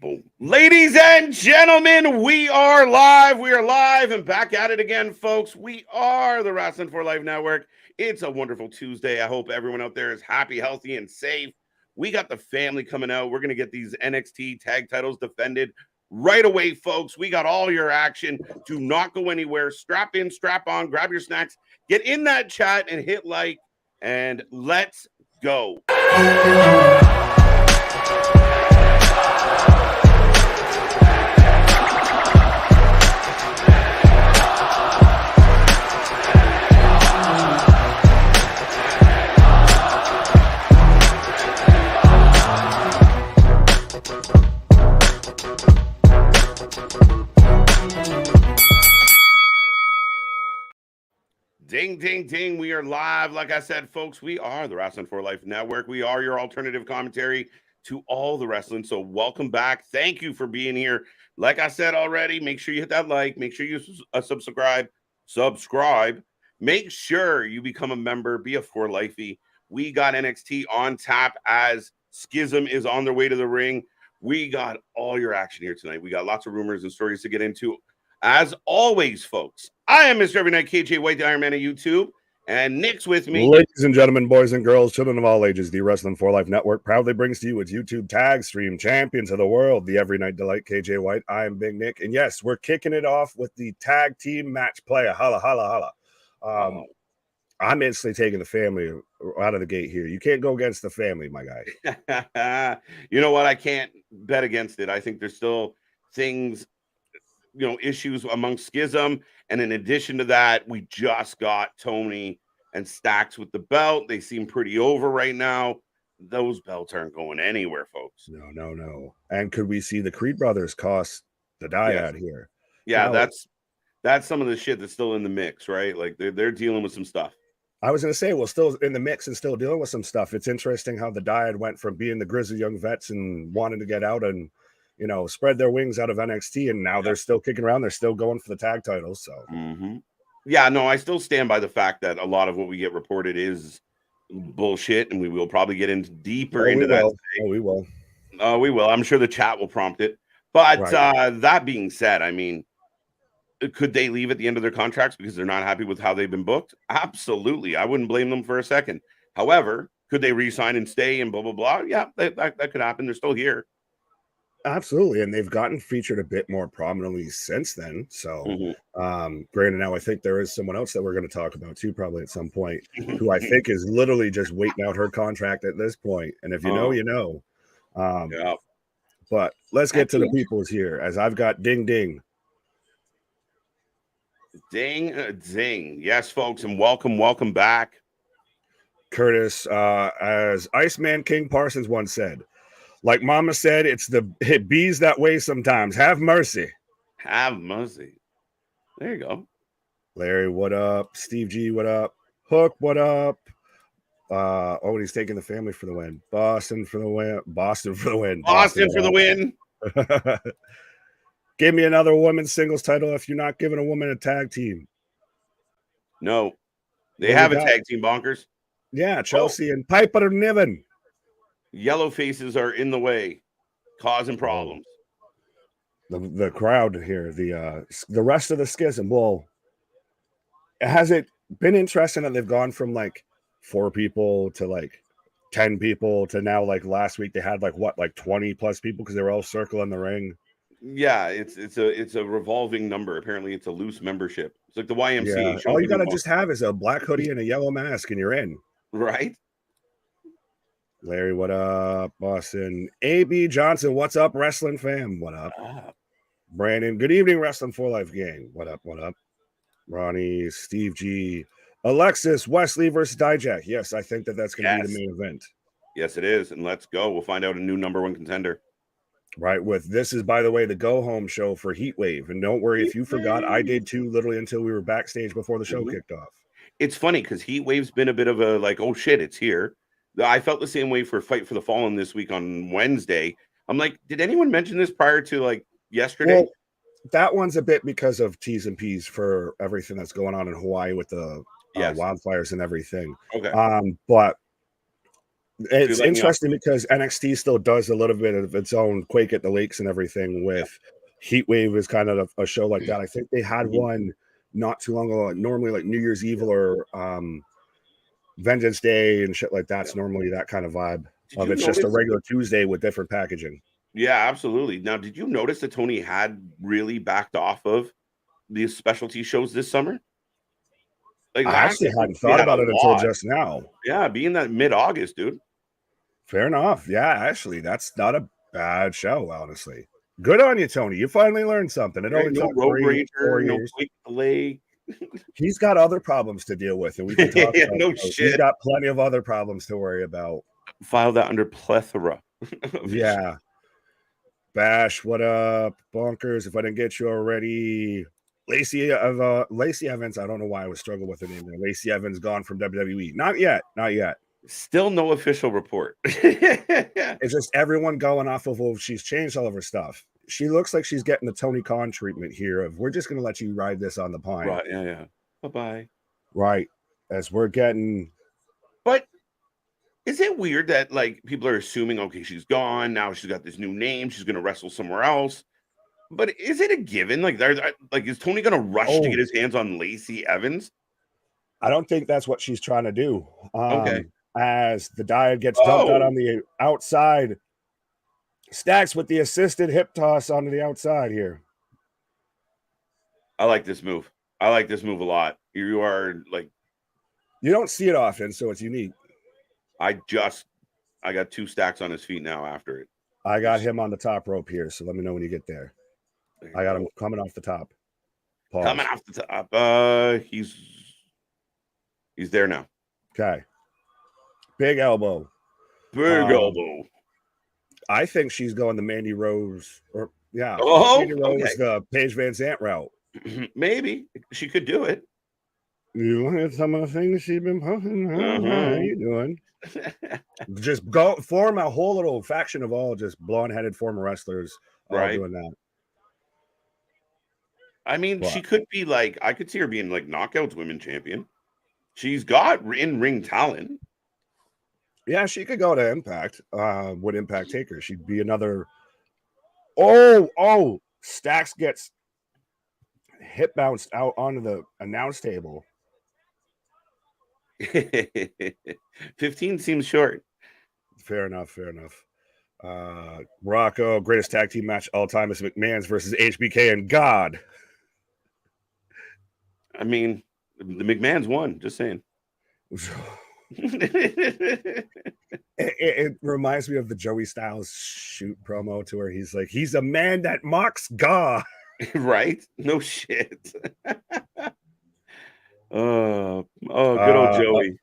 Boom. Ladies and gentlemen, we are live. We are live and back at it again, folks. We are the Wrasslin for Life Network. It's a wonderful Tuesday. I hope everyone out there is happy, healthy, and safe. We got the family coming out. We're going to get these NXT tag titles defended right away, folks. We got all your action. Do not go anywhere. Strap in, strap on, grab your snacks, get in that chat and hit like, and let's go. Ding, ding, ding. We are live. Like I said, folks, we are the Wrasslin for Life Network. We are your alternative commentary to all the wrestling. So welcome back. Thank you for being here. Like I said already, make sure you hit that like. Make sure you subscribe. Make sure you become a member. Be a for lifey. We got NXT on tap as Schism is on their way to the ring. We got all your action here tonight. We got lots of rumors and stories to get into. As always, folks, I am Mr. Every Night KJ White, the Iron Man of YouTube, and Nick's with me. Ladies and gentlemen, boys and girls, children of all ages, the Wrestling for Life Network proudly brings to you its YouTube tag stream champions of the world, the Every Night Delight KJ White. I am Big Nick, and yes, we're kicking it off with the tag team match play. Holla, holla, holla. I'm instantly taking the family out of the gate here. You can't go against the family, my guy. You know what? I can't bet against it. I think there's still things, issues amongst Schism. And in addition to that, we just got Tony and Stacks with the belt. They seem pretty over right now. Those belts aren't going anywhere, folks. No. And could we see the Creed brothers cost the Dyad here? Yeah, that's some of the shit that's still in the mix, right? Like they're dealing with some stuff. I was going to say, well, still in the mix and still dealing with some stuff. It's interesting how the Dyad went from being the grizzly young vets and wanting to get out and, spread their wings out of NXT, and now they're still kicking around. They're still going for the tag titles. So, Yeah, no, I still stand by the fact that a lot of what we get reported is bullshit, and we will probably get into deeper into that. We will. We will. I'm sure the chat will prompt it. But that being said, I mean, could they leave at the end of their contracts because they're not happy with how they've been booked? Absolutely. I wouldn't blame them for a second. However, could they re-sign and stay and blah, blah, blah? Yeah, that could happen. They're still here. Absolutely. And they've gotten featured a bit more prominently since then. So, granted, now I think there is someone else that we're going to talk about too, probably at some point, who I think is literally just waiting out her contract at this point. And if you know, you know. But let's get to the people's here, as I've got Ding Ding. Ding, ding. Yes, folks, and welcome back. Curtis, as Iceman King Parsons once said, like Mama said, it bees that way sometimes. Have mercy. Have mercy. There you go. Larry, what up? Steve G, what up? Hook, what up? He's taking the family for the win. Boston for the win. Boston for the win. Give me another women's singles title if you're not giving a woman a tag team. No. They have a tag team, bonkers. Yeah, Chelsea and Piper Niven. Yellow faces are in the way, causing problems. The crowd here, the rest of the Schism. Well, has it been interesting that they've gone from like 4 people to like 10 people to now like last week they had like 20 plus people because they were all circling the ring? Yeah, it's a revolving number. Apparently, it's a loose membership. It's like the YMCA. Yeah. All you gotta just have is a black hoodie and a yellow mask, and you're in. Right. Larry, what up? Boston. AB Johnson, what's up, wrestling fam? What up? Brandon, good evening, Wrestling for Life gang. What up? Ronnie, Steve G, Alexis, Wes Lee versus Dijak. Yes, I think that's going to be the main event. Yes, it is. And let's go. We'll find out a new #1 contender. Right. This is, by the way, the go home show for Heatwave. And don't worry if you forgot, I did too, literally until we were backstage before the show kicked off. It's funny because Heatwave's been a bit of a like, oh shit, it's here. I felt the same way for Fight for the Fallen this week on Wednesday. I'm like, did anyone mention this prior to like yesterday? Well, that one's a bit because of T's and P's for everything that's going on in Hawaii with the wildfires and everything. Okay. But It's interesting because NXT still does a little bit of its own Quake at the Lakes and everything with Heatwave is kind of a show like that. I think they had one not too long ago, normally like New Year's Eve or Vengeance Day and shit like that's normally that kind of vibe. It's just a regular Tuesday with different packaging. Yeah, absolutely. Now, did you notice that Tony had really backed off of these specialty shows this summer? Like I actually hadn't thought about it until just now. Yeah, being that mid-August, dude. Fair enough. Yeah, actually, that's not a bad show, honestly. Good on you, Tony. You finally learned something. It only took 3 or 4 years. He's got other problems to deal with, and we can talk about no shit. He's got plenty of other problems to worry about. File that under plethora. Yeah. Bash, what up? Bonkers, if I didn't get you already. Lacey Evans, I don't know why I was struggling with her name there. Lacey Evans gone from WWE. Not yet. Still no official report. It's just everyone going off of, well, she's changed all of her stuff. She looks like she's getting the Tony Khan treatment here of, we're just going to let you ride this on the pine. Right, yeah. Bye-bye. Right, as we're getting... But is it weird that, like, people are assuming, okay, she's gone, now she's got this new name, she's going to wrestle somewhere else? But is it a given? Like, is Tony going to rush to get his hands on Lacey Evans? I don't think that's what she's trying to do. Okay. As the Dyad gets dumped out on the outside, Stacks with the assisted hip toss onto the outside here. I like this move. I like this move a lot. You are like... You don't see it often, so it's unique. I got 2 Stacks on his feet now after it. I got him on the top rope here, so let me know when you get there. I got him coming off the top. Pause. Coming off the top. He's there now. Okay. Big elbow. Elbow. I think she's going the Mandy Rose, Mandy Rose, Paige Van Zant route. Maybe she could do it. You look at some of the things she's been posting. How you doing? Just go form a whole little faction of all just blonde-headed former wrestlers all doing that. I mean, she could be like, I could see her being like Knockouts Women Champion. She's got in-ring talent. Yeah, she could go to Impact. Would Impact take her? She'd be another. Oh! Stacks gets hip bounced out onto the announce table. 15 seems short. Fair enough. Morocco, greatest tag team match all time is McMahon's versus HBK and God. I mean, the McMahon's won, just saying. It reminds me of the Joey Styles shoot promo to where he's like, he's a man that mocks God. Right? No shit. Good old Joey.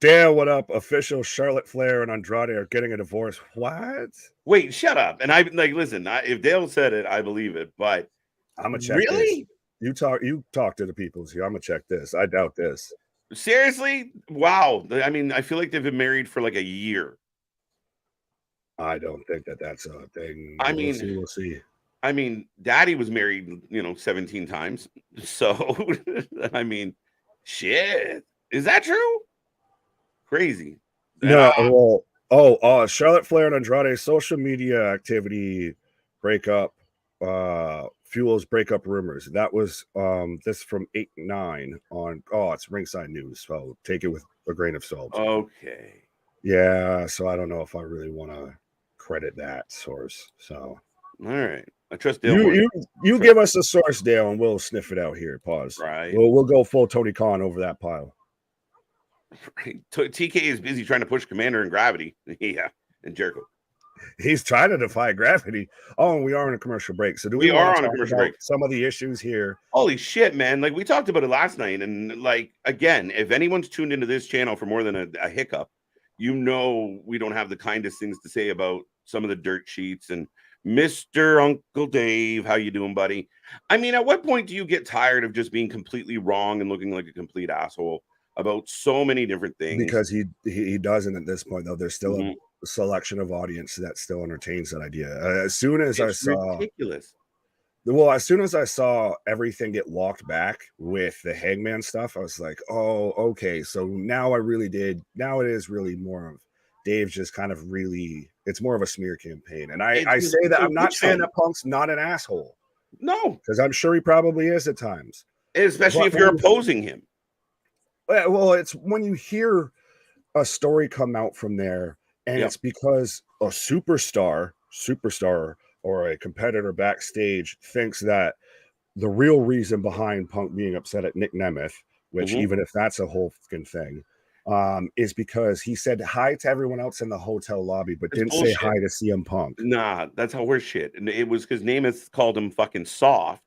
Dale, what up? Official Charlotte Flair and Andrade are getting a divorce. What? Wait, shut up. And I like listen, if Dale said it, I believe it, but I'm gonna check this. You talk to the people here. I'm gonna check this. I doubt this. Seriously? Wow. I mean, I feel like they've been married for like a year. I don't think that's a thing. We'll see. I mean, Daddy was married, 17 times. So, I mean, shit. Is that true? Crazy. No, Charlotte Flair and Andrade social media activity breakup fuels breakup rumors. That was this from 8/9 on it's Ringside News, so take it with a grain of salt. Okay. Yeah, so I don't know if I really want to credit that source. So all right. I trust Dale. You give us a source, Dale, and we'll sniff it out here. Pause. Right. We'll go full Tony Khan over that pile. Right. TK is busy trying to push Commander and Gravity. Yeah, and Jericho. He's trying to defy gravity. Oh, and we are on a commercial break. So we are on a commercial break. Some of the issues here. Holy shit, man. Like we talked about it last night. And like, again, if anyone's tuned into this channel for more than a hiccup, we don't have the kindest things to say about some of the dirt sheets and Mr. Uncle Dave. How you doing, buddy? I mean, at what point do you get tired of just being completely wrong and looking like a complete asshole about so many different things? Because he doesn't at this point, though. There's still a selection of audience that still entertains that idea. As soon as I saw everything get walked back with the Hangman stuff, I was like, oh, okay. So now it is really more of Dave's just kind of really, it's more of a smear campaign. And I say that I'm not saying that Punk's not an asshole. No. Because I'm sure he probably is at times. Especially if you're opposing him. Well, it's when you hear a story come out from there, and it's because a superstar or a competitor backstage thinks that the real reason behind Punk being upset at Nick Nemeth, which even if that's a whole fucking thing, is because he said hi to everyone else in the hotel lobby, but didn't say hi to CM Punk. Nah, that's how we're shit. And it was because Nemeth called him fucking soft.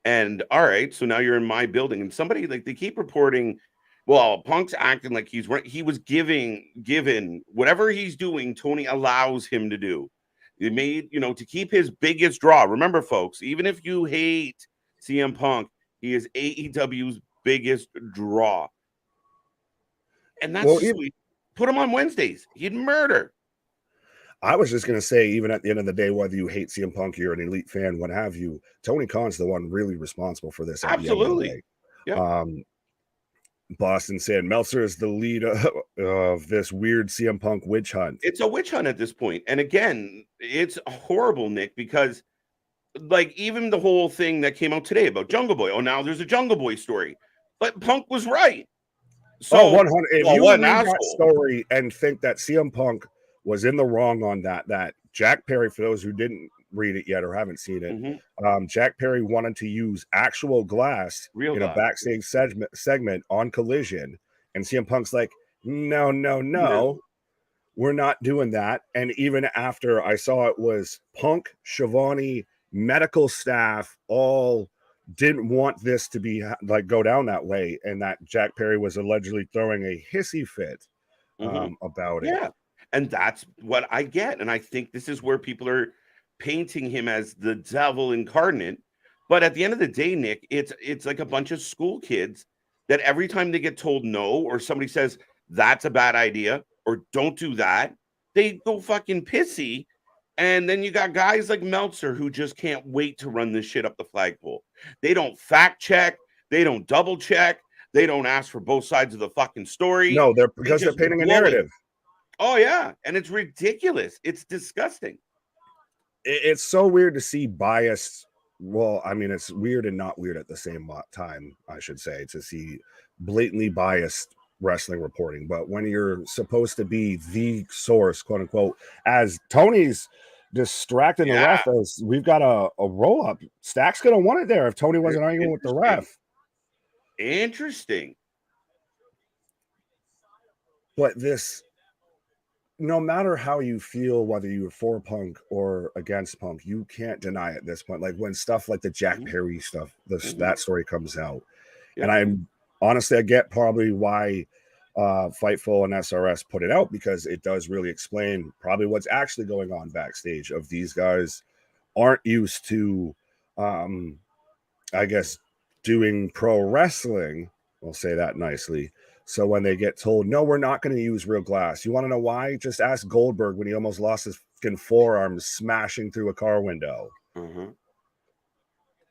And all right, so now you're in my building, and somebody like they keep reporting. Well, Punk's acting like he was given whatever he's doing. Tony allows him to do. He made to keep his biggest draw. Remember, folks, even if you hate CM Punk, he is AEW's biggest draw, and that's put him on Wednesdays. He'd murder. I was just going to say, even at the end of the day, whether you hate CM Punk, you're an elite fan, what have you, Tony Khan's the one really responsible for this. Absolutely. Yeah. Boston said Meltzer is the lead of this weird CM Punk witch hunt. It's a witch hunt at this point. And again, it's horrible, Nick, because like even the whole thing that came out today about Jungle Boy. Oh, now there's a Jungle Boy story. But Punk was right. So 100. If you read that story and think that CM Punk was in the wrong on that Jack Perry, for those who didn't read it yet or haven't seen it, Jack Perry wanted to use actual glass in a backstage segment on Collision, and CM Punk's like, no, we're not doing that. And even after I saw it was Punk, Schiavone, medical staff all didn't want this to be like go down that way, and that Jack Perry was allegedly throwing a hissy fit about it. Yeah. And that's what I get. And I think this is where people are painting him as the devil incarnate. But at the end of the day, Nick, it's like a bunch of school kids that every time they get told no, or somebody says that's a bad idea, or don't do that, they go fucking pissy. And then you got guys like Meltzer who just can't wait to run this shit up the flagpole. They don't fact check. They don't double check. They don't ask for both sides of the fucking story. No, they're painting a narrative. Oh, yeah. And it's ridiculous. It's disgusting. It's so weird to see biased. Well, I mean, it's weird and not weird at the same time, I should say, to see blatantly biased wrestling reporting. But when you're supposed to be the source, quote unquote, as Tony's distracting the ref, as we've got a roll up, Stack's going to want it there if Tony wasn't arguing with the ref. Interesting. But this, no matter how you feel, whether you're for Punk or against Punk, you can't deny at this point. Like when stuff like the Jack Perry stuff, that story comes out. And I'm honestly, I get probably why Fightful and SRS put it out, because it does really explain probably what's actually going on backstage. Of these guys aren't used to, I guess, doing pro wrestling. We'll say that nicely. So when they get told, no, we're not going to use real glass. You want to know why? Just ask Goldberg when he almost lost his fucking forearm smashing through a car window.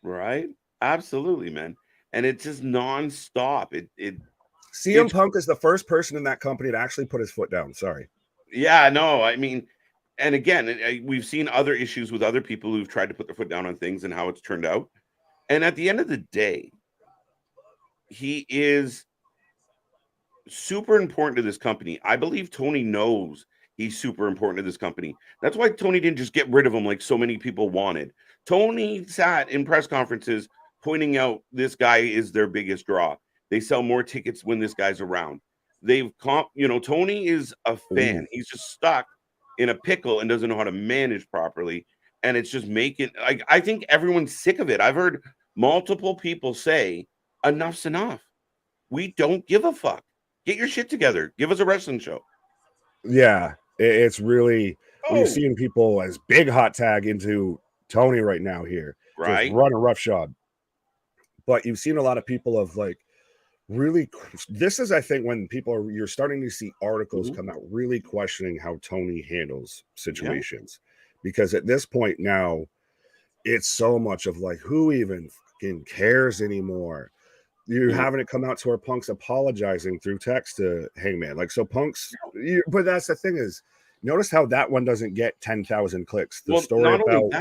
Right? Absolutely, man. And it's just nonstop. CM Punk is the first person in that company to actually put his foot down. Sorry. Yeah, no, I mean, and again, we've seen other issues with other people who've tried to put their foot down on things and how it's turned out. And at the end of the day, he is super important to this company. I believe Tony knows he's super important to this company. That's why Tony didn't just get rid of him like so many people wanted. Tony sat in press conferences pointing out this guy is their biggest draw. They sell more tickets when this guy's around. Tony is a fan. He's just stuck in a pickle and doesn't know how to manage properly. And it's just I think everyone's sick of it. I've heard multiple people say, enough's enough. We don't give a fuck. Get your shit together. Give us a wrestling show. Yeah, it's really, we're seeing people as big hot tag into Tony right now here. Right. Just run a roughshod. But you've seen a lot of people of like, really, this is, I think, when you're starting to see articles come out really questioning how Tony handles situations. Because at this point now, it's so much of like, who even fucking cares anymore? You're having it come out to where Punk's apologizing through text to Hangman. Like, so Punk's, but that's the thing is, notice how that one doesn't get 10,000 clicks. The story not about only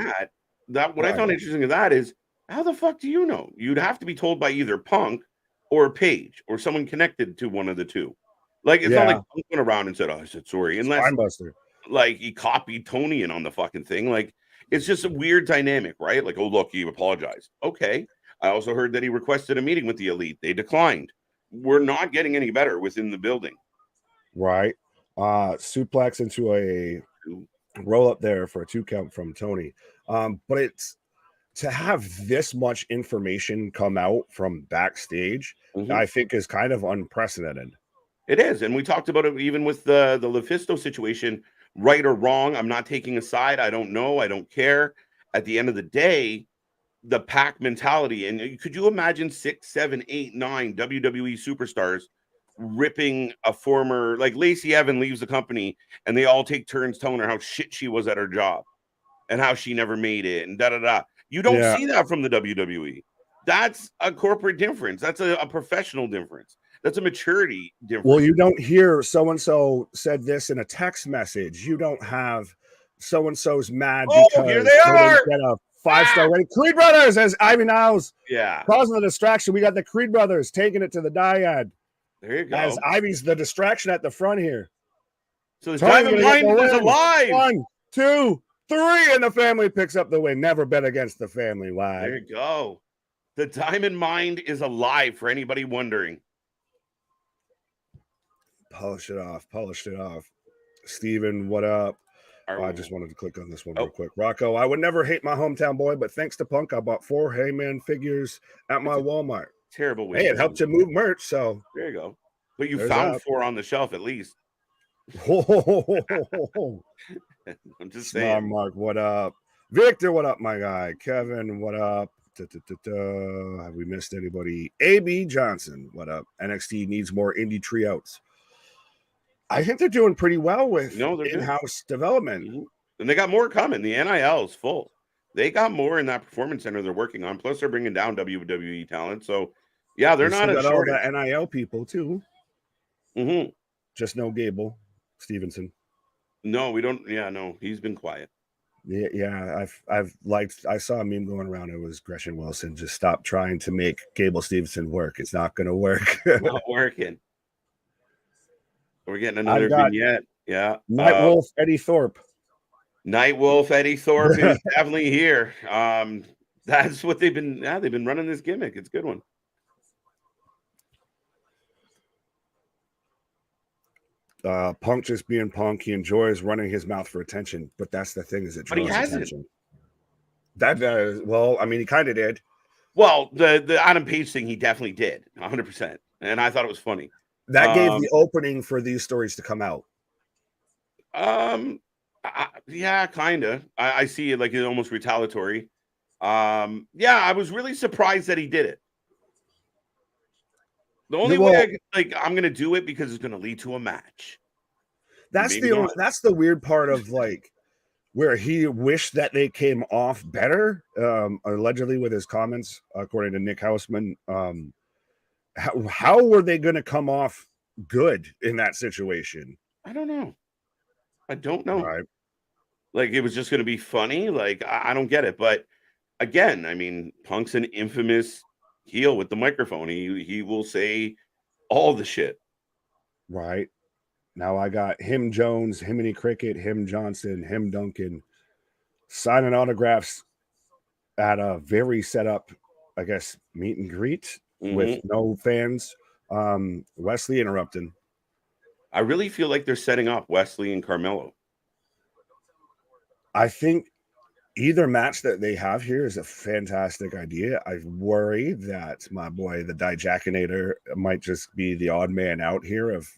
that what I found interesting of that is, how the fuck do you know? You'd have to be told by either Punk or Paige or someone connected to one of the two. Like, it's not like Punk went around and said, "Oh, I said sorry," unless like he copied Tony in on the fucking thing. Like, it's just a weird dynamic, right? Like, oh, look, he apologized. Okay. I also heard that he requested a meeting with the Elite. They declined. We're not getting any better within the building. Right. Suplex into a roll up there for a 2 count from Tony. But it's to have this much information come out from backstage, I think is kind of unprecedented. It is. And we talked about it even with the Lufisto situation, right or wrong. I'm not taking a side. I don't know. I don't care. At the end of the day, the pack mentality. And could you imagine 6, 7, 8, 9 WWE superstars ripping a former, like Lacey Evans leaves the company and they all take turns telling her how shit she was at her job and how she never made it and da. You don't see that from the WWE. That's a corporate difference. That's a professional difference. That's a maturity difference. Well, you don't hear so-and-so said this in a text message. You don't have so-and-so's mad because here they are. Get a 5-star rating. Creed Brothers, as Ivy Niles causing the distraction. We got the Creed Brothers taking it to the Dyad. There you go. As Ivy's the distraction at the front here. So the Diamond Mind is alive. 1, 2, 3, and the family picks up the win. Never bet against the family. Why? There you go. The Diamond Mind is alive for anybody wondering. Polished it off. Steven, what up? I just wanted to click on this one real quick. Rocco, I would never hate my hometown boy, but thanks to Punk, I bought 4 Heyman figures at my Walmart. Terrible way. Hey, it helped you move merch, so there you go. But you found 4 on the shelf at least. I'm just saying. Mark, what up? Victor, what up, my guy? Kevin, what up? Have we missed anybody? AB Johnson, what up? NXT needs more indie trios. I think they're doing pretty well with in-house development. And they got more coming. The NIL is full. They got more in that performance center they're working on. Plus, they're bringing down WWE talent. So, yeah, they're not a shortage. All the NIL people, too. Just no Gable Stevenson. No, we don't. Yeah, no, he's been quiet. Yeah, I saw a meme going around. It was Gresham Wilson. Just stop trying to make Gable Stevenson work. It's not going to work. Not working. We're getting another vignette. Yeah. Nightwolf Eddie Thorpe. Nightwolf Eddie Thorpe is definitely here. That's what they've been. Yeah, they've been running this gimmick. It's a good one. Punk just being Punk. He enjoys running his mouth for attention, but that's the thing, is it draws attention. Well, I mean, he kind of did. Well, the Adam Page thing, he definitely did 100%, and I thought it was funny. That gave the opening for these stories to come out. Yeah, kind of. I see it like it's almost retaliatory. Yeah, I was really surprised that he did it. The only way I'm going to do it because it's going to lead to a match. That's the weird part of like where he wished that they came off better. Allegedly with his comments, according to Nick Hausman. How were they going to come off good in that situation? I don't know. Right. Like it was just going to be funny. Like I don't get it. But again, I mean, Punk's an infamous heel with the microphone. He will say all the shit. Right. Now I got him Jones, him Cricket, him Johnson, him Duncan signing autographs at a very set up, I guess, meet and greet with no fans. Wes Lee interrupting. I really feel like they're setting up Wes Lee and Carmelo. I think either match that they have here is a fantastic idea. I worry that my boy, the Dijakinator, might just be the odd man out here of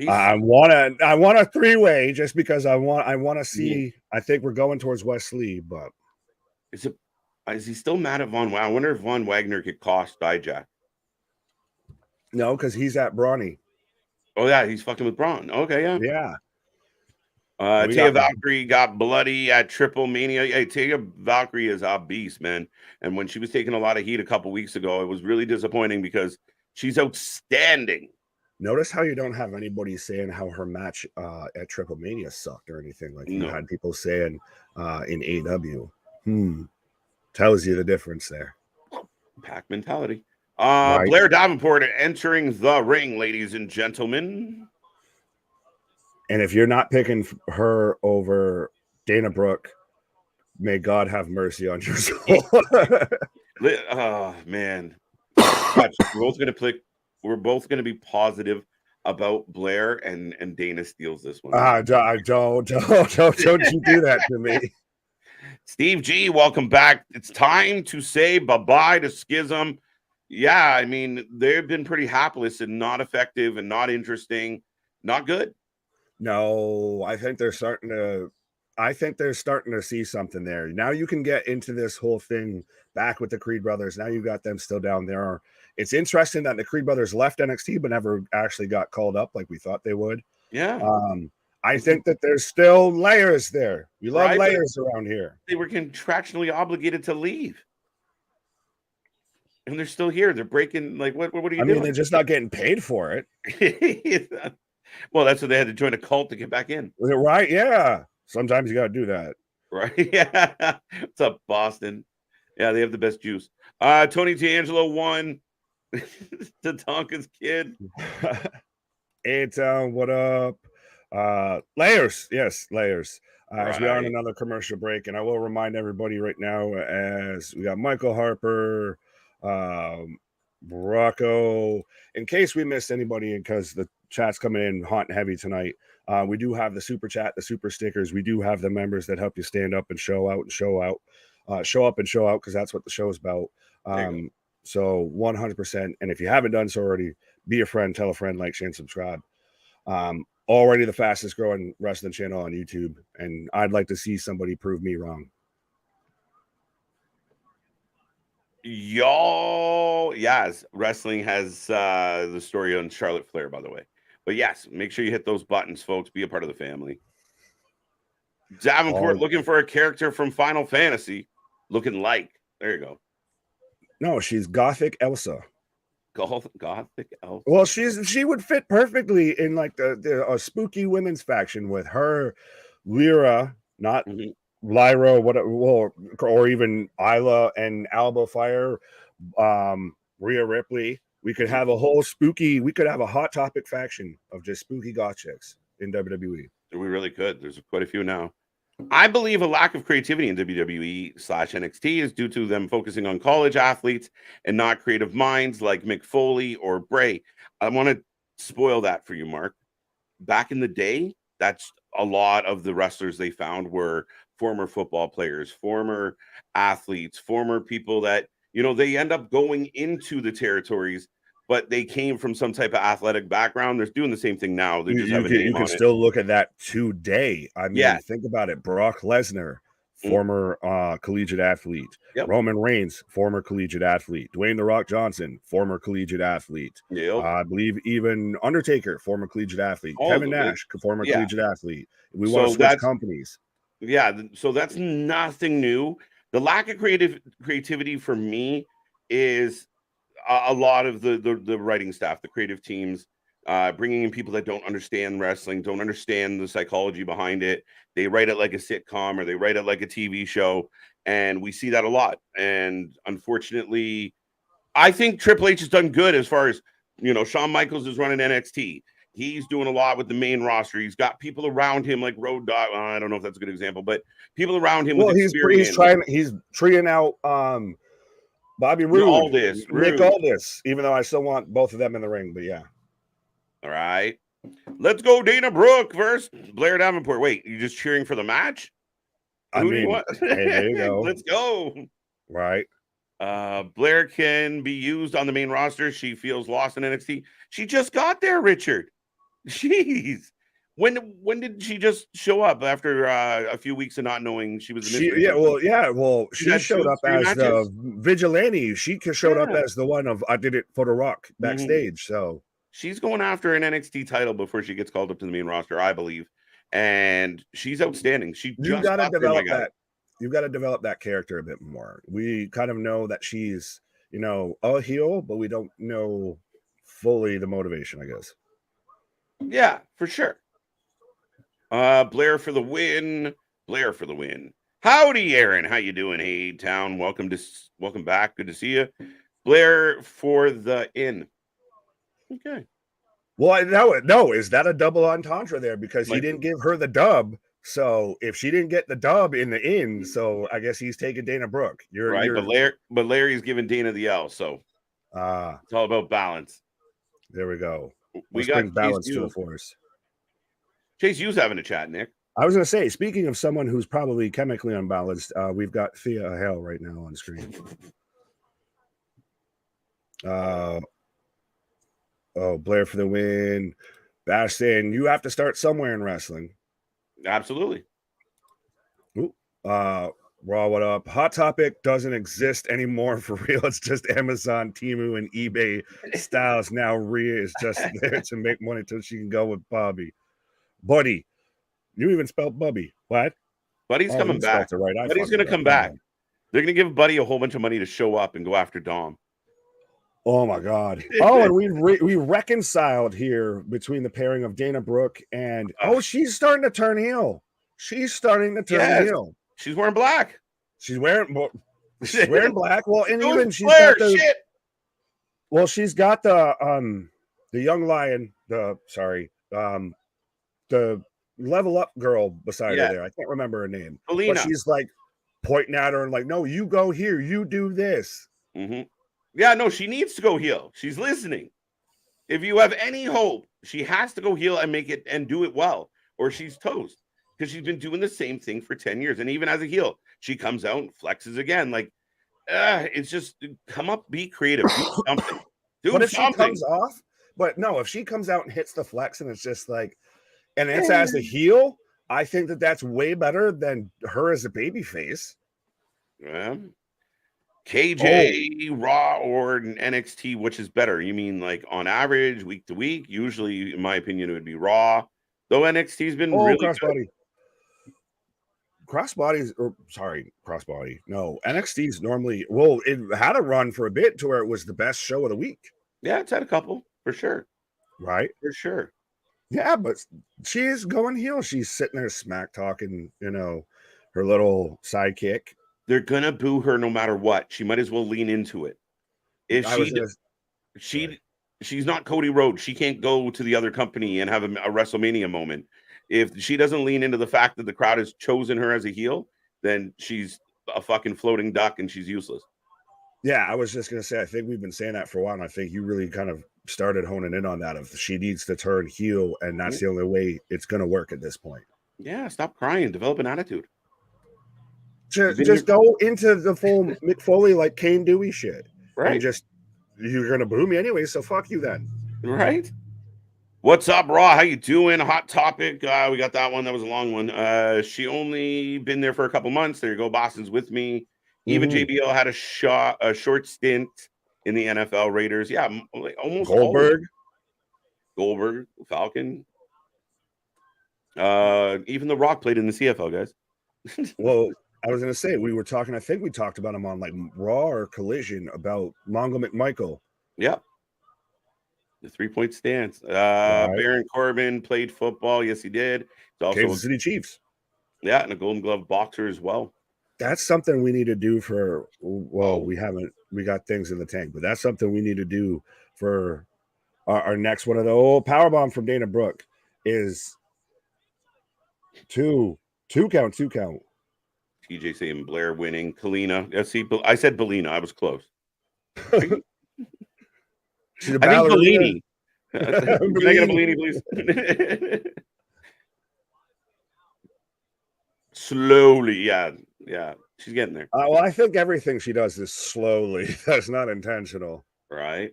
I want a 3-way just because I want to see. I think we're going towards Wes Lee, but is he still mad at Von Wagner? I wonder if Von Wagner could cost Dijak. No, because he's at Brawny. Oh yeah, he's fucking with Braun. Okay, yeah. Yeah. Taya Valkyrie got bloody at Triple Mania. Hey, Taya Valkyrie is a beast, man. And when she was taking a lot of heat a couple weeks ago, it was really disappointing because she's outstanding. Notice how you don't have anybody saying how her match at Triple Mania sucked or anything. Like you had people saying in AW. Tells you the difference there. Pack mentality. Right. Blair Davenport entering the ring, ladies and gentlemen. And if you're not picking her over Dana Brooke, may God have mercy on your soul. Oh man, we're both gonna be positive about Blair, and Dana steals this one. Don't you do that to me. Steve G, welcome back. It's time to say bye-bye to Schism. Yeah, I mean, they've been pretty hapless and not effective and not interesting, not good. No, I think they're starting to see something there. Now you can get into this whole thing back with the Creed brothers. Now you got them still down there. It's interesting that the Creed brothers left NXT but never actually got called up like we thought they would. Yeah. I think that there's still layers there. We love layers around here. They were contractually obligated to leave. And they're still here. They're breaking, like, what are you doing? I mean, they're just not getting paid for it. Well, that's what they had to join a cult to get back in. Right, yeah. Sometimes you got to do that. Right, yeah. What's up, Boston? Yeah, they have the best juice. Tony D'Angelo won. Tatanka's kid. A-Town, what up? Layers. Yes, layers. As we are on another commercial break, and I will remind everybody right now, as we got Michael Harper, Rocco, in case we missed anybody, because the chat's coming in hot and heavy tonight. We do have the super chat, the super stickers. We do have the members that help you stand up and show up and show out, because that's what the show is about. So 100%. And if you haven't done so already, be a friend, tell a friend, like, share, and subscribe. Already the fastest growing wrestling channel on YouTube, and I'd like to see somebody prove me wrong. Y'all, yes, wrestling has the story on Charlotte Flair, by the way. But yes, make sure you hit those buttons, folks. Be a part of the family. Davenport looking for a character from Final Fantasy, looking like. There you go. No, she's Gothic Elsa. Gothic Elsa. Well, she would fit perfectly in like a spooky women's faction with her, Lyra, not Lyra, or even Isla and Alba Fire, Rhea Ripley. We could have a whole we could have a Hot Topic faction of just spooky goth chicks in WWE. We really could. There's quite a few now. I believe a lack of creativity in WWE/NXT is due to them focusing on college athletes and not creative minds like Mick Foley or Bray. I want to spoil that for you, Mark. Back in the day, that's a lot of the wrestlers they found were former football players, former athletes, former people that, they end up going into the territories, but they came from some type of athletic background. They're doing the same thing now. They just have a name you on can still look at that today. I mean, think about it. Brock Lesnar, former collegiate athlete. Yep. Roman Reigns, former collegiate athlete. Dwayne "The Rock" Johnson, former collegiate athlete. Yep. I believe even Undertaker, former collegiate athlete. Kevin Nash, former collegiate athlete. We want to switch companies. Yeah, so that's nothing new. The lack of creativity for me is a lot of the writing staff, the creative teams, bringing in people that don't understand wrestling, don't understand the psychology behind it. They write it like a sitcom or they write it like a TV show, and we see that a lot. And unfortunately, I think Triple H has done good as far as, Shawn Michaels is running NXT. He's doing a lot with the main roster. He's got people around him like Road Dogg. I don't know if that's a good example, but people around him. Well, he's treeing out Bobby Roode, Nick Aldis, even though I still want both of them in the ring. But yeah. All right. Let's go Dana Brooke versus Blair Davenport. Wait, you just cheering for the match? Hey, there you go. Let's go. Right. Blair can be used on the main roster. She feels lost in NXT. She just got there, Richard. Jeez. When did she just show up after a few weeks of not knowing she was a mystery? She showed up as the vigilante. She showed up as the one of I did it for The Rock backstage. So she's going after an NXT title before she gets called up to the main roster, I believe. and she's outstanding. She You just got to got there, my develop guy. that. You got to develop that character a bit more. We kind of know that she's, a heel, but we don't know fully the motivation, I guess. Yeah, for sure. Blair for the win. Blair for the win. Howdy, Aaron. How you doing? Hey, town. Welcome back. Good to see you. Blair for the in. Okay. Well, I know it. No, is that a double entendre there? Because he Like, didn't give her the dub. So if she didn't get the dub in the in, so I guess he's taking Dana Brooke. right, but Larry's giving Dana the L, so it's all about balance. There we go. We Let's got bring balance to the force. Chase U's having a chat, Nick. I was going to say, speaking of someone who's probably chemically unbalanced, we've got Thea Hale right now on screen. Blair for the win. Bash saying you have to start somewhere in wrestling. Absolutely. Ooh, Raw, what up? Hot Topic doesn't exist anymore for real. It's just Amazon, Temu, and eBay styles. Now Rhea is just there to make money until she can go with Bobby. Buddy. You even spelled Bubby. What? Buddy's coming back. Right. Buddy's going to come back. They're going to give Buddy a whole bunch of money to show up and go after Dom. Oh, my God. Oh, and we reconciled here between the pairing of Dana Brooke and, she's starting to turn heel. She's starting to turn heel. She's wearing black. She's wearing black. Well, and even she's Blair, got she's got the young lion, the level up girl beside her there. I can't remember her name. Alina. But she's like pointing at her and like, no, you go here, you do this. Mm-hmm. Yeah, no, she needs to go heel. She's listening. If you have any hope, she has to go heel and make it and do it well, or she's toast. Because she's been doing the same thing for 10 years. And even as a heel, she comes out and flexes again. Like, it's just come up, be creative, do something. But if she comes off, if she comes out and hits the flex and it's just like, and it's as a heel, I think that's way better than her as a baby face. Yeah. KJ, Raw, or NXT, which is better? You mean like on average, week to week? Usually, in my opinion, it would be Raw. Though NXT's been really crossbody. Crossbody. No, NXT's normally, it had a run for a bit to where it was the best show of the week. Yeah, it's had a couple, for sure. Right? For sure. Yeah, but she is going heel. She's sitting there smack talking, her little sidekick. They're going to boo her no matter what. She might as well lean into it. If she's not Cody Rhodes, she can't go to the other company and have a WrestleMania moment. If she doesn't lean into the fact that the crowd has chosen her as a heel, then she's a fucking floating duck and she's useless. Yeah, I was just going to say, I think we've been saying that for a while, and I think you really kind of started honing in on that. If she needs to turn heel, and that's the only way it's going to work at this point. Yeah, stop crying. Develop an attitude. Just go into the full Mick Foley, like Kane Dewey shit. Right. And you're going to boo me anyway, so fuck you then. Right. What's up, Raw? How you doing? Hot Topic. We got that one. That was a long one. She only been there for a couple months. There you go. Boston's with me. Even JBL had a short stint in the NFL. Raiders. Yeah, almost Goldberg, Falcon. Even The Rock played in the CFL, guys. Well, I was going to say, we were talking, I think we talked about him on like Raw or Collision about Mongo McMichael. Yeah. The 3-point stance. Baron Corbin played football. Yes, he did. It's also Kansas City Chiefs. Yeah, and a Golden Glove boxer as well. That's something we need to do for, we got things in the tank, but that's something we need to do for our next one of the powerbomb from Dana Brooke is two count. TJ saying Blair winning. Kalina. See, I said Belina. I was close. She's a I think Bellini. Can I get a Bellini, please? Slowly, yeah. She's getting there. Well, I think everything she does is slowly. That's not intentional. Right.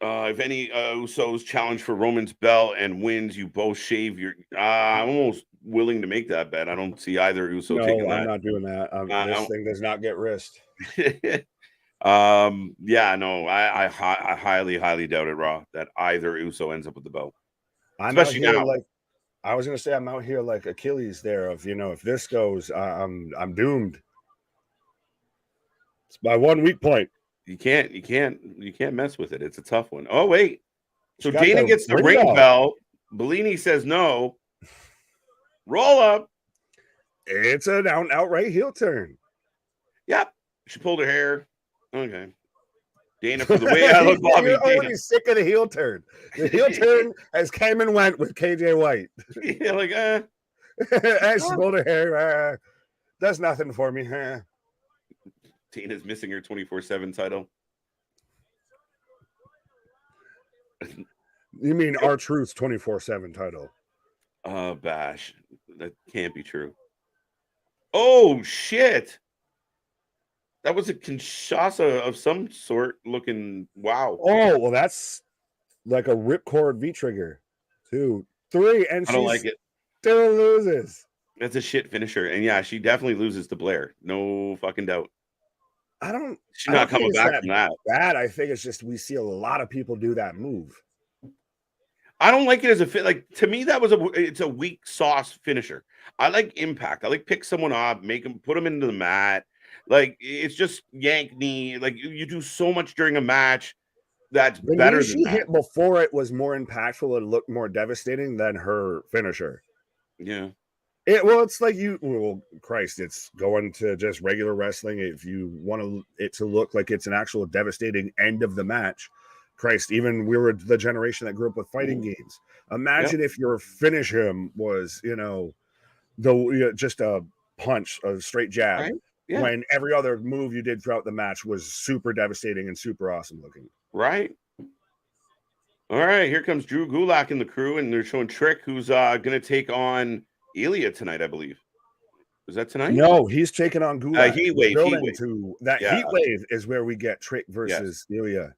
If any Usos challenge for Roman's belt and wins, you both shave your. I'm almost willing to make that bet. I don't see either Uso taking that. I'm not doing that. This thing does not get wrist. Yeah, no, I highly doubt it, Raw, that either Uso ends up with the belt. Especially now. I was gonna say I'm out here like Achilles there of if this goes, I'm doomed. It's my 1 weak point. You can't mess with it. It's a tough one. Oh, wait. So She's got Dana the gets the ring bell. bell. Bellini says no. Roll up. It's an outright heel turn. Yep. She pulled her hair. Okay. Dana for the way I look, Bobby. You're already sick of the heel turn. The heel turn has came and went with KJ White. Yeah, like, and she pulled her hair. Does nothing for me. Dana's missing her 24/7 title. You mean R-Truth's 24/7 title? Bash. That can't be true. Oh, shit. That was a Kinshasa of some sort looking. Wow. Oh, well, that's like a ripcord V-trigger. 2, 3, and I don't like it. Still loses. That's a shit finisher. And yeah, she definitely loses to Blair. No fucking doubt. She's not coming back from that. Bad. I think it's just we see a lot of people do that move. I don't like it as a fit. Like, to me, it's a weak sauce finisher. I like impact. I like pick someone up, put them into the mat. Like, it's just yank knee. Like, you do so much during a match that's better than she that. hit before it was more impactful and looked more devastating than her finisher. Yeah. It's like Christ, it's going to just regular wrestling. If you want it to look like it's an actual devastating end of the match, Christ, even we were the generation that grew up with fighting games. Imagine if your finish him was, just a punch, a straight jab, right? Yeah. When every other move you did throughout the match was super devastating and super awesome looking. Right. All right, here comes Drew Gulak and the crew, and they're showing Trick, who's going to take on Ilya tonight, I believe. Is that tonight? No, he's taking on Gulak. Heatwave. Heatwave is where we get Trick versus Ilya.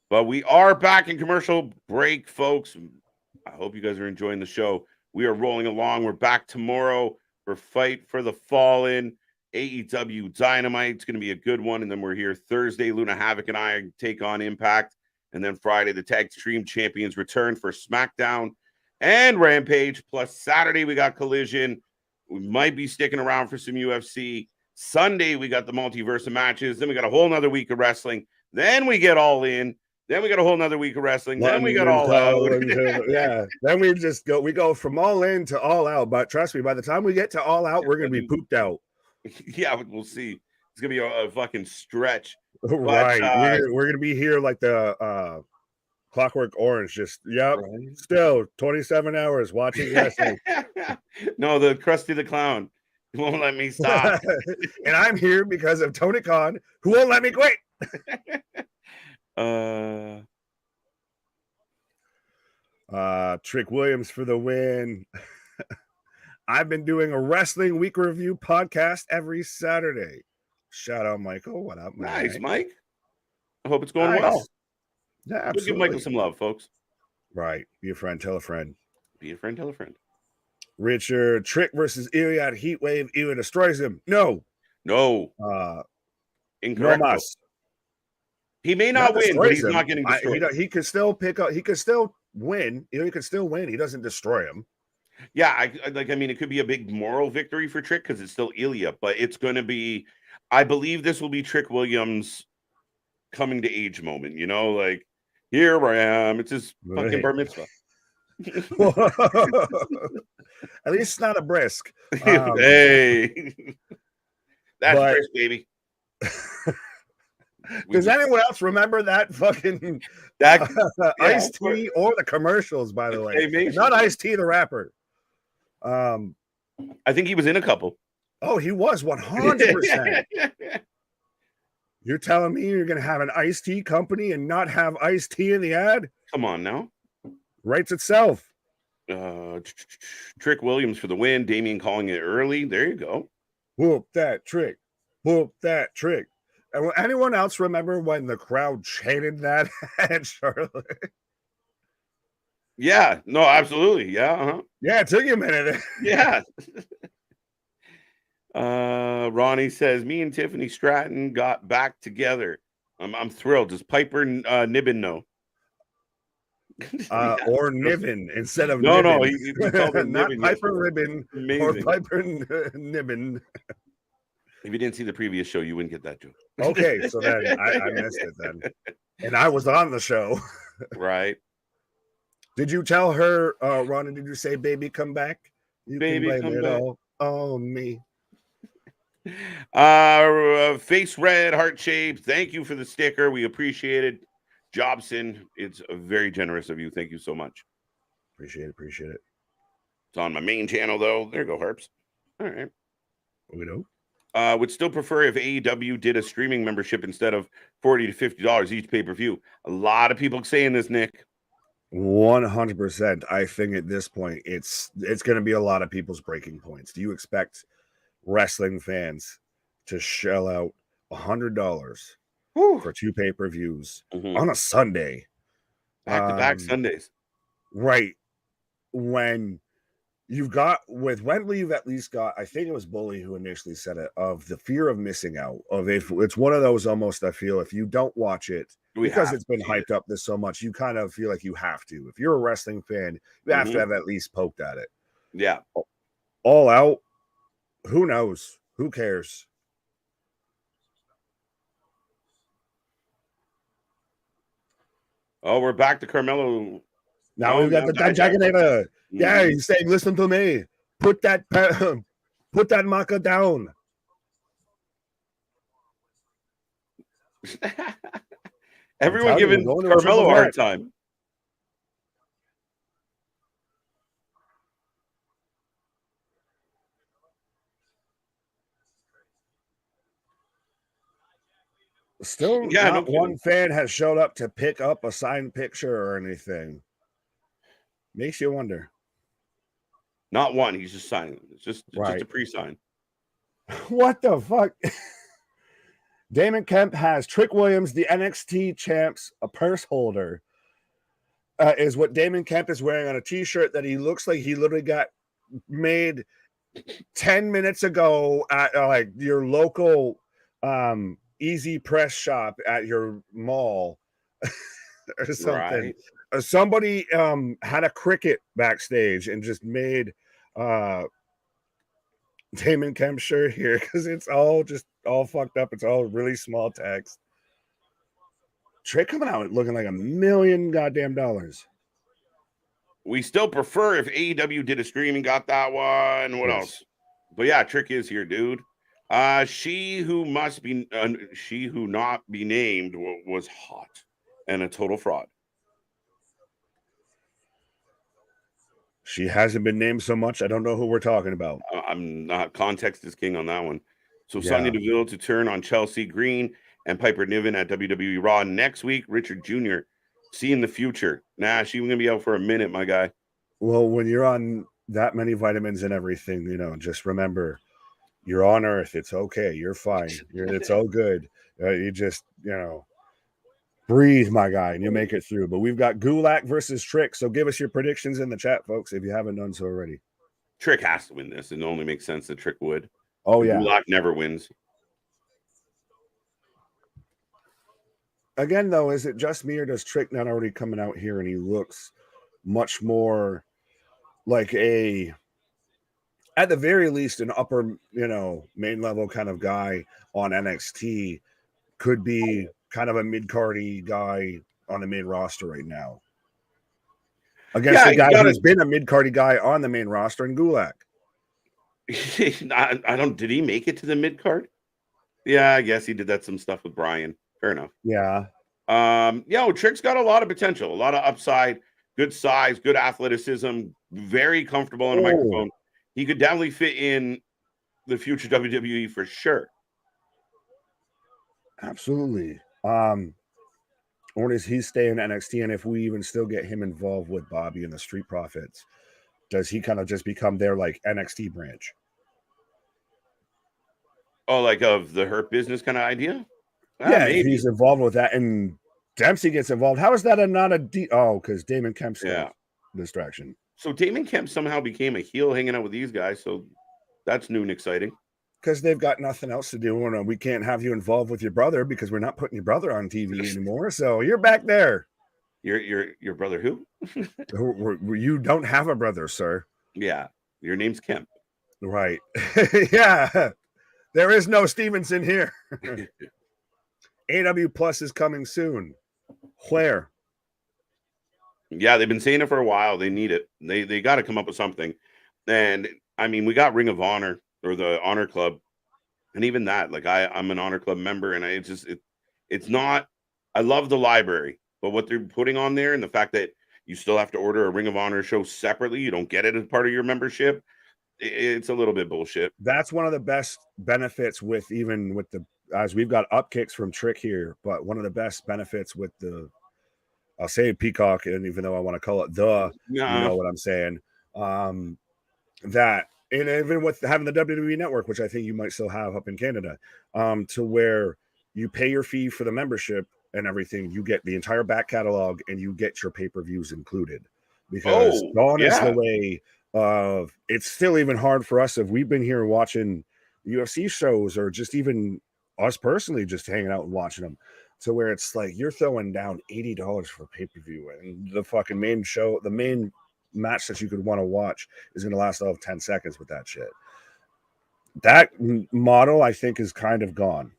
But we are back in commercial break, folks. I hope you guys are enjoying the show. We are rolling along. We're back tomorrow for Fight for the Fallen, AEW Dynamite. It's going to be a good one. And then we're here Thursday. Luna Havoc and I take on Impact. And then Friday, the Tag Team Champions return for SmackDown and Rampage. Plus Saturday, we got Collision. We might be sticking around for some UFC. Sunday, we got the multiverse of matches. Then we got a whole nother week of wrestling. Then we get All In. Then we got a whole nother week of wrestling. Then we got All Out. Then we go from All In to All Out. But trust me, by the time we get to All Out, we're going to be pooped out. Yeah, we'll see. It's going to be a fucking stretch. Right. We're going to be here like the Clockwork Orange. Just, still 27 hours watching wrestling. No, the Krusty the Clown won't let me stop. And I'm here because of Tony Khan, who won't let me quit. Trick Williams for the win. I've been doing a wrestling week review podcast every Saturday. Shout out Michael. What up, man? Nice, Mike. I hope it's going well. Yeah, absolutely. Give Michael some love, folks. Right. Be a friend, tell a friend. Be a friend, tell a friend. Richard, Trick versus Ilya at Heatwave. Ilya destroys him. No. Incorrect. No. He may not win, but he's not getting destroyed. He could still pick up. He could still win. He could still win. He doesn't destroy him. Yeah, it could be a big moral victory for Trick because it's still Ilya, but it's going to be. I believe this will be Trick Williams' coming to age moment. Like, here I am. It's his fucking bar mitzvah. At least it's not a brisk. Hey, that's brisk, baby. Does anyone else remember that fucking Ice-T or the commercials, by the way? Not Ice-T, the rapper. I think he was in a couple. Oh, he was 100%. You're telling me you're going to have an Ice-T company and not have Ice-T in the ad? Come on now. Writes itself. Trick Williams for the win. Damien calling it early. There you go. Whoop that Trick. Whoop that Trick. And will anyone else remember when the crowd chanted that at Charlotte? Yeah. No, absolutely. Yeah. Uh-huh. Yeah, it took you a minute. Yeah. Ronnie says, me and Tiffany Stratton got back together. I'm thrilled. Does Piper Nibbin know? Yeah, or Niven instead of no, Niven. we called her Not Niven Piper yesterday. Ribbon or Amazing. Piper Niven. If you didn't see the previous show, you wouldn't get that joke. Okay, so then I missed it then. And I was on the show. Right. Did you tell her, Ron, did you say, baby, come back? You Baby, can blame come it back. all on me. Face red, heart shaped. Thank you for the sticker. We appreciate it. Jobson, it's very generous of you. Thank you so much. Appreciate it. It's on my main channel, though. There you go, Harps. All right. We know. Would still prefer if AEW did a streaming membership instead of $40 to $50 each pay-per-view. A lot of people saying this, Nick. 100%. I think at this point, it's going to be a lot of people's breaking points. Do you expect wrestling fans to shell out $100 for 2 pay-per-views on a Sunday? Back-to-back Sundays. Right. When you've got, with Wembley, you've at least got, I think it was Bully who initially said it, of the fear of missing out. Of if it's one of those almost, I feel, if you don't watch it, because it's been hyped up this so much, you kind of feel like you have to. If you're a wrestling fan, you have to have at least poked at it. Yeah. All Out, who knows? Who cares? Oh, we're back to Carmelo. Now we've got the Dijak. Yeah, he's saying, listen to me. Put that maca down. Everyone giving Carmelo a hard time. Still, not one fan has showed up to pick up a signed picture or anything. Makes you wonder. Not one. He's just signing. It's just a pre-sign. What the fuck? Damon Kemp has Trick Williams, the NXT champs, a purse holder. Is what Damon Kemp is wearing on a t-shirt that he looks like he literally got made 10 minutes ago at like your local easy press shop at your mall or something. Right. Somebody had a cricket backstage and just made Damon Kemp shirt here because it's all fucked up. It's all really small text. Trick coming out looking like $1 million goddamn dollars. We still prefer if AEW did a stream and got that one. What else? But yeah, Trick is here, dude. She who not be named was hot and a total fraud. She hasn't been named so much. I don't know who we're talking about. I'm not. Context is king on that one. So Sonya Deville to turn on Chelsea Green and Piper Niven at WWE Raw next week. Richard Jr. seeing the future. Nah, she's going to be out for a minute, my guy. Well, when you're on that many vitamins and everything, just remember you're on Earth. It's okay. You're fine. It's all good. You just, breathe, my guy, and you make it through. But we've got Gulak versus Trick. So give us your predictions in the chat, folks, if you haven't done so already. Trick has to win this. It only makes sense that Trick would. Oh, yeah. Gulak never wins. Again, though, is it just me or does Trick not already coming out here and he looks much more like at the very least, an upper, main level kind of guy on NXT could be kind of a mid-cardy guy on the main roster right now. Against the guy who's been a mid-cardy guy on the main roster in Gulak. Did he make it to the mid-card? Yeah, I guess he did some stuff with Brian. Fair enough. Yeah. Trick's got a lot of potential, a lot of upside, good size, good athleticism, very comfortable on a microphone. He could definitely fit in the future WWE for sure. Absolutely. Or does he stay in NXT? And if we even still get him involved with Bobby and the Street Profits, does he kind of just become their like NXT branch? Oh, like of the Hurt Business kind of idea? Yeah, maybe. He's involved with that, and Dempsey gets involved. How is that because Damon Kemp's distraction. So Damon Kemp somehow became a heel hanging out with these guys, so that's new and exciting. Because they've got nothing else to do. We can't have you involved with your brother because we're not putting your brother on TV anymore. So you're back there. Your brother who? You don't have a brother, sir. Yeah, your name's Kemp. Right. Yeah. There is no Stevenson here. AW Plus is coming soon. Where? Yeah, they've been saying it for a while. They need it. They got to come up with something. And I mean, we got Ring of Honor or the Honor Club, and even that, like I'm an Honor Club member, and it's not. I love the library, but what they're putting on there and the fact that you still have to order a Ring of Honor show separately, you don't get it as part of your membership. It's a little bit bullshit. That's one of the best benefits with as we've got upkicks from Trick here, but one of the best benefits with I'll say Peacock, and even though I want to call it you know what I'm saying. That, and even with having the WWE Network, which I think you might still have up in Canada, to where you pay your fee for the membership and everything, you get the entire back catalog and you get your pay-per-views included. Because gone is the way of, it's still even hard for us if we've been here watching UFC shows or just even us personally just hanging out and watching them, to where it's like you're throwing down $80 for pay-per-view, and the fucking main show, the main match that you could want to watch is going to last all of 10 seconds with that shit. That model, I think, is kind of gone.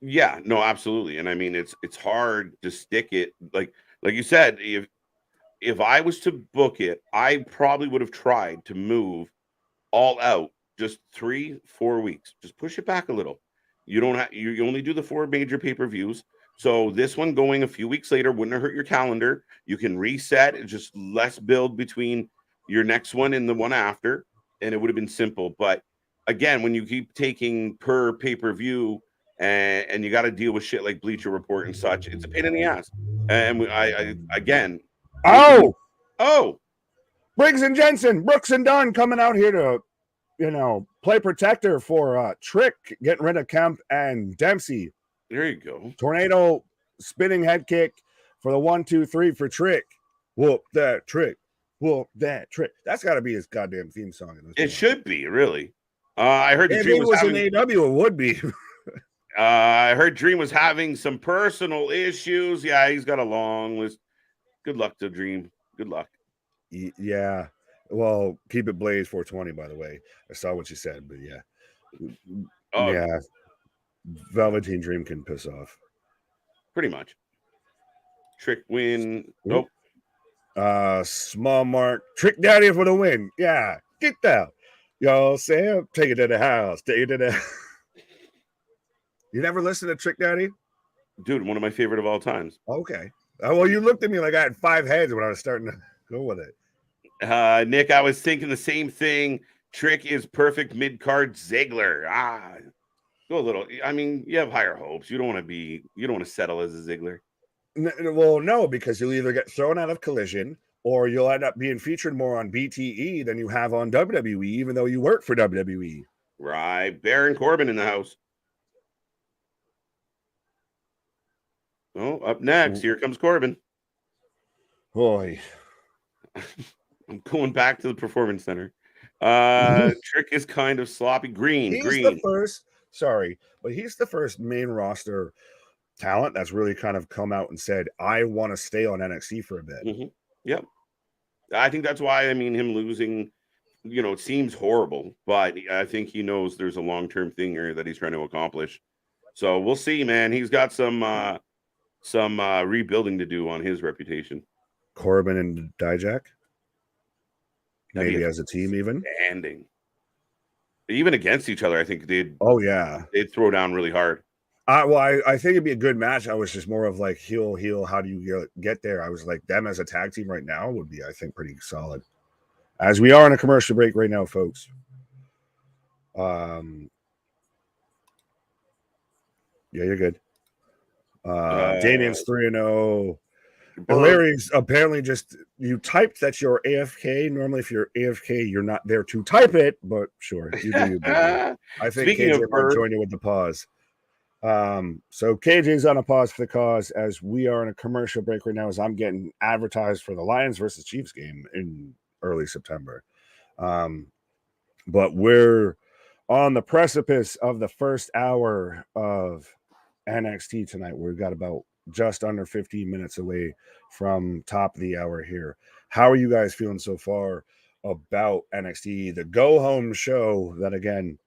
Yeah, no, absolutely. And I mean, it's hard to stick it. Like you said, if I was to book it, I probably would have tried to move All Out just 3-4 weeks. Just push it back a little. You don't have, you only do the 4 major pay-per-views. So this one going a few weeks later wouldn't hurt your calendar. You can reset. It's just less build between your next one and the one after, and it would have been simple. But again, when you keep taking per pay-per-view and you got to deal with shit like Bleacher Report and such, it's a pain in the ass. And I again. Briggs and Jensen, Brooks and Dunn coming out here to, play protector for Trick, getting rid of Kemp and Dempsey. There you go. Tornado spinning head kick for the 1, 2, 3 for Trick. Whoop that Trick. Whoop that Trick. That's got to be his goddamn theme song. It should be, really. I heard the Dream was in AW. It would be. I heard Dream was having some personal issues. Yeah, he's got a long list. Good luck to Dream. Good luck. Yeah. Well, keep it Blaze 420, by the way. I saw what you said, but yeah. Yeah. Velveteen Dream can piss off. Pretty much. Trick win. Nope. Small Mark. Trick Daddy for the win. Yeah. Get that. Yo, Sam, take it to the house. Take it to the You never listened to Trick Daddy? Dude, one of my favorite of all times. Okay. Well, you looked at me like I had 5 heads when I was starting to go with it. Nick, I was thinking the same thing. Trick is perfect mid-card Ziggler. Go a little. I mean, you have higher hopes. You don't want to settle as a Ziggler. Well, no, because you'll either get thrown out of Collision or you'll end up being featured more on BTE than you have on WWE, even though you work for WWE. Right. Baron Corbin in the house. Oh, up next, here comes Corbin. Boy. I'm going back to the Performance Center. Trick is kind of sloppy. Green. The first main roster talent that's really kind of come out and said, I want to stay on NXT for a bit. Mm-hmm. Yep. I think that's why, him losing, it seems horrible, but I think he knows there's a long-term thing here that he's trying to accomplish. So we'll see, man. He's got some rebuilding to do on his reputation. Corbin and Dijak? Maybe as a team, even against each other, I think they'd throw down really hard. I think it'd be a good match. I was just more of like heel. How do you get there? I was like, them as a tag team right now would be, I think, pretty solid. As we are on a commercial break right now, folks. Yeah, you're good. Damien's 3-0. Larry's apparently just, you typed that you're AFK. Normally, if you're AFK, you're not there to type it, but sure, you do you. I think KJ might join you with the pause. So KJ's on a pause for the cause as we are in a commercial break right now as I'm getting advertised for the Lions versus Chiefs game in early September. But we're on the precipice of the first hour of NXT tonight. We've got about just under 15 minutes away from top of the hour here. How are you guys feeling so far about NXT, the go home show that, again,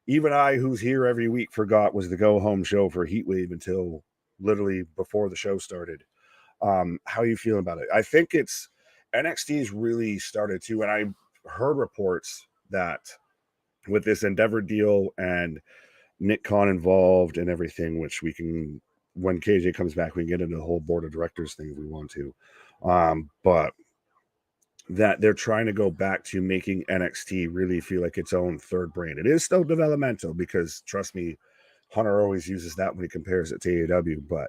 even I, who's here every week, forgot was the go home show for Heatwave until literally before the show started? How are you feeling about it? I think it's NXT's really started to, and I heard reports that with this Endeavor deal and Nick Khan involved and everything, which we can, when KJ comes back, we can get into the whole board of directors thing if we want to. But that they're trying to go back to making NXT really feel like its own third brand. It is still developmental because, trust me, Hunter always uses that when he compares it to AEW, but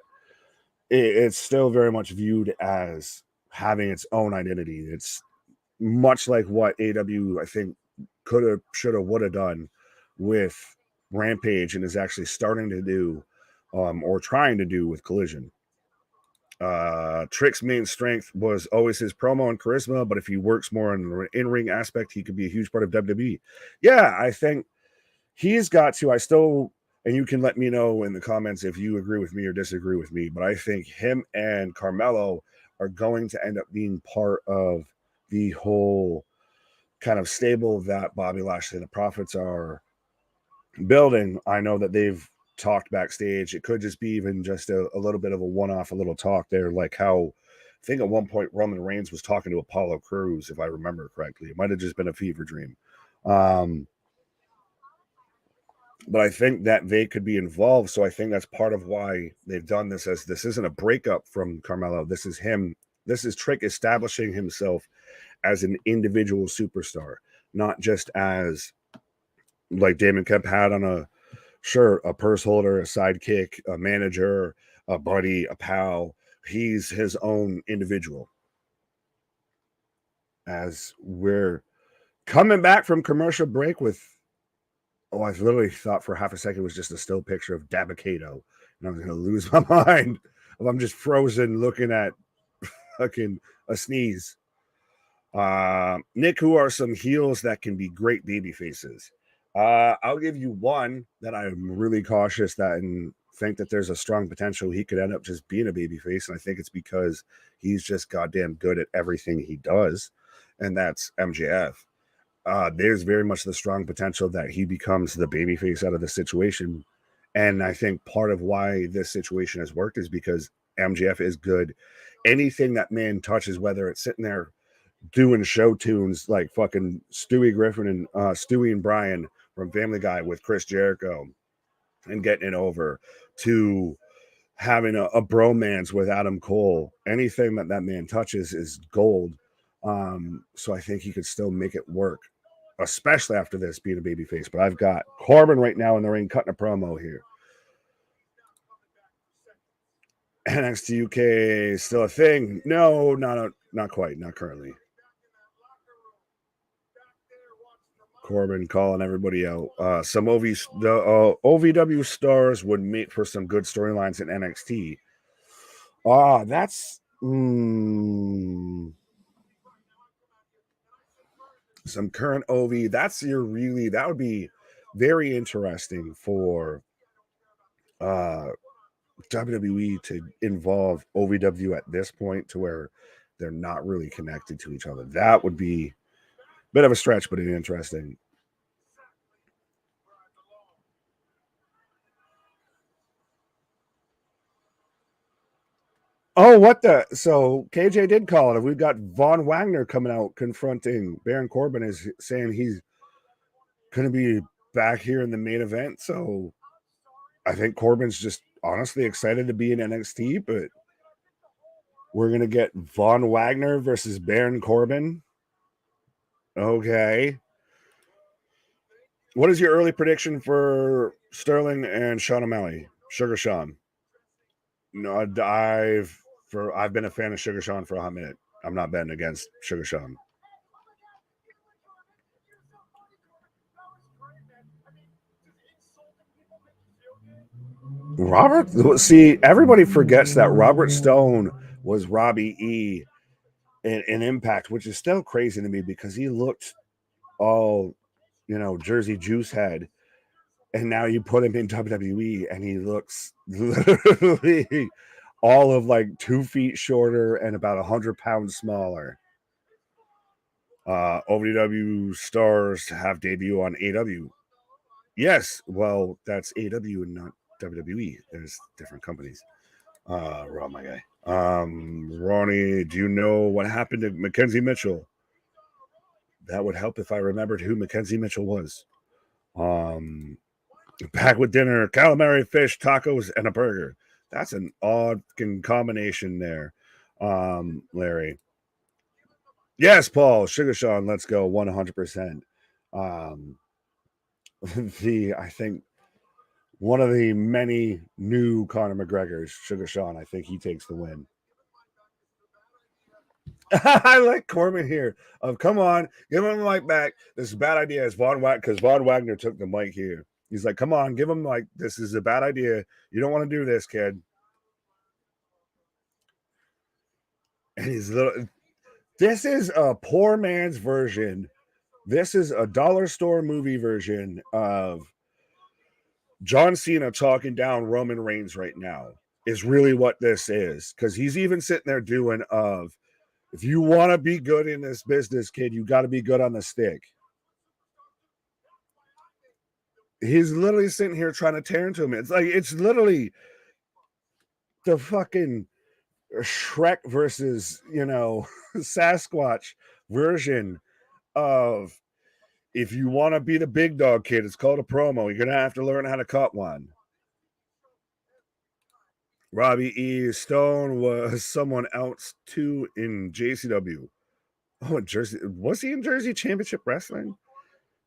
it's still very much viewed as having its own identity. It's much like what AEW, I think, could have, should have, would have done with Rampage and is actually starting to do or trying to do with Collision. Trick's main strength was always his promo and charisma, but if he works more on the in-ring aspect, he could be a huge part of WWE. Yeah, I think he's got to. I still, and you can let me know in the comments if you agree with me or disagree with me, but I think him and Carmelo are going to end up being part of the whole kind of stable that Bobby Lashley and the Profits are building. I know that they've talked backstage. It could just be even just a little bit of a one-off, a little talk there, like how I think at one point Roman Reigns was talking to Apollo Crews, if I remember correctly. It might have just been a fever dream. But I think that they could be involved. So I think that's part of why they've done this, as this isn't a breakup from Carmelo. This is him. This is Trick establishing himself as an individual superstar, not just as like Damon Kemp had on a purse holder, a sidekick, a manager, a buddy, a pal. He's his own individual. As we're coming back from commercial break with, I literally thought for half a second it was just a still picture of Dabba-Kato, and I was going to lose my mind if I'm just frozen looking at fucking a sneeze. Nick, who are some heels that can be great baby faces? I'll give you one that I'm really cautious that and think that there's a strong potential he could end up just being a baby face, and I think it's because he's just goddamn good at everything he does, and that's MJF. There's very much the strong potential that he becomes the babyface out of the situation. And I think part of why this situation has worked is because MJF is good. Anything that man touches, whether it's sitting there doing show tunes like fucking Stewie Griffin and Stewie and Brian from Family Guy with Chris Jericho and getting it over, to having a bromance with Adam Cole, anything that man touches is gold. So I think he could still make it work, especially after this being a babyface. But I've got Corbin right now in the ring cutting a promo here. NXT UK still a thing? No, not quite, not currently. Corbin calling everybody out. Some OVW stars would make for some good storylines in NXT. That's some current OV. That would be very interesting for WWE to involve OVW at this point to where they're not really connected to each other. That would be a bit of a stretch, but interesting. Oh, what the? So KJ did call it. We've got Von Wagner coming out confronting Baron Corbin, is saying he's going to be back here in the main event. So I think Corbin's just honestly excited to be in NXT, but we're going to get Von Wagner versus Baron Corbin. Okay. What is your early prediction for Sterling and Sean O'Malley? Sugar Sean. No, I've been a fan of Sugar Sean for a hot minute. I'm not betting against Sugar Sean. See, everybody forgets that Robert Stone was Robbie E in Impact, which is still crazy to me because he looked all, Jersey Juice head, and now you put him in WWE and he looks literally all of like 2 feet shorter and about 100 pounds smaller. OVW stars have debut on AW. Yes, well, that's AW and not WWE. There's different companies. Rob, my guy. Ronnie, do you know what happened to Mackenzie Mitchell? That would help if I remembered who Mackenzie Mitchell was. Back with dinner, calamari, fish, tacos, and a burger. That's an odd combination there, Larry. Yes, Paul, Sugar Sean, let's go 100%. I think one of the many new Conor McGregors, Sugar Sean, I think he takes the win. I like Corbin here. Come on, give him the mic back. This is a bad idea. It's because Von Wagner took the mic here. He's like, come on, give him like this is a bad idea. You don't want to do this, kid. And he's little. This is a poor man's version. This is a dollar store movie version of John Cena talking down Roman Reigns right now. Is really what this is, because he's even sitting there doing of. If you want to be good in this business, kid, you got to be good on the stick. He's literally sitting here trying to tear into him. It's literally the fucking Shrek versus, Sasquatch version of if you want to be the big dog, kid, it's called a promo. You're going to have to learn how to cut one. Robbie E. Stone was someone else too in JCW. Oh, in Jersey. Was he in Jersey Championship Wrestling?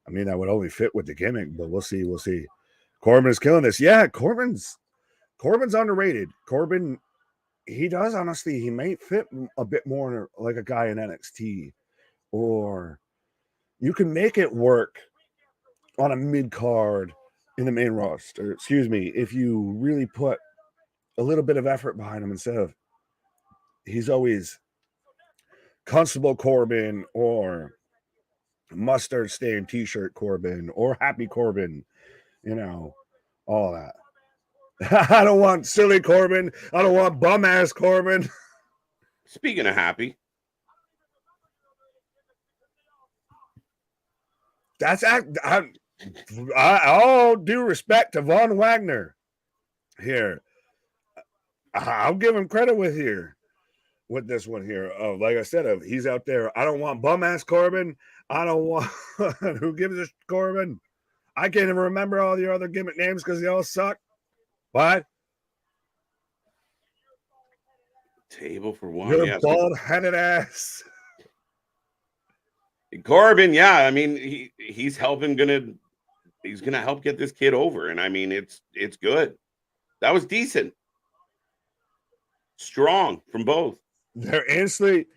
I mean, that would only fit with the gimmick, but we'll see. We'll see. Corbin is killing this. Yeah, Corbin's underrated. Corbin, he does, honestly, he might fit a bit more like a guy in NXT. Or you can make it work on a mid-card in the main roster. Excuse me, if you really put a little bit of effort behind him instead of he's always Constable Corbin or mustard stain t-shirt Corbin or happy Corbin, all that. I don't want silly Corbin. I don't want bum ass Corbin. Speaking of happy, that's all due respect to Von Wagner here. I'll give him credit with this one here. Like I said, he's out there. I don't want bum ass Corbin. I don't want who gives a Corbin. I can't even remember all the other gimmick names because they all suck. What? Table for one. Your bald-headed ass. Corbin, yeah. I mean, he's gonna help get this kid over, and I mean, it's good. That was decent. Strong from both. They're instantly.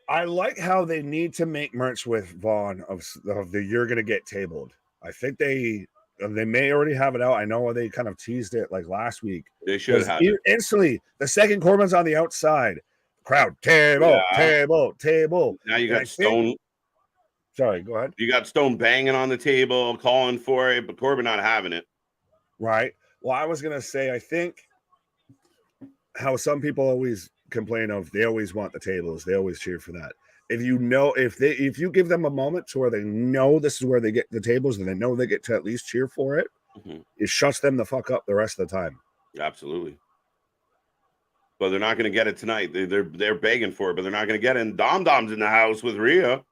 I like how they need to make merch with Vaughn of the "You're Gonna Get Tabled." I think they may already have it out. I know they kind of teased it like last week. They should have it. Instantly. The second Corbin's on the outside. Crowd table. Now you got Stone. Sorry, go ahead. You got Stone banging on the table, calling for it, but Corbin not having it. Right. Well, I was gonna say, I think how some people always complain of, they always want the tables, they always cheer for that. If you give them a moment to where they know this is where they get the tables and they know they get to at least cheer for it, it shuts them the fuck up the rest of the time. Absolutely. But they're not going to get it tonight. They're begging for it, but they're not going to get it. And Dom Dom's in the house with Rhea.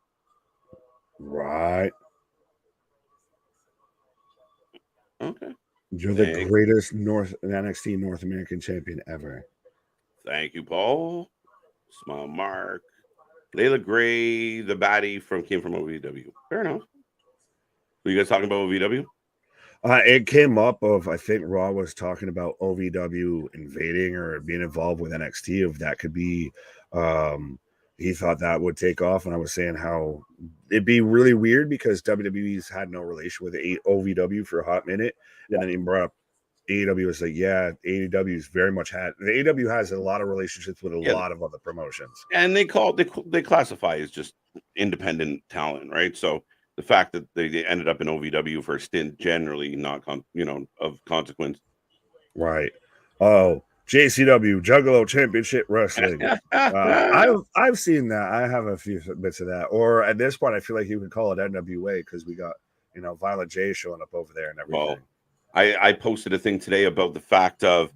Right. Okay. You're the greatest NXT North American champion ever. Thank you, Paul. Smile Mark. Layla Gray, the baddie came from OVW. Fair enough. Were you guys talking about OVW? It came up of, I think Raw was talking about OVW invading or being involved with NXT. If that could be, he thought that would take off. And I was saying how it'd be really weird because WWE's had no relation with OVW for a hot minute. And then he brought up AEW. Was like, yeah, AEW's very much the AEW has a lot of relationships with a lot of other promotions. And they classify as just independent talent, right? So the fact that they ended up in OVW for a stint, generally not of consequence. Right. Oh, JCW Juggalo Championship Wrestling. I've seen that. I have a few bits of that. Or at this point, I feel like you could call it NWA because we got Violent J showing up over there and everything. Well, I posted a thing today about the fact of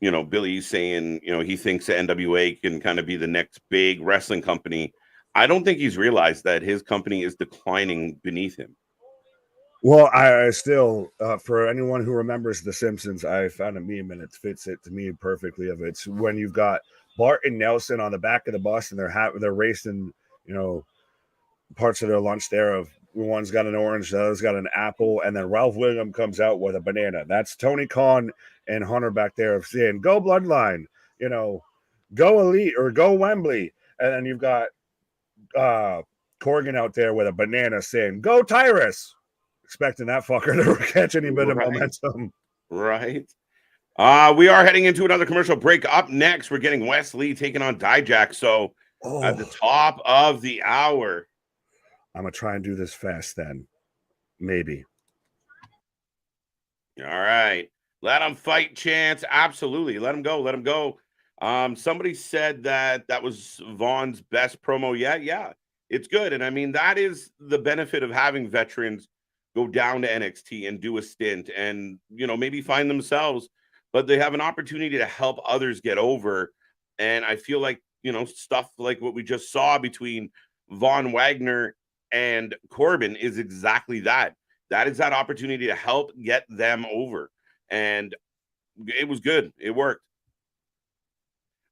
Billy saying he thinks the NWA can kind of be the next big wrestling company. I don't think he's realized that his company is declining beneath him. Well, I still, for anyone who remembers The Simpsons, I found a meme and it fits it to me perfectly. It's when you've got Bart and Nelson on the back of the bus and they're racing, parts of their lunch there. Of one's got an orange, the other's got an apple, and then Ralph William comes out with a banana. That's Tony Khan and Hunter back there saying, "Go Bloodline," "Go Elite" or "Go Wembley," and then you've got Corgan out there with a banana saying, "Go Tyrus." Expecting that fucker to catch any bit of momentum. Right. We are heading into another commercial break. Up next, we're getting Wes Lee taking on Dijak. So at the top of the hour. I'm going to try and do this fast then. Maybe. All right. Let him fight, Chance. Absolutely. Let him go. Let him go. Somebody said that was Vaughn's best promo yet. Yeah, it's good. And I mean, that is the benefit of having veterans go down to NXT and do a stint and, maybe find themselves, but they have an opportunity to help others get over. And I feel like, stuff like what we just saw between Von Wagner and Corbin is exactly that. That is that opportunity to help get them over. And it was good. It worked.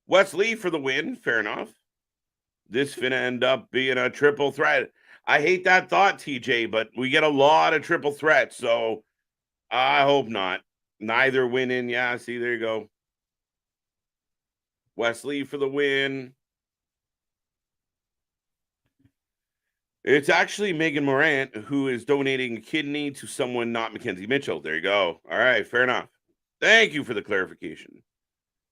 Wes Lee for the win. Fair enough. This finna end up being a triple threat. I hate that thought, TJ, but we get a lot of triple threats, so I hope not. Neither winning. Yeah, see, there you go. Wes Lee for the win. It's actually Megan Morant who is donating a kidney to someone not Mackenzie Mitchell. There you go. All right, fair enough. Thank you for the clarification.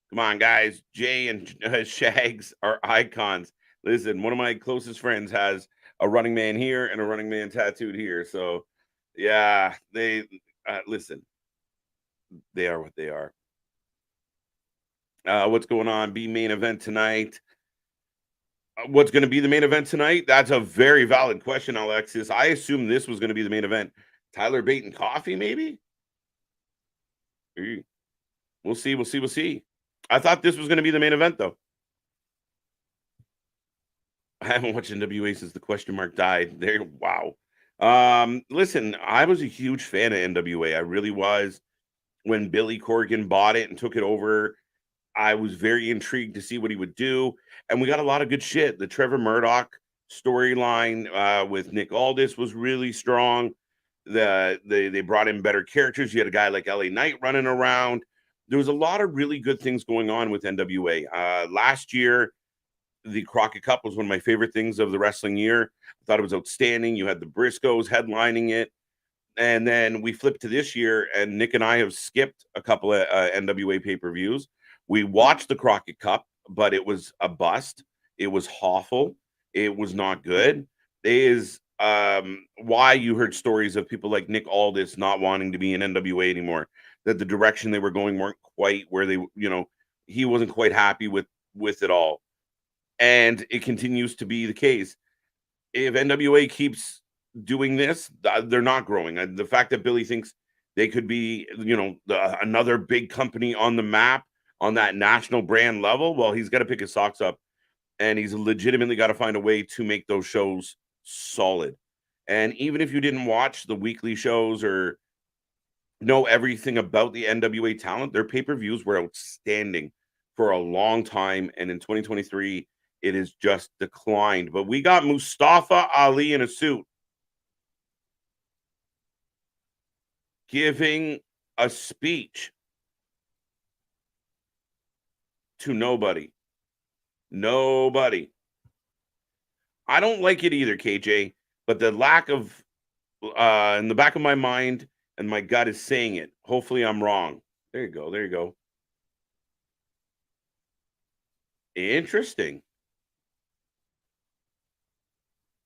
Come on, guys. Jay and Shags are icons. Listen, one of my closest friends has a Running Man here and a Running Man tattooed here. So, yeah, they listen. They are what they are. What's going on? Be main event tonight. What's going to be the main event tonight? That's a very valid question, Alexis. I assume this was going to be the main event. Tyler Bate and Coffee, maybe? We'll see. We'll see. We'll see. I thought this was going to be the main event, though. I haven't watched NWA since the question mark died. There, wow. Listen, I was a huge fan of NWA. I really was. When Billy Corgan bought it and took it over, I was very intrigued to see what he would do. And we got a lot of good shit. The Trevor Murdoch storyline with Nick Aldis was really strong. They brought in better characters. You had a guy like LA Knight running around. There was a lot of really good things going on with NWA. Last year, the Crockett Cup was one of my favorite things of the wrestling year. I thought it was outstanding. You had the Briscoes headlining it. And then we flipped to this year, and Nick and I have skipped a couple of NWA pay-per-views. We watched the Crockett Cup, but it was a bust. It was awful. It was not good. It is why you heard stories of people like Nick Aldis not wanting to be in NWA anymore, that the direction they were going weren't quite where they, he wasn't quite happy with it all. And it continues to be the case. If NWA keeps doing this, they're not growing. The fact that Billy thinks they could be, another big company on the map on that national brand level, well, he's got to pick his socks up, and he's legitimately got to find a way to make those shows solid. And even if you didn't watch the weekly shows or know everything about the NWA talent, their pay-per-views were outstanding for a long time. And in 2023, it has just declined. But we got Mustafa Ali in a suit giving a speech to nobody. Nobody. I don't like it either, KJ, but the lack of, in the back of my mind and my gut is saying it. Hopefully I'm wrong. There you go. There you go. Interesting.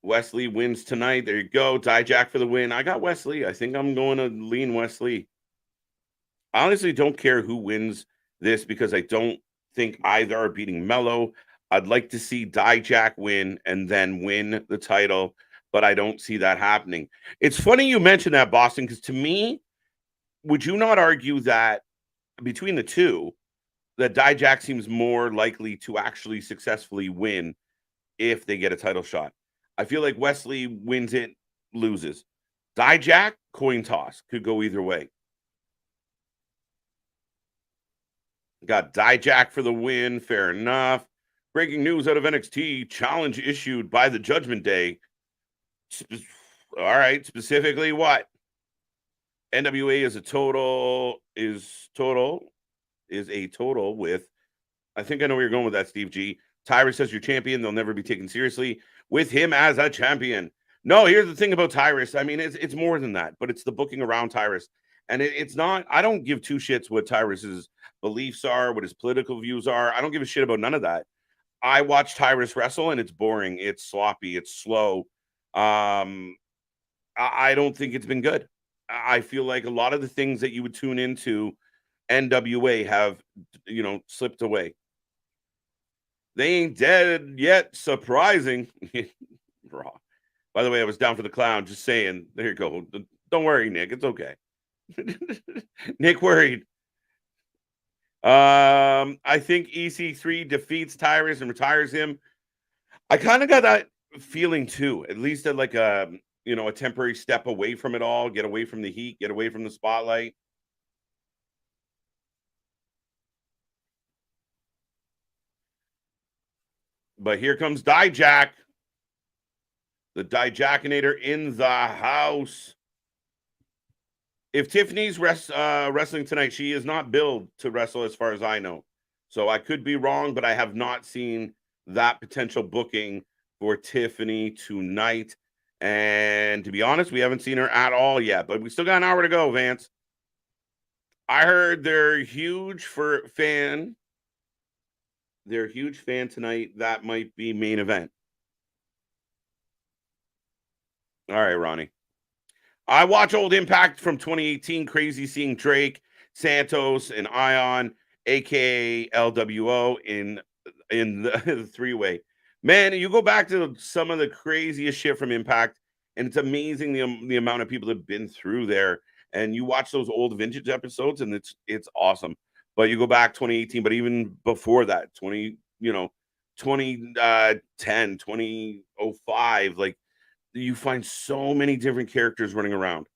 Wes Lee wins tonight. There you go. Dijak for the win. I got Wes Lee. I think I'm going to lean Wes Lee. I honestly don't care who wins this because I don't think either are beating Mello. I'd like to see Dijak win and then win the title, but I don't see that happening. It's funny you mentioned that, Boston, because to me, would you not argue that between the two, that Dijak seems more likely to actually successfully win if they get a title shot? I feel like Wes Lee wins it, loses. Dijak, coin toss, could go either way. Got Dijak for the win, fair enough. Breaking news out of NXT, challenge issued by the Judgment Day. All right, specifically what? NWA is a total with, I think I know where you're going with that, Steve G. Tyrus says you're champion. They'll never be taken seriously with him as a champion. No, here's the thing about Tyrus. I mean, it's more than that, but it's the booking around Tyrus. And it's not, I don't give two shits what Tyrus's beliefs are, what his political views are. I don't give a shit about none of that. I watch Tyrus wrestle and it's boring. It's sloppy. It's slow. I don't think it's been good. I feel like a lot of the things that you would tune into NWA have, slipped away. They ain't dead yet. Surprising. By the way, I was down for the clown. Just saying. There you go. Don't worry, Nick. It's okay. Nick worried. I think EC3 defeats Tyrus and retires him. I kind of got that feeling too, at least at like a temporary step away from it all, get away from the heat, get away from the spotlight. But here comes Dijak, the Dijakinator in the house. If Tiffany's wrestling tonight, she is not billed to wrestle as far as I know. So I could be wrong, but I have not seen that potential booking for Tiffany tonight. And to be honest, we haven't seen her at all yet, but we still got an hour to go, Vance. I heard they're huge fan. They're a huge fan tonight. That might be main event. All right, Ronnie. I watch old Impact from 2018. Crazy seeing Drake, Santos, and Ion, aka LWO, in the three-way. Man, you go back to some of the craziest shit from Impact, and it's amazing the amount of people that have been through there. And you watch those old vintage episodes, and it's awesome. But you go back 2018, but even before that, 2010, 2005, like, you find so many different characters running around.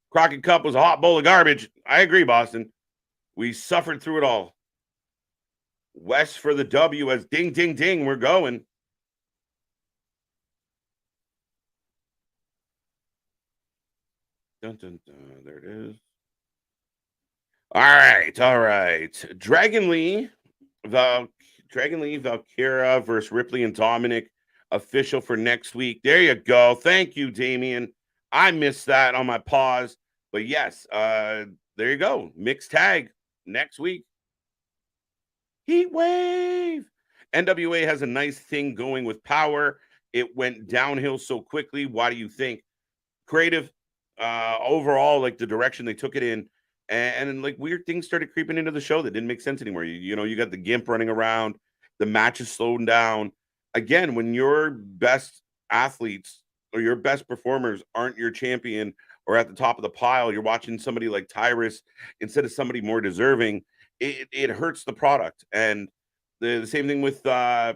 Crockett Cup was a hot bowl of garbage. I agree, Boston. We suffered through it all. West for the W as ding, ding, ding. We're going. Dun, dun, dun. There it is. All right. Dragon Lee, Valkyra versus Ripley and Dominic. Official for next week. There you go. Thank you, Damien. I missed that on my pause. But yes, there you go. Mixed tag next week. Heatwave. NWA has a nice thing going with power. It went downhill so quickly. Why do you think? Creative, overall, like the direction they took it in. And like weird things started creeping into the show that didn't make sense anymore. You got the Gimp running around. The match is slowing down. Again, when your best athletes or your best performers aren't your champion or at the top of the pile, you're watching somebody like Tyrus instead of somebody more deserving, it hurts the product. And the same thing with, their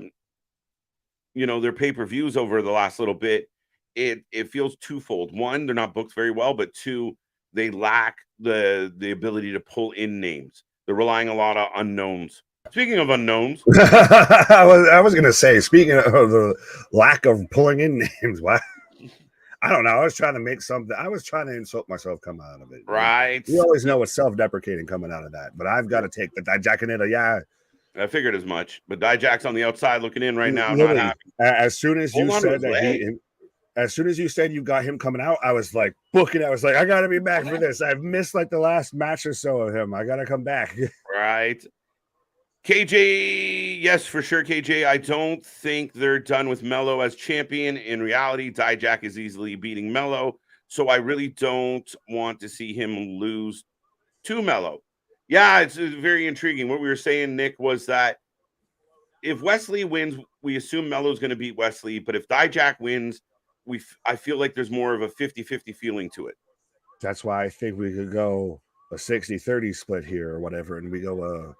pay-per-views over the last little bit. It feels twofold. One, they're not booked very well, but two, they lack the ability to pull in names. They're relying a lot on unknowns. Speaking of unknowns, I was going to say, speaking of the lack of pulling in names, what? I don't know. I was trying to make something. I was trying to insult myself come out of it. Right. You always know it's self-deprecating coming out of that, but I've got to take the Dijakinator. Yeah. I figured as much, but Dijak's on the outside looking in right now. Literally, not happy. As soon as you said that as soon as you said you got him coming out, I was like booking. I was like, I got to be back for this. I've missed like the last match or so of him. I got to come back. Right. KJ, yes, for sure, KJ. I don't think they're done with Mello as champion. In reality, Dijak is easily beating Mello, so I really don't want to see him lose to Mello. Yeah, it's very intriguing. What we were saying, Nick, was that if Wes Lee wins, we assume Melo's going to beat Wes Lee. But if Dijak wins, I feel like there's more of a 50-50 feeling to it. That's why I think we could go a 60-30 split here or whatever, and we go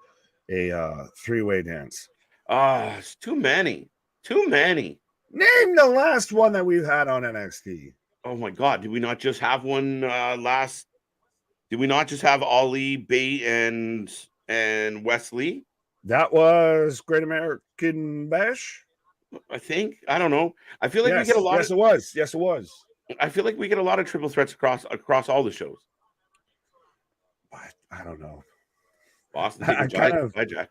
a three-way dance. It's too many. Too many. Name the last one that we've had on NXT. Oh my God! Did we not just have one last? Did we not just have Ali, Bate, and Wes Lee? That was Great American Bash. I think. I don't know. I feel like we Yes, get a lot. Yes, it was. Yes, it was. I feel like we get a lot of triple threats across all the shows. I don't know. Boston Dijak.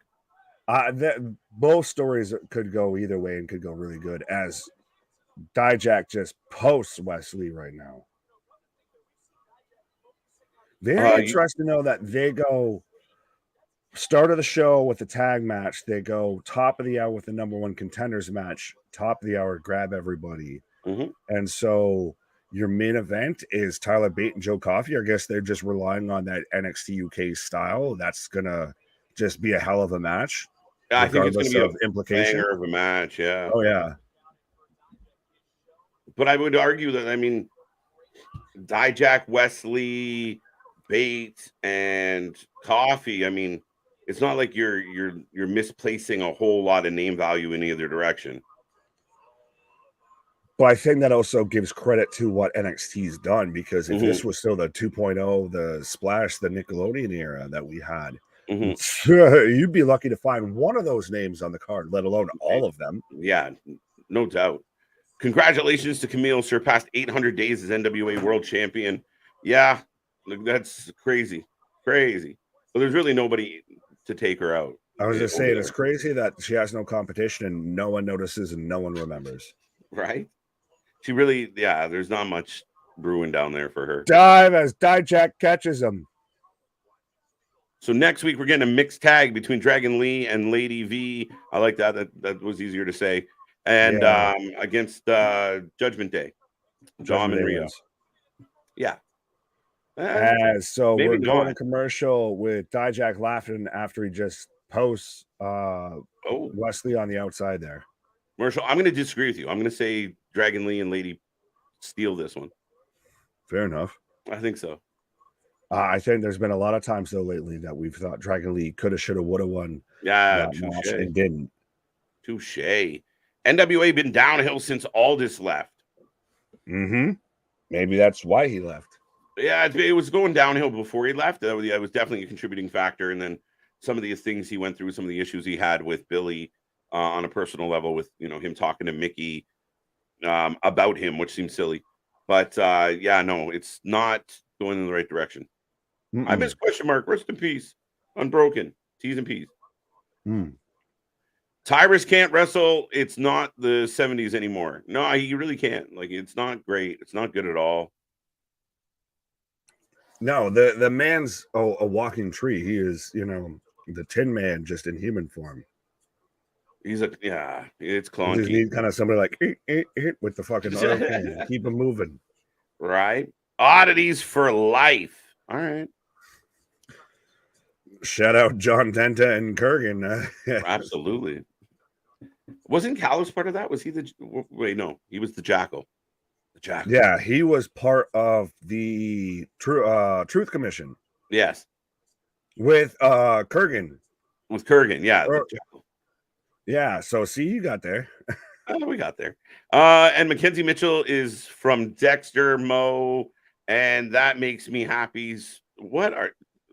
Both stories could go either way and could go really good, as Dijak just posts Wes Lee right now. Very interesting, though, that they go start of the show with the tag match. They go top of the hour with the number one contenders match, top of the hour, grab everybody. Mm-hmm. And so your main event is Tyler Bate and Joe Coffey. I guess they're just relying on that NXT UK style. That's going to just be a hell of a match. Yeah, I think it's going to be an implication of a match. Yeah. Oh, yeah. But I would argue that, I mean, Dijak, Wes Lee, Bate, and Coffey, I mean, it's not like you're misplacing a whole lot of name value in either direction. But I think that also gives credit to what NXT's done, because if this was still the 2.0, the Splash, the Nickelodeon era that we had, you'd be lucky to find one of those names on the card, let alone all of them. Yeah, no doubt. Congratulations to Camille, surpassed 800 days as NWA World Champion. Yeah, look, that's crazy. Crazy. But there's really nobody to take her out. I was just saying, it's crazy that she has no competition and no one notices and no one remembers. Right? She really, yeah, there's not much brewing down there for her. Dive as Dijak catches him. So next week, we're getting a mixed tag between Dragon Lee and Lady V. I like that. That was easier to say. And against Judgment Day. John and Rio. Yeah. So we're going to commercial with Dijak laughing after he just posts Wes Lee on the outside there. Marshall, I'm going to disagree with you. I'm going to say Dragon Lee and Lady steal this one. Fair enough. I think so. I think there's been a lot of times, though, lately that we've thought Dragon Lee coulda, shoulda, woulda won. Yeah, match and didn't. Touche. NWA been downhill since Aldis left. Maybe that's why he left. Yeah, it was going downhill before he left. That was definitely a contributing factor. And then some of the things he went through, some of the issues he had with Billy on a personal level, with him talking to Mickey about him, which seems silly. But no, it's not going in the right direction. I miss question mark. Rest in peace. Unbroken. T's and P's. Tyrus can't wrestle. It's not the 70s anymore. No, he really can't. Like, it's not great. It's not good at all. No, the man's a walking tree. He is, the Tin Man, just in human form. He's it's clunky. You need kind of somebody like with the fucking arm. Keep him moving. Right. Oddities for life. All right. Shout out John Tenta and Kurgan. Absolutely. Wasn't Callis part of that? Was he wait, no, he was the Jackal. The Jackal. Yeah, he was part of the Truth Commission. Yes. With Kurgan. With Kurgan, yeah. Yeah, so see, you got there. We got there. And Mackenzie Mitchell is from Dexter Mo, and that makes me happy. What are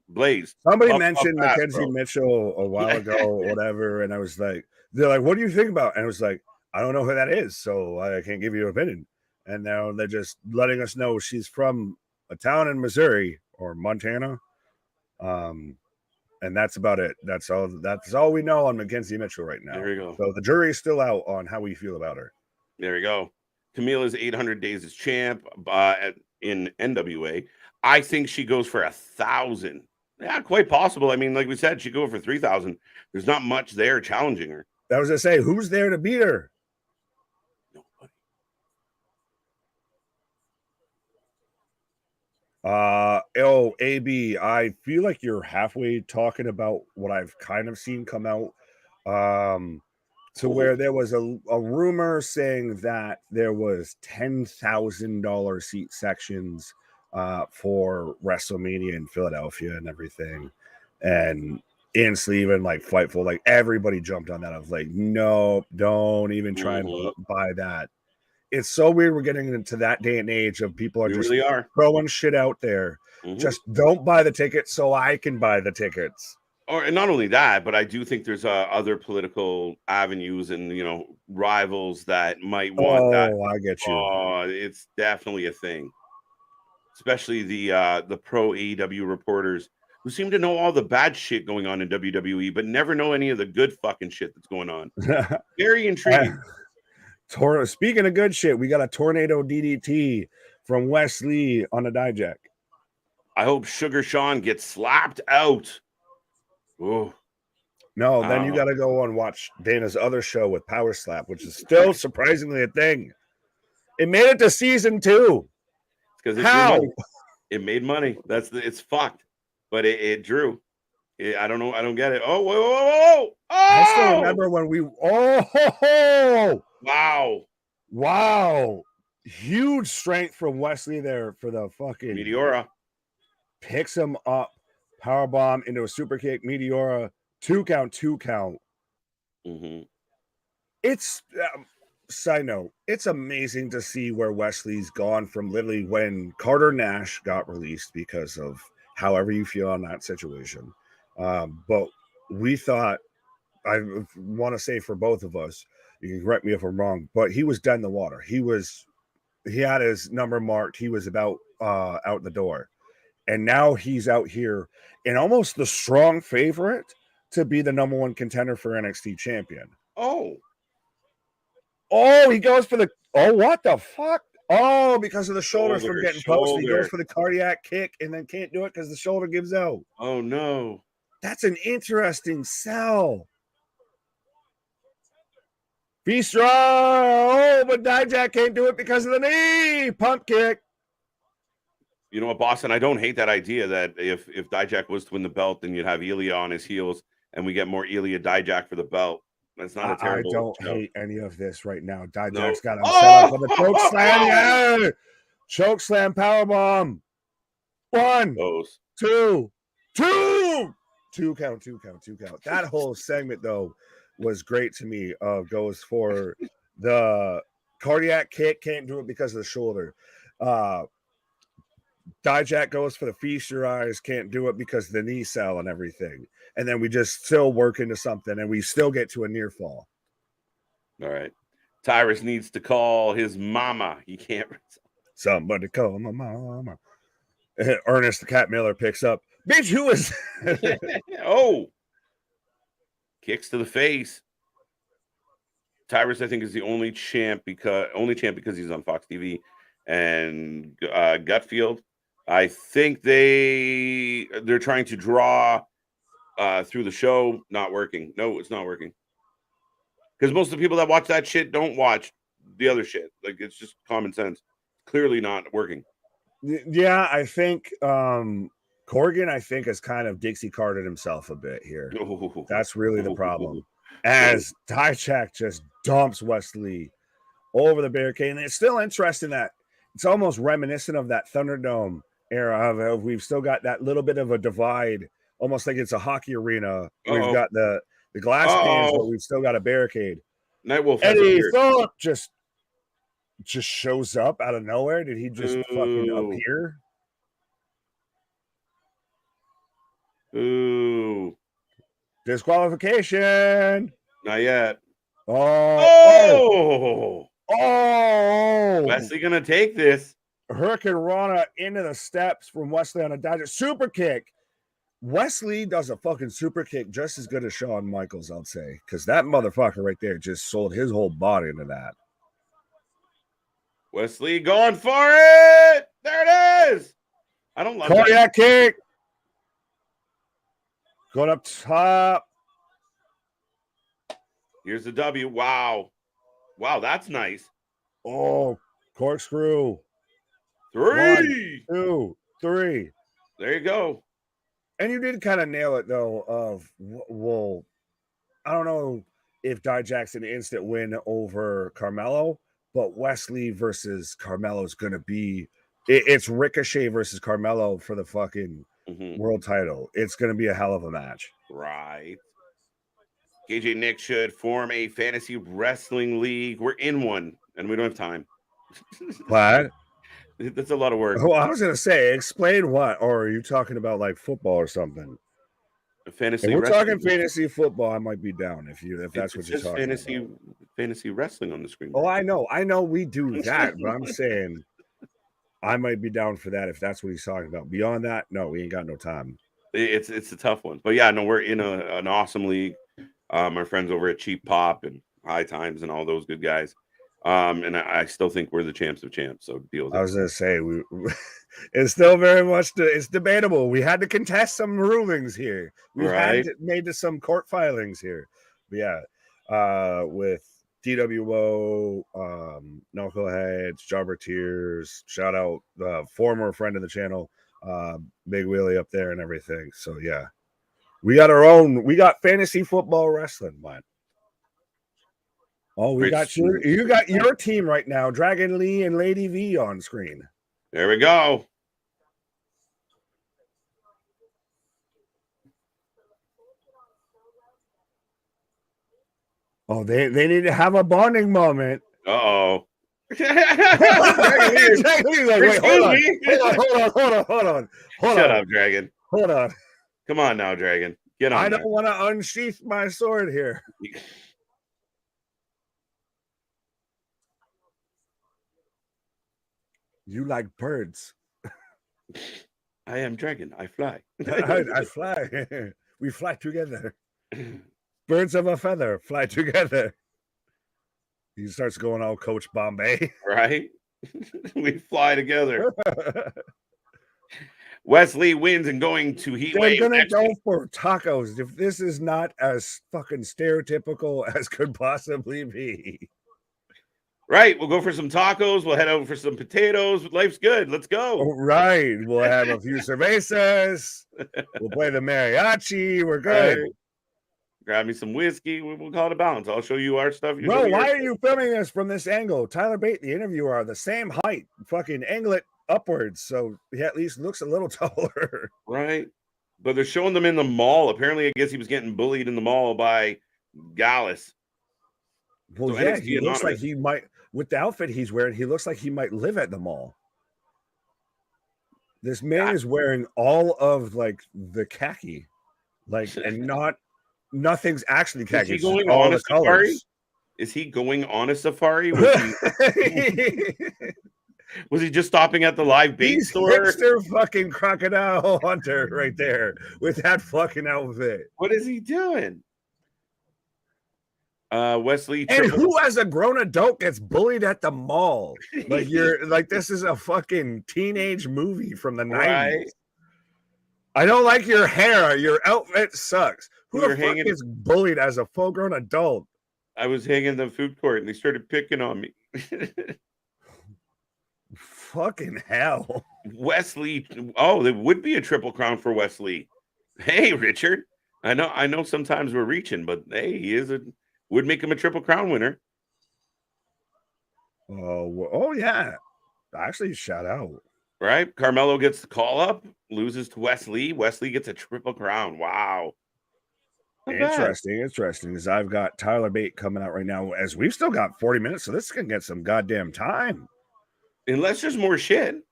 Blaze? Somebody mentioned Mackenzie Mitchell a while ago or whatever, and I was like, they're like, what do you think about? And I was like, I don't know who that is, so I can't give you an opinion. And now they're just letting us know she's from a town in Missouri or Montana. And that's about it. That's all we know on Mackenzie Mitchell right now. There we go. So the jury is still out on how we feel about her. There we go. Camila's 800 days as champ in NWA. I think she goes for 1,000. Yeah, quite possible. I mean, like we said, she'd go for 3,000. There's not much there challenging her. I was going to say, who's there to beat her? Nobody. AB, I feel like you're halfway talking about what I've kind of seen come out. To where there was a rumor saying that there was $10,000 seat sections for WrestleMania in Philadelphia and everything. And instantly, even like Fightful, like everybody jumped on that. I was like, no, don't even try and buy that. It's so weird we're getting into that day and age of people are We just really are throwing shit out there. Just don't buy the tickets so I can buy the tickets. Or and not only that, but I do think there's other political avenues and rivals that might want that. Oh, I get you. It's definitely a thing, especially the pro AEW reporters who seem to know all the bad shit going on in WWE, but never know any of the good fucking shit that's going on. Very intriguing. Speaking of good shit, we got a tornado DDT from Wes Lee on a Dijak. I hope Sugar Sean gets slapped out. Oh. No, then you got to go and watch Dana's other show with Power Slap, which is still surprisingly a thing. It made it to season 2. Because it made money. It's fucked, but it drew. I don't know. I don't get it. Oh, whoa, whoa, whoa, whoa. I still remember when we. Wow. Huge strength from Wesley there for the fucking Meteora. Picks him up, powerbomb into a super kick, Meteora, 2 count. It's side note, it's amazing to see where Wesley's gone from literally when Carter Nash got released because of however you feel on that situation. But we thought, I want to say for both of us, you can correct me if I'm wrong, but he was dead in the water. He had his number marked. He was about out the door. And now he's out here and almost the strong favorite to be the number 1 contender for NXT champion. Oh, he goes for the. Oh, what the fuck? Oh, because of the shoulders from getting posted. He goes for the cardiac kick and then can't do it because the shoulder gives out. Oh, no. That's an interesting sell. Be strong. Oh, but Dijak can't do it because of the knee. Pump kick. You know what, Boston? I don't hate that idea that if Dijak was to win the belt, then you'd have Ilya on his heels and we get more Ilya Dijak for the belt. That's not a terrible. I don't hate any of this right now. Dijak's got him set up with a choke slam. Yeah. Choke slam powerbomb. 1, 2, 2. 2 count. That whole segment, though, was great to me. Goes for the cardiac kick, can't do it because of the shoulder. Dijak goes for the feast your eyes, can't do it because of the knee cell and everything. And then we just still work into something and we still get to a near fall. All right. Tyrus needs to call his mama. He can't. Somebody call my mama. Ernest the Cat Miller picks up. Bitch, who is? Oh. Kicks to the face. Tyrus, I think, is the only champ because he's on Fox TV. And Gutfield, I think they're trying to draw through the show. Not working. No, it's not working. Because most of the people that watch that shit don't watch the other shit. Like, it's just common sense. Clearly not working. Yeah, I think Corgan, I think, has kind of Dixie Carted himself a bit here. That's really the problem. As Dijak just dumps Wes Lee over the barricade. And it's still interesting that it's almost reminiscent of that Thunderdome era of we've still got that little bit of a divide, almost like it's a hockey arena. We've got the glass cans, but we've still got a barricade. Nightwolf Eddie Thorpe just shows up out of nowhere. Did he just fucking appear? Ooh. Disqualification. Not yet. Oh. Wesley gonna take this. Hurricane Rana into the steps from Wesley on a Dodger super kick. Wesley does a fucking super kick just as good as Shawn Michaels, I'll say, because that motherfucker right there just sold his whole body into that. Wesley going for it. There it is. I don't love cardiac kick. Going up top. Here's the W. Wow, that's nice. Oh, corkscrew. 3, 1, 2, 3. There you go. And you did kind of nail it, though, of, well, I don't know if Dijak's an instant win over Carmelo, but Wes Lee versus Carmelo is going to be, it's Ricochet versus Carmelo for the fucking world title. It's going to be a hell of a match. Right. KJ Nick should form a fantasy wrestling league. We're in one, and we don't have time. What? That's a lot of work. Oh, I was going to say, explain what? Or are you talking about like football or something? Fantasy. If we're talking fantasy football, I might be down if that's what you're talking about. Fantasy wrestling on the screen. Oh, I know we do that, but I'm saying I might be down for that if that's what he's talking about. Beyond that, no, we ain't got no time. It's a tough one, but yeah, no, we're in an awesome league. Our friends over at Cheap Pop and High Times and all those good guys. And I still think we're the champs of champs. So deal with it. I was gonna say it's still very much it's debatable. We had to contest some rulings here. We've had made some court filings here. But yeah, with DWO, Knuckleheads, Jobber Tears, shout out former friend of the channel, Big Willie up there and everything. So yeah, we got fantasy football wrestling, man. Oh, you got your team right now, Dragon Lee and Lady V on screen. There we go. Oh, they need to have a bonding moment. Uh-oh. Dragon Lee's like, wait, hold on. Shut up, Dragon. Hold on. Come on now, Dragon. Get on. I don't want to unsheath my sword here. You like birds. I am Dragon. I fly. I fly. We fly together. Birds of a feather fly together. He starts going all Coach Bombay. Right? We fly together. Wes Lee wins and going to Heatwave. They're going to go for tacos if this is not as fucking stereotypical as could possibly be. Right. We'll go for some tacos. We'll head out for some potatoes. Life's good. Let's go. Oh, right. We'll have a few cervezas. We'll play the mariachi. We're good. Right. Grab me some whiskey. We'll call it a balance. I'll show you our stuff. Bro, why are you filming this from this angle? Tyler Bate, the interviewer, are the same height. Fucking angle it upwards, so he at least looks a little taller. Right. But they're showing them in the mall. Apparently, I guess he was getting bullied in the mall by Gallus. Well, so yeah, he looks like he might, with the outfit he's wearing, he looks like he might live at the mall. This man is wearing all of like the khaki, like, and nothing's actually khaki. Is he going on a safari? Is he going on a safari? Was he just stopping at the live bait store? Hipster fucking crocodile hunter right there with that fucking outfit. What is he doing? Wes Lee. And who as a grown adult gets bullied at the mall? Like you're like, this is a fucking teenage movie from the 90s. Right. I don't like your hair. Your outfit sucks. Who the fuck is bullied as a full grown adult? I was hanging in the food court and they started picking on me. Fucking hell. Wes Lee. Oh, there would be a triple crown for Wes Lee. Hey, Richard. I know sometimes we're reaching, but hey, would make him a triple crown winner. Oh yeah. Actually, shout out. Right? Carmelo gets the call up, loses to Wes Lee. Wes Lee gets a triple crown. Wow. Interesting. Because I've got Tyler Bate coming out right now as we've still got 40 minutes, so this can get some goddamn time. Unless there's more shit.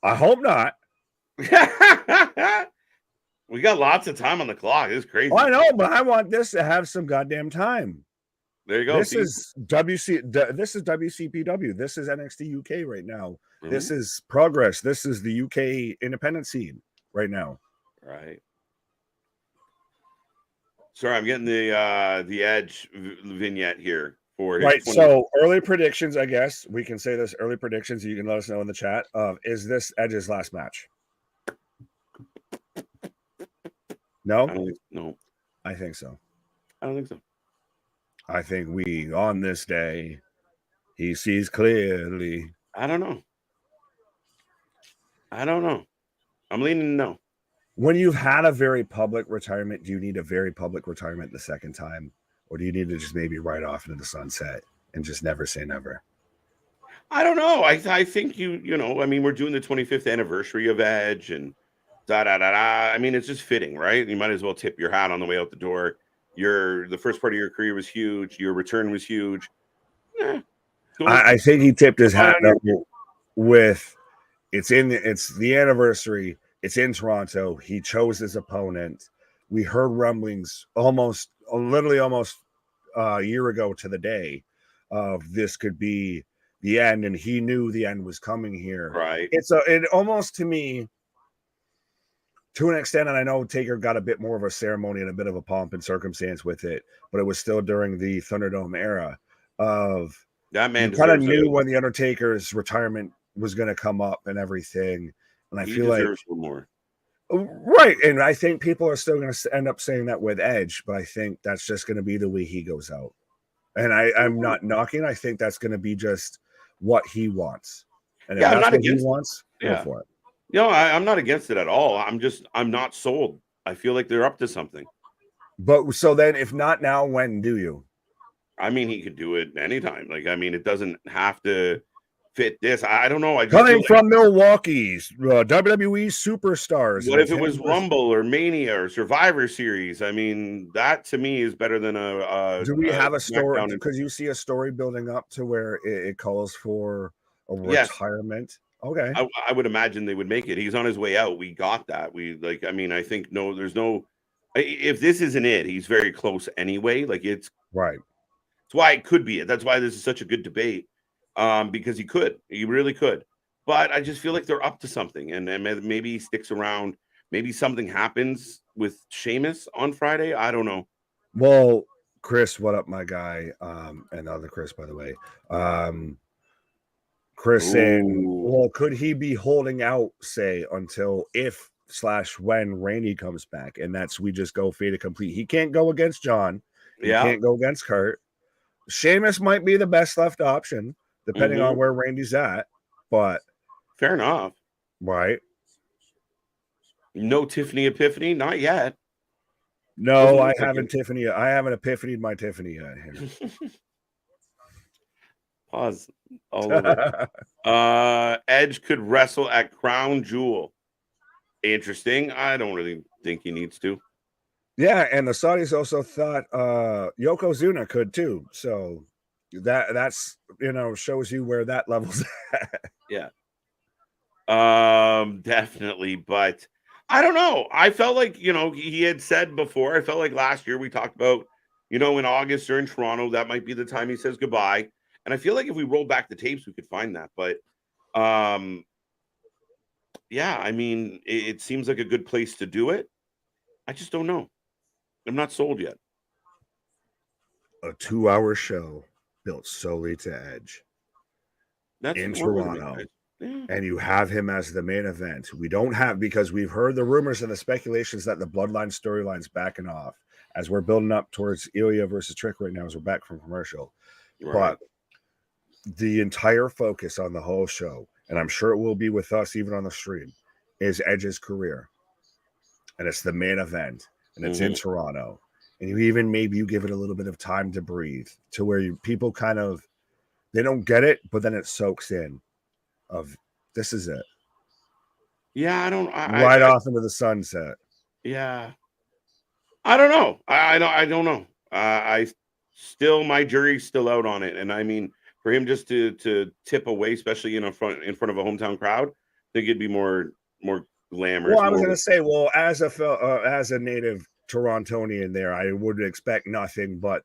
I hope not. We got lots of time on the clock. It's crazy. Oh, I know, but I want this to have some goddamn time. There you go. This is WCPW. This is NXT UK right now. Mm-hmm. This is Progress. This is the UK independent scene right now. Right. Sorry, I'm getting the Edge vignette here for right. So early predictions, I guess we can say this. Early predictions. You can let us know in the chat. Is this Edge's last match? No. No. I think so. I don't think so. I think on this day, he sees clearly. I don't know. I don't know. I'm leaning no. When you've had a very public retirement, do you need a very public retirement the second time? Or do you need to just maybe ride off into the sunset and just never say never? I don't know. I think you know. I mean, we're doing the 25th anniversary of Edge, and da da da da. I mean, it's just fitting, right? You might as well tip your hat on the way out the door. The first part of your career was huge. Your return was huge. Eh, I think he tipped his hat your, though with it's the anniversary. It's in Toronto. He chose his opponent. We heard rumblings literally almost a year ago to the day of this could be the end, and he knew the end was coming here. right. It almost to me, to an extent, and I know Taker got a bit more of a ceremony and a bit of a pomp and circumstance with it, but it was still during the Thunderdome era of that man. You kind of knew when the Undertaker's retirement was going to come up and everything, and I feel like more. Right, and I think people are still going to end up saying that with Edge, but I think that's just going to be the way he goes out. And I'm not knocking. I think that's going to be just what he wants. And if that's what he wants, go for it. No, I'm not against it at all. I'm not sold. I feel like they're up to something. But so then, if not now, when do you? I mean, he could do it anytime. Like, I mean, it doesn't have to fit this. I don't know. Coming from Milwaukee's WWE superstars. What if it was Rumble or Mania or Survivor Series? I mean, that to me is better than a. Do we have a story? Because you see a story building up to where it calls for a retirement. Okay, I would imagine they would make it. He's on his way out. We got that. I mean, I think there's no. If this isn't it, he's very close anyway. Like it's right. That's why it could be it. That's why this is such a good debate. Because he really could. But I just feel like they're up to something, and maybe he sticks around. Maybe something happens with Sheamus on Friday. I don't know. Well, Chris, what up, my guy? And the other Chris, by the way. Chris saying, well, could he be holding out, say, until if/when Randy comes back? And that's we just go fait accompli. He can't go against John. He can't go against Kurt. Sheamus might be the best left option, depending on where Randy's at. But fair enough. Right. No Tiffany Epiphany, not yet. No, I haven't Tiffany. I haven't epiphanied my Tiffany yet here. Pause. All over. Edge could wrestle at Crown Jewel. Interesting. I don't really think he needs to. Yeah, and the Saudis also thought Yokozuna could too. So that's shows you where that level's at. Yeah. Definitely, but I don't know. I felt like, he had said before, I felt like last year we talked about, in August or in Toronto, that might be the time he says goodbye. And I feel like if we roll back the tapes, we could find that. But yeah, I mean, it seems like a good place to do it. I just don't know. I'm not sold yet. A 2-hour show built solely to Edge. That's in Toronto. Yeah. And you have him as the main event. We don't have, because we've heard the rumors and the speculations that the Bloodline storyline's backing off as we're building up towards Ilya versus Trick right now as we're back from commercial. Right. But the entire focus on the whole show, and I'm sure it will be with us even on the stream, is Edge's career. And it's the main event. And it's in Toronto. And maybe you give it a little bit of time to breathe to where people kind of, they don't get it, but then it soaks in of this is it. Yeah, I don't. Off into the sunset. Yeah. I don't know. I don't know. My jury's still out on it. And I mean, for him just to tip away, especially in front of a hometown crowd, I think it'd be more glamorous. Well, I was going to say, as a native Torontonian there, I would expect nothing but,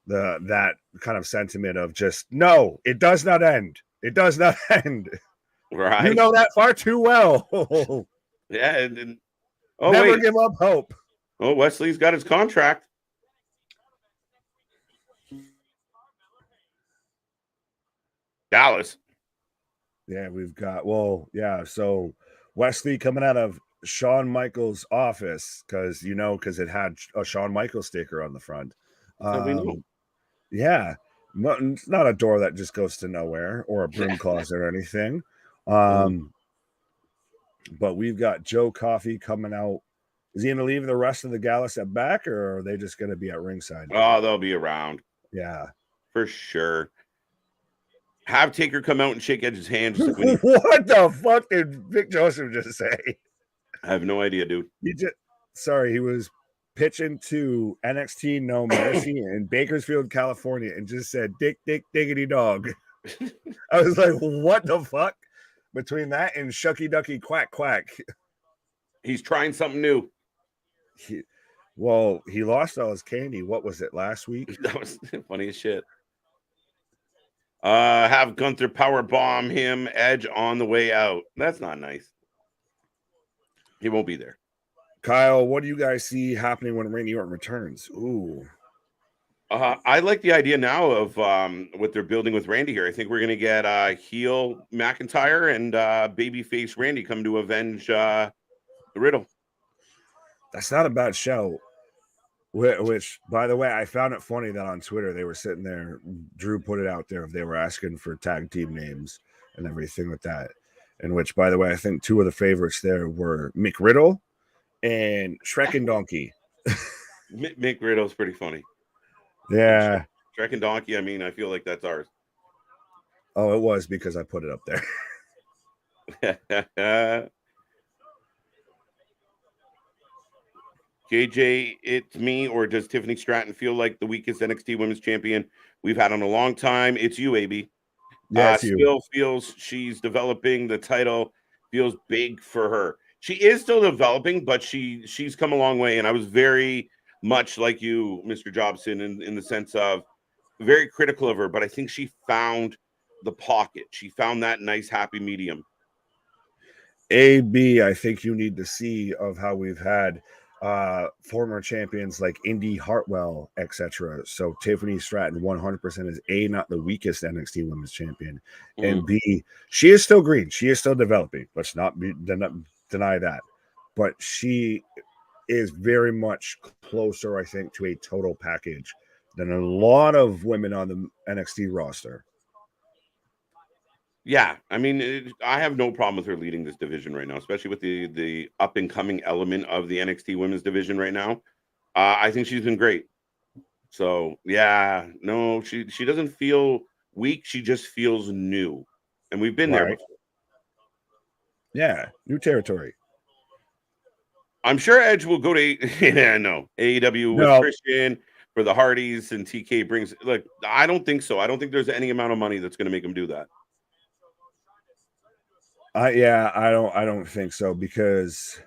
that kind of sentiment of just, no, it does not end. It does not end. Right. You know that far too well. Yeah. Never give up hope. Oh, Wes Lee's got his contract. Dallas. Yeah, we've got, so Wes Lee coming out of Shawn Michaels' office because it had a Shawn Michaels sticker on the front. Yeah, it's not a door that just goes to nowhere or a broom closet or anything. But we've got Joe Coffey coming out. Is he going to leave the rest of the Gallus at back, or are they just going to be at ringside? Oh, they'll be around. Yeah. For sure. Have Taker come out and shake Edge's hand. Just like What the fuck did Vic Joseph just say? I have no idea, dude. He was pitching to NXT No Mercy in Bakersfield, California, and just said dick, diggity dog. I was like, what the fuck? Between that and shucky ducky quack quack. He's trying something new. He lost all his candy. What was it, last week? That was funny as shit. Have Gunther power bomb him, Edge on the way out. That's not nice. He won't be there. Kyle, what do you guys see happening when Randy Orton returns? Ooh. I like the idea now of what they're building with Randy here. I think we're going to get heel McIntyre and babyface Randy come to avenge the Riddle. That's not a bad show. Which, by the way, I found it funny that on Twitter they were sitting there. Drew put it out there. They were asking for tag team names and everything with that. In which, by the way, I think two of the favorites there were Mick Riddle and Shrek and Donkey. Mick Riddle's pretty funny. Yeah. Shrek and Donkey, I mean, I feel like that's ours. Oh, it was because I put it up there. JJ, it's me, or does Tiffany Stratton feel like the weakest NXT Women's Champion we've had in a long time? It's you, AB. Yeah, it's you. Still feels she's developing. The title feels big for her. She is still developing, but she's come a long way. And I was very much like you, Mr. Jobson, in the sense of very critical of her. But I think she found the pocket. She found that nice, happy medium. AB, I think you need to see of how we've had former champions like Indy Hartwell, etc. So Tiffany Stratton 100% is A, not the weakest NXT Women's Champion, and B, she is still green. She is still developing. Let's not deny that. But she is very much closer, I think, to a total package than a lot of women on the NXT roster. Yeah, I mean, I have no problem with her leading this division right now, especially with the up and coming element of the NXT Women's division right now. I think she's been great. So yeah, no, she doesn't feel weak. She just feels new, and we've been there before. Yeah, new territory. I'm sure Edge will go to AEW with Christian for the Hardys, and TK brings. Look, I don't think so. I don't think there's any amount of money that's going to make him do that. I don't think so, because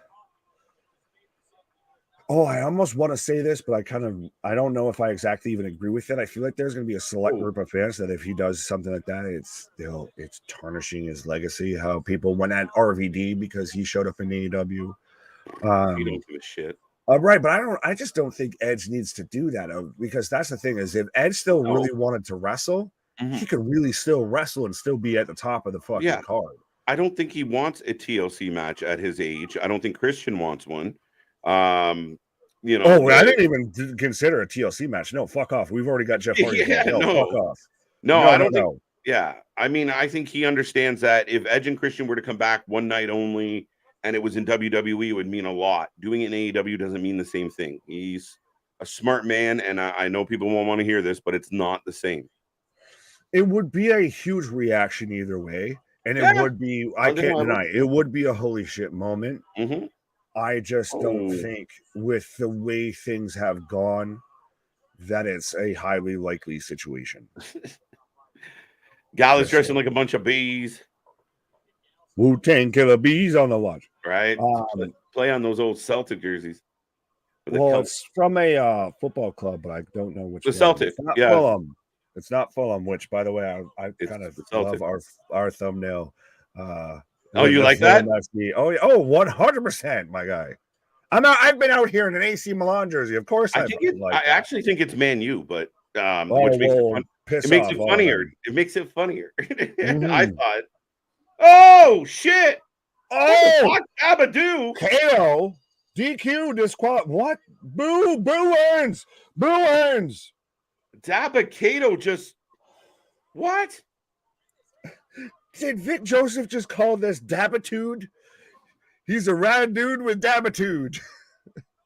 I almost want to say this, but I don't know if I exactly even agree with it. I feel like there's going to be a select group of fans that if he does something like that, it's tarnishing his legacy. How people went at RVD because he showed up in AEW. You don't give a shit. Right, but I just don't think Edge needs to do that, because that's the thing is, if Edge still really wanted to wrestle, he could really still wrestle and still be at the top of the fucking card. I don't think he wants a TLC match at his age. I don't think Christian wants one. I didn't even consider a TLC match. No, fuck off. We've already got Jeff Hardy. Fuck off. No, I don't think. Yeah, I mean, I think he understands that if Edge and Christian were to come back one night only, and it was in WWE, it would mean a lot. Doing it in AEW doesn't mean the same thing. He's a smart man, and I know people won't want to hear this, but it's not the same. It would be a huge reaction either way. And it would be, I can't deny, it would be a holy shit moment. I just don't think, with the way things have gone, that it's a highly likely situation. Gallus dressing like a bunch of bees. Wu-Tang Killer Bees on the watch. Right? Play on those old Celtic jerseys. Well, it's from a football club, but I don't know which one. The Celtic, Fulham. It's not Fulham, which, by the way, I kind of love our thumbnail. You like that? 100%, my guy. I've been out here in an AC Milan jersey. Of course, I actually think it's Man U, but which makes it fun. It makes it funnier. It makes it funnier. I thought, oh shit! Oh, Abadoo! KO, DQ, disqual. What? Boo! Boo earns! Boo earns! Dabba-Kato just what? Did Vic Joseph just call this Dabitude? He's a rad dude with dabitude.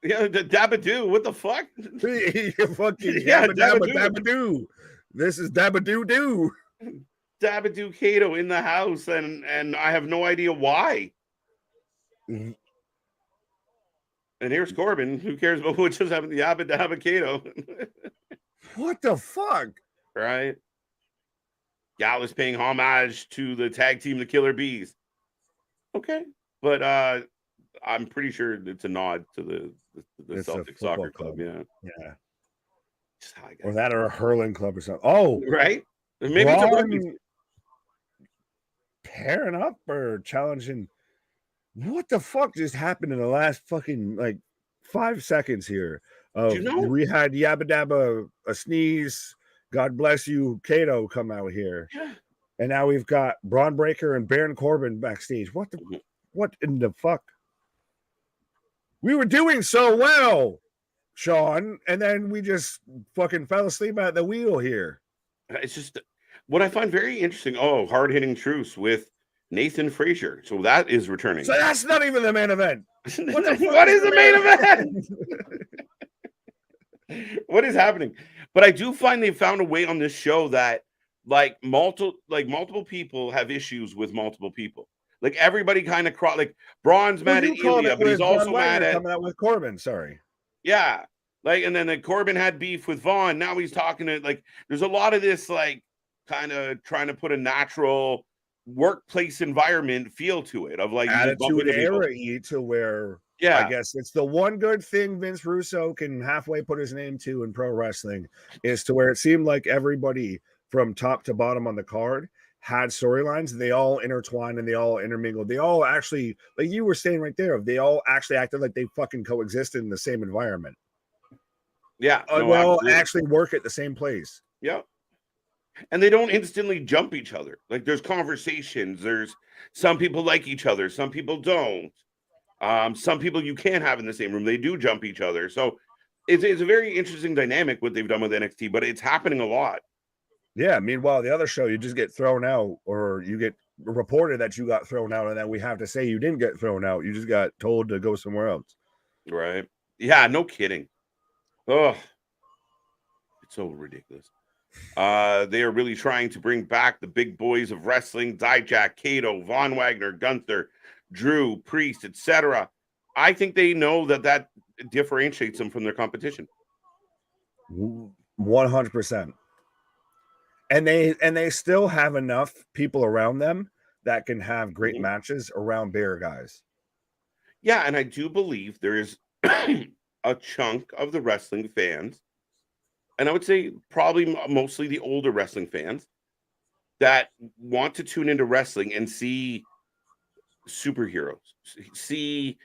Yeah, Dabadoo. What the fuck? He fucking Yeah, dabadoo. This is dabadoo doo. Dabadoo Kato in the house, and I have no idea why. Mhm. And here's Corbin. Who cares about what just happened to Yabba Dabba Kato? What the fuck? Right? Gal is paying homage to the tag team, the Killer Bees. Okay. But I'm pretty sure it's a nod to the Celtic soccer club. Yeah. Yeah. Just how I Or got that or a hurling club or something. Oh, right? Maybe it's a rugby. Braun pairing up or challenging. What the fuck just happened in the last fucking like 5 seconds here? Do you know? We had Yabba Dabba, a sneeze, God bless you, Kato come out here. Yeah. And now we've got Braun Breaker and Baron Corbin backstage. What in the fuck? We were doing so well, Sean, and then we just fucking fell asleep at the wheel here. It's just what I find very interesting. Oh, hard-hitting truce with Nathan Frazier. So that is returning. So that's not even the main event. What is the main event? What is happening? But I do find they found a way on this show that multiple people have issues with multiple people. Like everybody kind of like Braun's mad at Ilya, but he's also mad at coming out with Corbin. Sorry. Yeah. Like, and then Corbin had beef with Vaughn. Now he's talking to like there's a lot of this like kind of trying to put a natural workplace environment feel to it of like attitude era to where I guess it's the one good thing Vince Russo can halfway put his name to in pro wrestling is to where it seemed like everybody from top to bottom on the card had storylines. They all intertwined and they all intermingled. They all actually, like you were saying right there, they all actually acted like they fucking coexisted in the same environment. Yeah. They all actually work at the same place. Yeah. And they don't instantly jump each other. Like there's conversations. There's some people like each other. Some people don't. Some people you can't have in the same room. They do jump each other. So it's a very interesting dynamic what they've done with NXT, but it's happening a lot. Yeah. Meanwhile, the other show, you just get thrown out or you get reported that you got thrown out and then we have to say you didn't get thrown out. You just got told to go somewhere else. Right. Yeah. No kidding. Oh, it's so ridiculous. They are really trying to bring back the big boys of wrestling: Dijak, Kato, Von Wagner, Gunther, Drew, Priest, etc. I think they know that differentiates them from their competition. 100%. And they still have enough people around them that can have great matches around bigger guys. Yeah, and I do believe there is a chunk of the wrestling fans, and I would say probably mostly the older wrestling fans, that want to tune into wrestling and see superheroes, see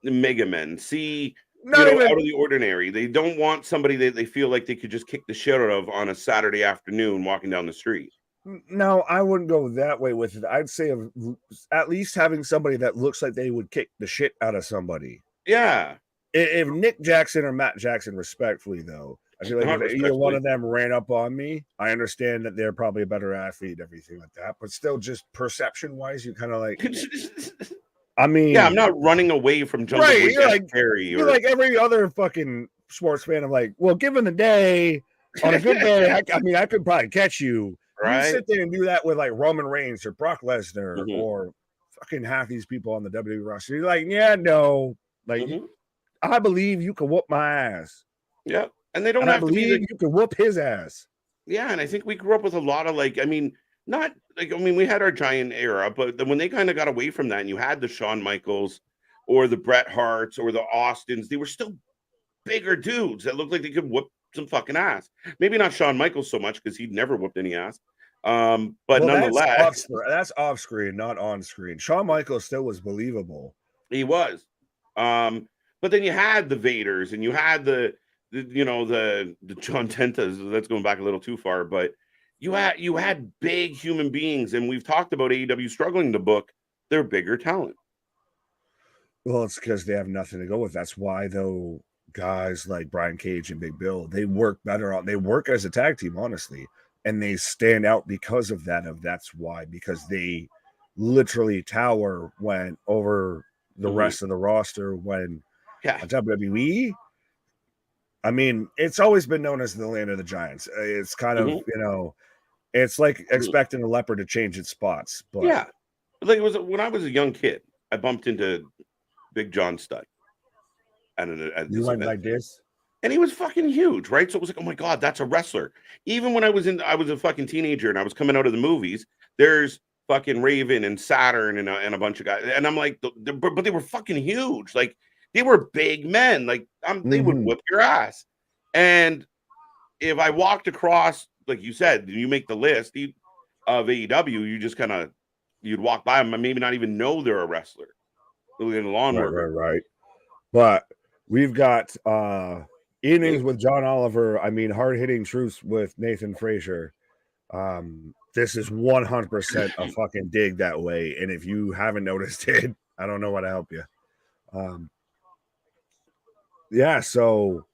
Mega Men, see out of the ordinary. They don't want somebody that they feel like they could just kick the shit out of on a Saturday afternoon walking down the street. No, I wouldn't go that way with it. I'd say at least having somebody that looks like they would kick the shit out of somebody. Yeah. If Nick Jackson or Matt Jackson, respectfully, though, I feel like if either one of them ran up on me, I understand that they're probably a better athlete, everything like that. But still, just perception-wise, you kind of like... I mean... Yeah, I'm not running away from Jungle Boy. You're like every other fucking sports fan. I'm like, well, given the day, on a good day, I could probably catch you. Right? You sit there and do that with like Roman Reigns or Brock Lesnar or fucking half these people on the WWE roster. You're like, yeah, no. Like, I believe you can whoop my ass. Yeah. And they don't have to be you can whoop his ass. Yeah. And I think we grew up with a lot of we had our giant era, but then when they kind of got away from that and you had the Shawn Michaels or the Bret Harts or the Austins, they were still bigger dudes that looked like they could whoop some fucking ass. Maybe not Shawn Michaels so much because he'd never whooped any ass. But nonetheless, that's off screen, not on screen. Shawn Michaels still was believable. He was. But then you had the Vaders and you had the John Tentas. That's going back a little too far, but you had big human beings, and we've talked about AEW struggling to book their bigger talent. Well, it's because they have nothing to go with. That's why, though, guys like Brian Cage and Big Bill, they work better they work as a tag team, honestly, and they stand out because of that. That's why, because they literally tower when over the rest of the roster when WWE. I mean, it's always been known as the land of the giants. It's kind of, it's like expecting a leopard to change its spots. But yeah, like it was when I was a young kid, I bumped into Big John Studd at this event. Like this, and he was fucking huge, right? So it was like, oh my god, that's a wrestler. Even when I was a fucking teenager and I was coming out of the movies. There's fucking Raven and Saturn and a bunch of guys, and I'm like, but they were fucking huge, like they were big men, like they would whip your ass. And if I walked across, like you said, you make the list of AEW, you just kind of you'd walk by them and maybe not even know they're a wrestler. Right. But we've got innings with John Oliver. I mean, hard hitting truths with Nathan Frazier. This is 100% a fucking dig that way. And if you haven't noticed it, I don't know how to help you. So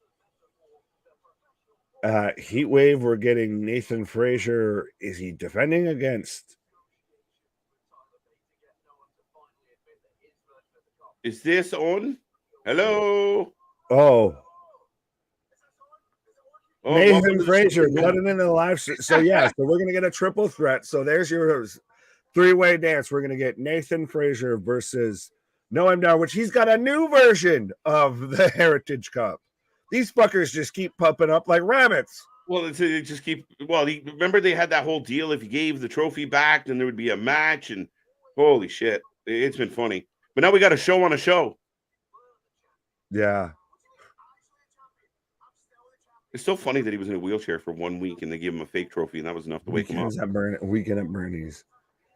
Heatwave, we're getting Nathan Frazier. Is he defending against? Is this on? Hello? Oh, Nathan Frazier cutting into the live. So we're gonna get a triple threat. So there's your three-way dance. We're gonna get Nathan Frazier versus Noam Dar, which he's got a new version of the Heritage Cup. These fuckers just keep pumping up like rabbits. Well, they just keep. Well, remember they had that whole deal. If you gave the trophy back, then there would be a match. And holy shit, it's been funny. But now we got a show on a show. Yeah. It's so funny that he was in a wheelchair for 1 week and they gave him a fake trophy and that was enough to wake him up. Weekend at Bernie's.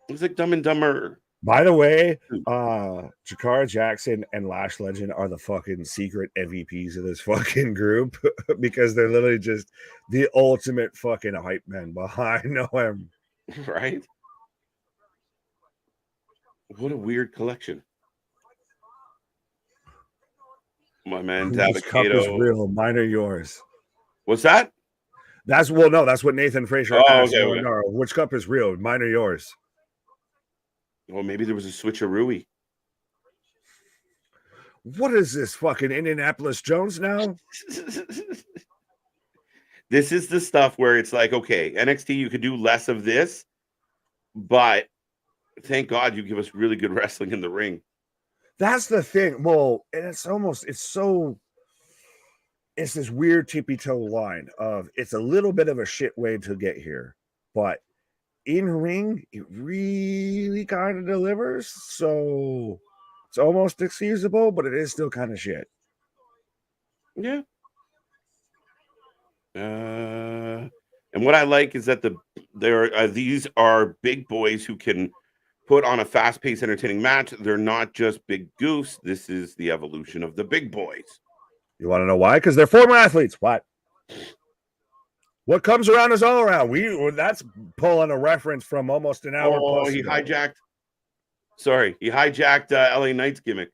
It was like Dumb and Dumber. By the way, Jakara Jackson and Lash Legend are the fucking secret MVPs of this fucking group because they're literally just the ultimate fucking hype men behind Noam. Right? What a weird collection. My man, This cup is real. Mine are yours. What's that? That's what Nathan Frazier asked. Okay. Which cup is real? Mine or yours? Well, maybe there was a switcheroo. What is this fucking Indianapolis Jones now? This is the stuff where it's like, okay, NXT, you could do less of this, but thank God you give us really good wrestling in the ring. That's the thing. Well, and it's this weird tippy toe line of it's a little bit of a shit way to get here, but in ring it really kind of delivers. So it's almost excusable, but it is still kind of shit. Yeah. And what I like is that these are big boys who can put on a fast-paced, entertaining match. They're not just big goofs. This is the evolution of the big boys. You want to know why? Because they're former athletes. What comes around is all around. That's pulling a reference from almost an hour plus. He hijacked LA Knight's gimmick.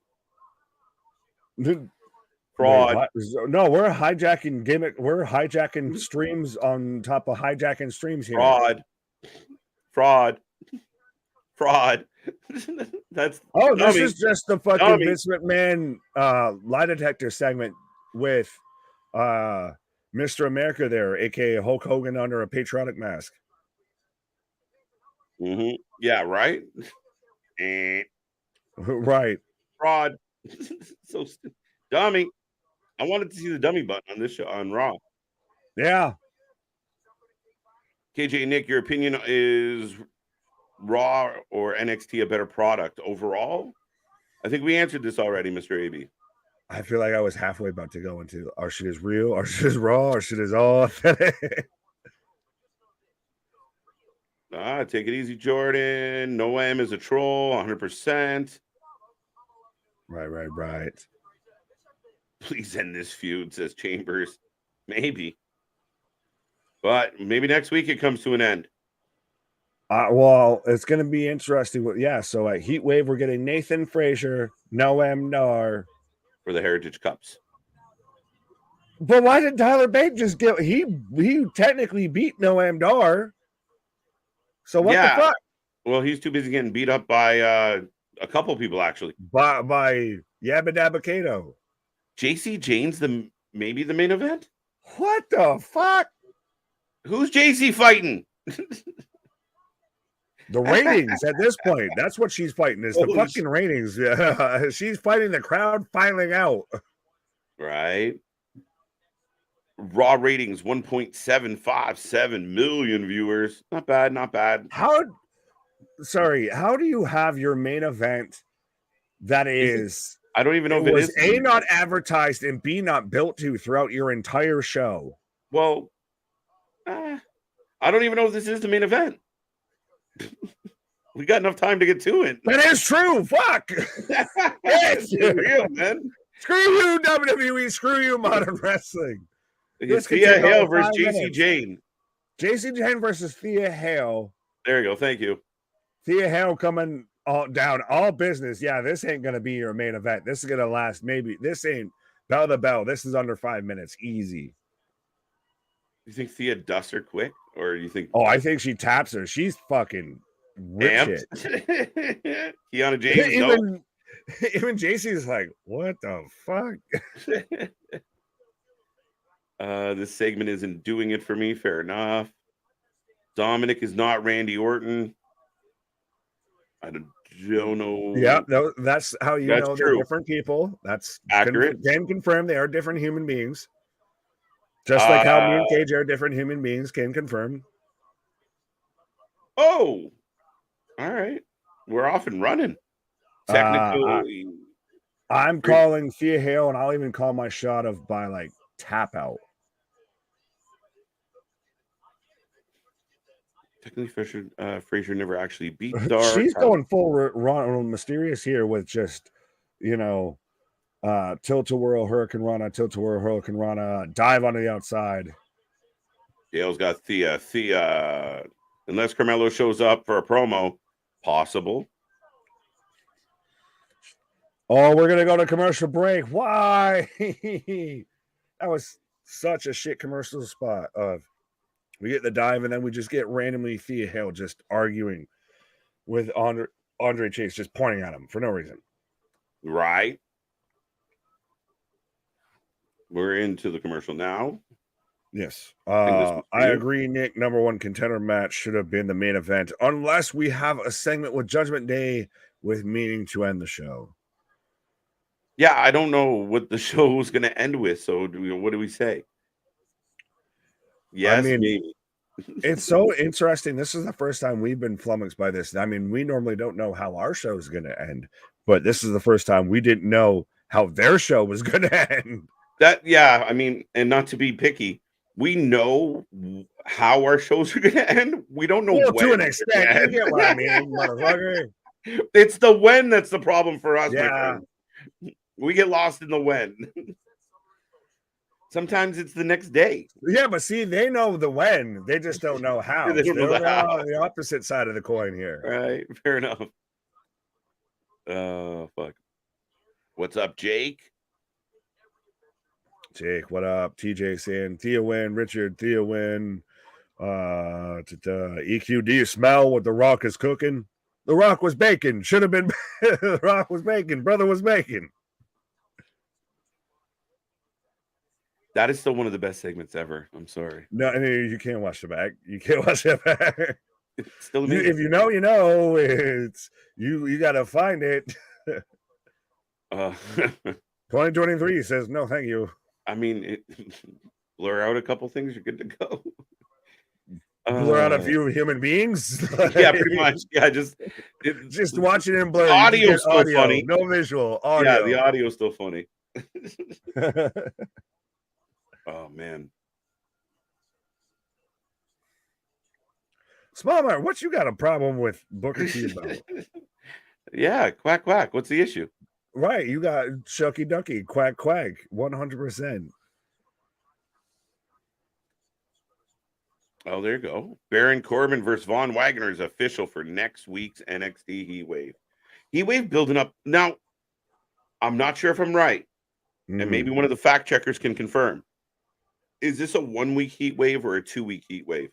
Fraud. Wait, no, we're hijacking gimmick. We're hijacking streams on top of hijacking streams here. Fraud. This is just the fucking Vince McMahon lie detector segment with Mr. America there, aka Hulk Hogan under a patriotic mask. Mm-hmm. Yeah, right. Right. Fraud. So dummy. I wanted to see the dummy button on this show on Raw. Yeah. KJ Nick, your opinion is Raw or NXT a better product overall? I think we answered this already, Mr. AB. I feel like I was halfway about to go into our shit is real, our shit is raw, our shit is all authentic. Take it easy, Jordan. Noam is a troll, 100%. Right. Please end this feud, says Chambers. Maybe. But maybe next week it comes to an end. Well, it's going to be interesting. So at Heatwave, we're getting Nathan Frazier, Noam Dar. For the Heritage Cups. But why did Tyler Bate just get... He technically beat Noam Dar. So what the fuck? Well, he's too busy getting beat up by a couple people actually. By Yabba Dabba Kato. JC Jane's maybe the main event? What the fuck? Who's JC fighting? The ratings at this point. That's what she's fighting, is the fucking ratings. Yeah. She's fighting the crowd filing out. Right. Raw ratings 1.757 million viewers. Not bad, not bad. How do you have your main event that is I don't even know if it is A, not advertised, and B, not built to throughout your entire show? Well, I don't even know if this is the main event. We got enough time to get to it. That is true. Fuck. It's real, man. Screw you, WWE. Screw you, modern wrestling. It's Thea Hale versus JC Jane. JC Jane versus Thea Hale. There you go. Thank you. Thea Hale coming down all business. Yeah, this ain't going to be your main event. This is going to last maybe. This ain't bell to bell. This is under 5 minutes. Easy. You think Thea dusts her quick? Or you think... Oh, I think she taps her. She's fucking rip shit. Kiana James, even JC's like, what the fuck? This segment isn't doing it for me. Fair enough. Dominic is not Randy Orton. I don't know. Yeah, no, that's how you know true. They're different people. That's accurate. Can confirm they are different human beings. Just like how me and KJ are different human beings, can confirm. Oh, all right. We're off and running. Technically, I'm calling Thea Hale, and I'll even call my shot of by like tap out. Technically, Fraser never actually beat Dar. She's going full Ron Mysterious here with just, tilt-a-whirl, Hurricane Rana, tilt-a-whirl, Hurricane Rana, dive onto the outside. Dale's got Thea. Unless Carmelo shows up for a promo, possible. Oh, we're going to go to commercial break. Why? That was such a shit commercial spot of we get the dive and then we just get randomly Thea Hale just arguing with Andre Chase, just pointing at him for no reason. Right. We're into the commercial now. Yes. I agree, Nick. Number one contender match should have been the main event, unless we have a segment with Judgment Day with meaning to end the show. Yeah, I don't know what the show was going to end with. So what do we say? Yes, maybe. It's so interesting. This is the first time we've been flummoxed by this. I mean, we normally don't know how our show is going to end, but this is the first time we didn't know how their show was going to end. And not to be picky, we know how our shows are going to end. We don't know when. To an extent, you get what I mean, motherfucker. It's the when that's the problem for us. Yeah. We get lost in the when. Sometimes it's the next day. Yeah, but see, they know the when. They just don't know how. They don't know on the opposite side of the coin here. Right. Fair enough. Oh, fuck. What's up, Jake? Jake, what up? TJ saying, Thea win. Richard, Thea win. EQ, do you smell what The Rock is cooking? The Rock was baking. Should have been. The Rock was baking. Brother was baking. That is still one of the best segments ever. I'm sorry. No, you can't watch the back. You can't watch that back. It's still amazing. If you know, you know. It's you got to find it. 2023 says no, thank you. I mean, blur out a couple things, you're good to go. Blur out a few human beings. Yeah, pretty much. Yeah, just watching it in blur. Audio's still funny. No visual. Audio. Yeah, the audio's still funny. Oh man. Smallmart, what you got a problem with Booker T about? Yeah, quack quack. What's the issue? Right, you got Shucky Ducky, quack quack, 100%. Oh, there you go. Baron Corbin versus Von Wagner is official for next week's NXT Heatwave. Heatwave building up. Now, I'm not sure if I'm right, and maybe one of the fact checkers can confirm. Is this a 1-week Heatwave or a 2-week Heatwave?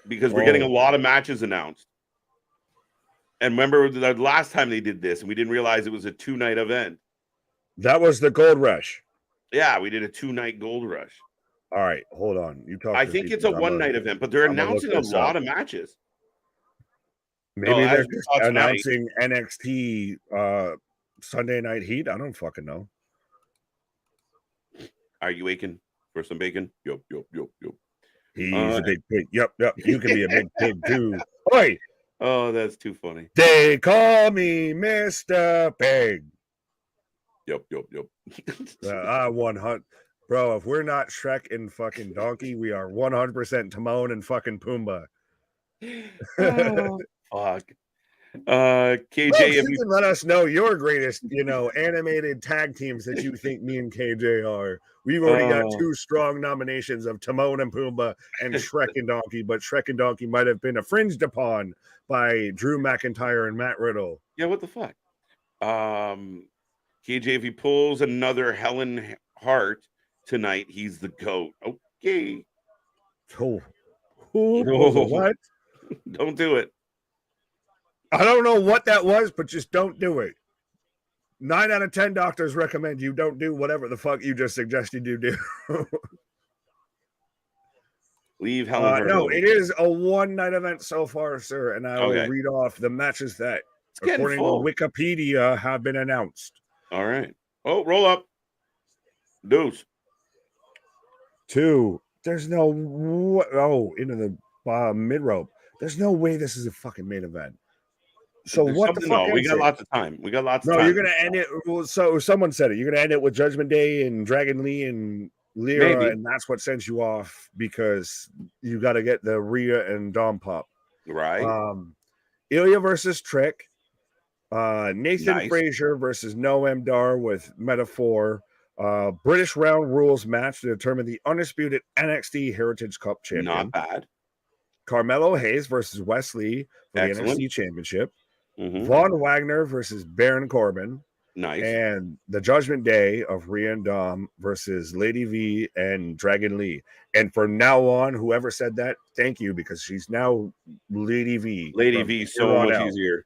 Because we're getting a lot of matches announced. And remember the last time they did this, and we didn't realize it was a 2-night event. That was the Gold Rush. Yeah, we did a 2-night Gold Rush. All right, hold on. You talk. I think it's a 1-night event, but they're announcing a lot of matches. Maybe they're just announcing NXT Sunday Night Heat. I don't fucking know. Are you aching for some bacon? Yup. He's a big pig. Yup. You can be a big pig too. Oi! Oh, that's too funny. They call me Mr. Pig. Yup. I 100. Bro, if we're not Shrek and fucking Donkey, we are 100% Timon and fucking Pumbaa. Oh, fuck. KJ, Brooke, if you can let us know your greatest, animated tag teams that you think me and KJ are. We've already got 2 strong nominations of Timon and Pumbaa and Shrek and Donkey, but Shrek and Donkey might have been infringed upon by Drew McIntyre and Matt Riddle. Yeah, what the fuck? KJ, if he pulls another Helen Hart tonight, he's the GOAT. Okay. What? Don't do it. I don't know what that was, but just don't do it. 9 out of 10 doctors recommend you don't do whatever the fuck you just suggested you do. Leave Helen. No, it is a 1-night event so far, sir, and I will read off the matches that, according to Wikipedia, have been announced. All right. Oh, roll up. Deuce. 2. There's no... into the mid rope. There's no way this is a fucking main event. So There's what the fuck? No, we got lots of time. We got lots of time. No, you're gonna end it. So someone said it. You're gonna end it with Judgment Day and Dragon Lee and Lyra, and that's what sends you off because you got to get the Rhea and Dom pop. Right. Ilya versus Trick. Nathan Frazier versus Noam Dar with Metaphor. British Round Rules match to determine the undisputed NXT Heritage Cup champion. Not bad. Carmelo Hayes versus Wes Lee for the NXT Championship. Mm-hmm. Von Wagner versus Baron Corbin. Nice. And the Judgment Day of Rhea and Dom versus Lady V and Dragon Lee. And from now on, whoever said that, thank you, because she's now Lady V. Lady V, so much easier.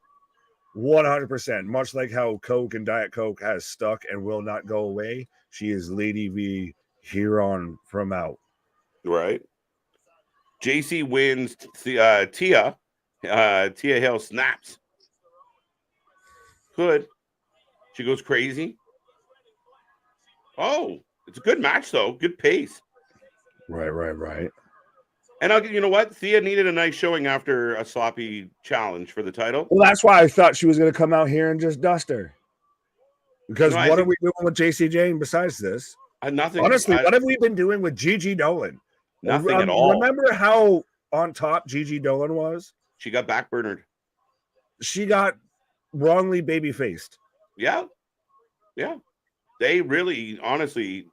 100%. Much like how Coke and Diet Coke has stuck and will not go away, she is Lady V here on from out. Right. JC wins. Thea. Tia Hale snaps. Good. She goes crazy. Oh, it's a good match, though. Good pace. Right. And you know what? Thea needed a nice showing after a sloppy challenge for the title. Well, that's why I thought she was going to come out here and just dust her. Because what are we doing with JC Jane besides this? Nothing. Honestly, what have we been doing with Gigi Dolan? Nothing at all. Remember how on top Gigi Dolan was? She got backburnered. She got wrongly baby-faced. Yeah. They really, honestly,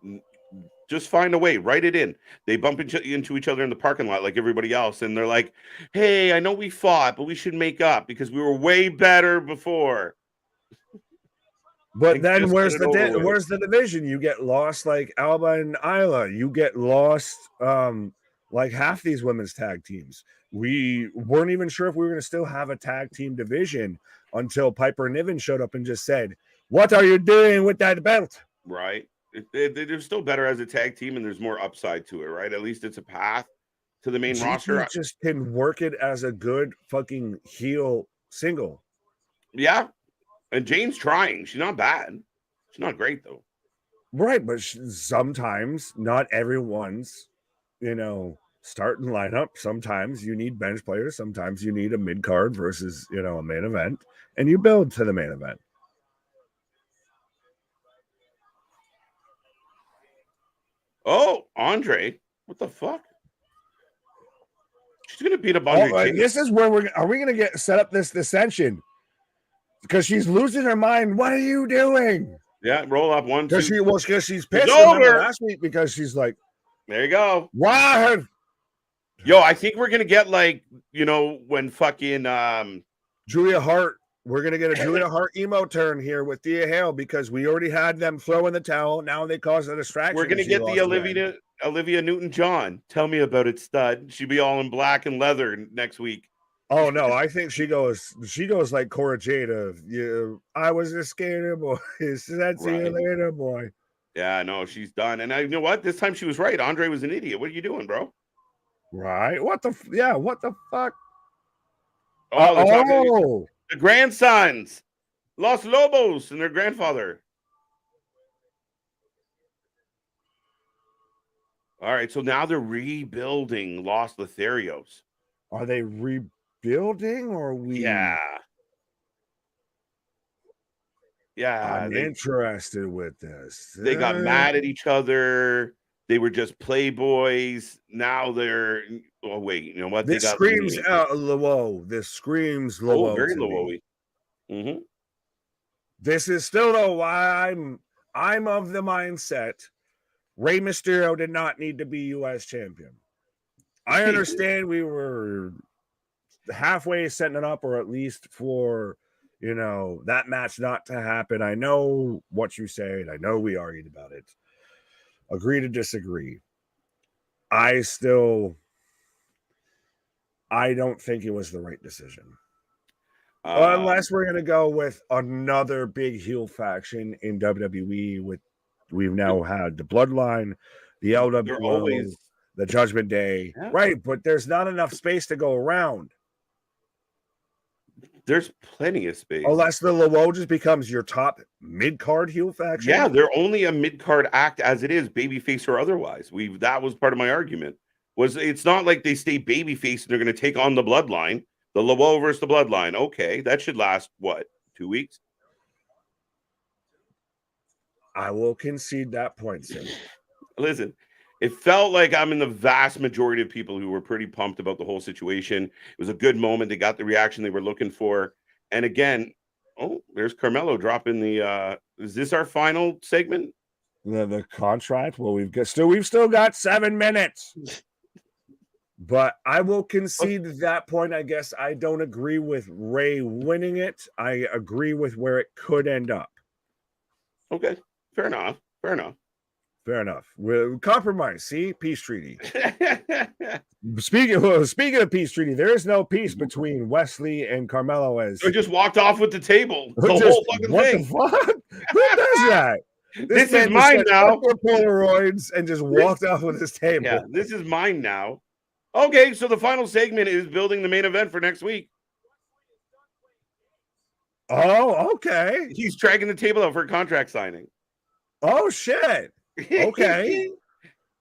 just find a way. Write it in. They bump into each other in the parking lot like everybody else, and they're like, hey, I know we fought, but we should make up because we were way better before. But then where's the division? You get lost like Alba and Isla. You get lost like half these women's tag teams. We weren't even sure if we were going to still have a tag team division until Piper Niven showed up and just said, what are you doing with that belt? Right. They're still better as a tag team, and there's more upside to it, right? At least it's a path to the main roster. Just can work it as a good fucking heel single. Yeah. And Jane's trying. She's not bad. She's not great, though. Right, but sometimes not everyone's, starting lineup. Sometimes you need bench players. Sometimes you need a mid-card versus, a main event. And you build to the main event. Oh, Andre. What the fuck? She's going to beat up Andre. This is where are we going to get set up this dissension? Because she's losing her mind. What are you doing? Yeah, roll up 1, 2. Because she's pissed last week because she's like, there you go. Wow. Yo, I think we're going to get when fucking Julia Hart. We're going to get a Julia Hart emo turn here with Thea Hale because we already had them throw in the towel. Now they cause a distraction. We're going to get the Olivia Newton-John. Tell me about it, stud. She'll be all in black and leather next week. Oh no, I think she goes like Cora Jade of I was a skater boy. Said see you Right. later, boy. Yeah, no, she's done. And you know what? This time she was right. Andre was an idiot. What are you doing, bro? Right? What the fuck? Oh, they're talking Oh, the grandsons, Los Lobos, and their grandfather. All right, so now they're rebuilding Los Lotharios. are they rebuilding or Yeah. Yeah, I'm interested with this. they got mad at each other. They were just playboys. Now they're oh wait, you know what? They This got screams reunited. out Lowo. This screams Oh, Lowo very to me. low. This is still though why I'm of the mindset Rey Mysterio did not need to be U.S. champion. I understand we were halfway setting it up, or at least for that match not to happen. I know what you said. I know we argued about it. Agree to disagree. I don't think it was the right decision. Unless we're gonna go with another big heel faction in WWE. We've now had the Bloodline, the They're LWO, always the Judgment Day, right? But there's not enough space to go around. There's plenty of space. Unless the LWO just becomes your top mid-card heel faction. Yeah, they're only a mid-card act as it is, babyface or otherwise. That was part of my argument. It's not like they stay babyface and they're going to take on the Bloodline. The LWO versus the Bloodline. Okay, that should last, what, 2 weeks? I will concede that point, Sim. Listen, it felt like I'm in the vast majority of people who were pretty pumped about the whole situation. It was a good moment. They got the reaction they were looking for. And again, oh, there's Carmelo dropping the is this our final segment? The contract? Well, we've still got 7 minutes. But I will concede that point. I guess I don't agree with Ray winning it. I agree with where it could end up. Okay, fair enough. We'll compromise. See, peace treaty. Speaking of peace treaty, there is no peace between Wes Lee and Carmelo. As they just walked off with the table. The whole fucking thing. The fuck? Who does that? This is mine now. Polaroids and just walked off with his table. Yeah, this is mine now. Okay, so the final segment is building the main event for next week. Oh, okay. He's dragging the table out for a contract signing. Oh, shit. Okay.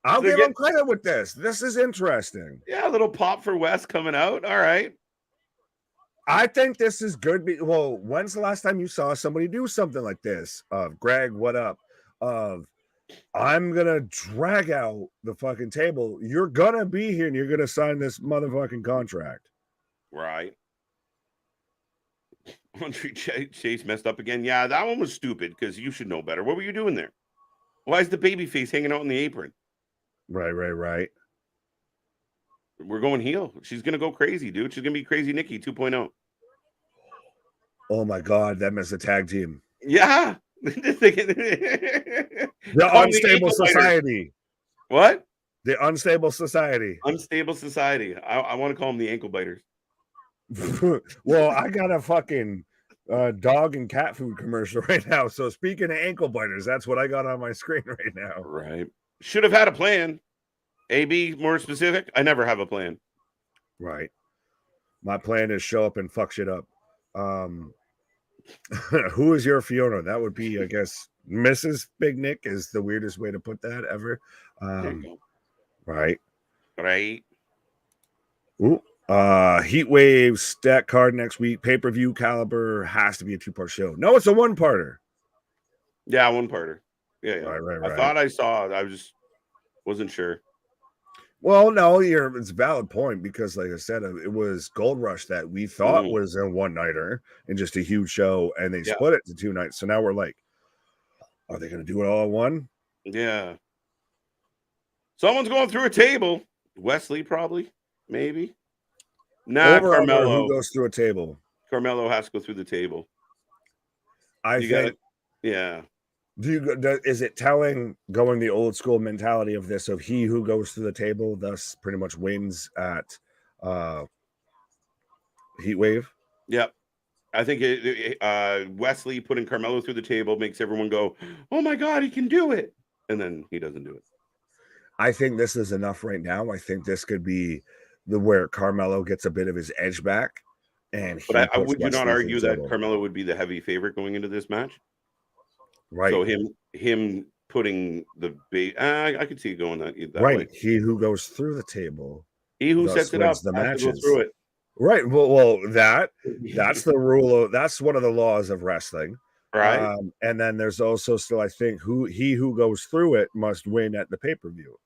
I'll give him credit with this. This is interesting. Yeah, a little pop for Wes coming out. All right. I think this is good. Well, when's the last time you saw somebody do something like this? Greg, what up? I'm going to drag out the fucking table. You're going to be here and you're going to sign this motherfucking contract. Right. Andre Chase messed up again. Yeah, that one was stupid because you should know better. What were you doing there? Why is the baby face hanging out in the apron? Right. We're going heel. She's going to go crazy, dude. She's going to be Crazy Nikki 2.0. Oh, my God. That missed a tag team. Yeah. The Unstable Society. What? The Unstable Society. Unstable Society. I want to call them the ankle biters. Well, I got a fucking dog and cat food commercial right now. So speaking of ankle biters, that's what I got on my screen right now. Right. Should have had a plan. AB, more specific. I never have a plan. Right. My plan is show up and fuck shit up. Who is your Fiona? That would be, I guess, Mrs. Big Nick is the weirdest way to put that ever. Right. Ooh. Heatwave stat card next week. Pay-per-view caliber has to be a 2-part show. No, it's a 1-parter. Yeah, 1-parter. Yeah. Right. I thought I saw it. I just wasn't sure. Well, no, it's a valid point because, like I said, it was Gold Rush that we thought was a one-nighter and just a huge show, and they split it to 2 nights. So now we're like, are they going to do it all in one? Yeah. Someone's going through a table. Wes Lee, probably, maybe. Nah, Carmelo. Who goes through a table? Carmelo has to go through the table. Yeah. Is it telling going the old school mentality of this of he who goes to the table thus pretty much wins at Heatwave. Yep. I think Wes Lee putting Carmelo through the table makes everyone go, "Oh my God, he can do it," and then he doesn't do it. I think this is enough right now. I think this could be where Carmelo gets a bit of his edge back, and But he puts would you not Wes Lee through argue the that table. Carmelo would be the heavy favorite going into this match? Right. So him putting the bait, I could see it going that Right. way. He who goes through the table, He who thus sets it wins up the has to go matches. through it. Right. Well, that's the rule. That's one of the laws of wrestling. Right. And then there's also still, I think, he who goes through it must win at the pay-per-view.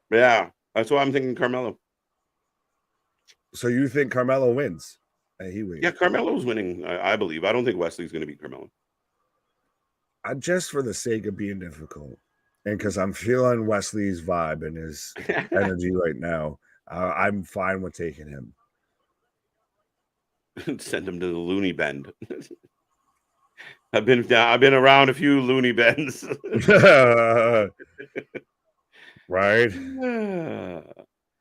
Yeah. That's why I'm thinking Carmelo. So you think Carmelo wins? He wins. Yeah, Carmelo's winning, I believe. I don't think Wes Lee's going to beat Carmelo. Just for the sake of being difficult, and because I'm feeling Wes Lee's vibe and his energy right now, I'm fine with taking him. Send him to the loony bend. I've been around a few loony bends. Right.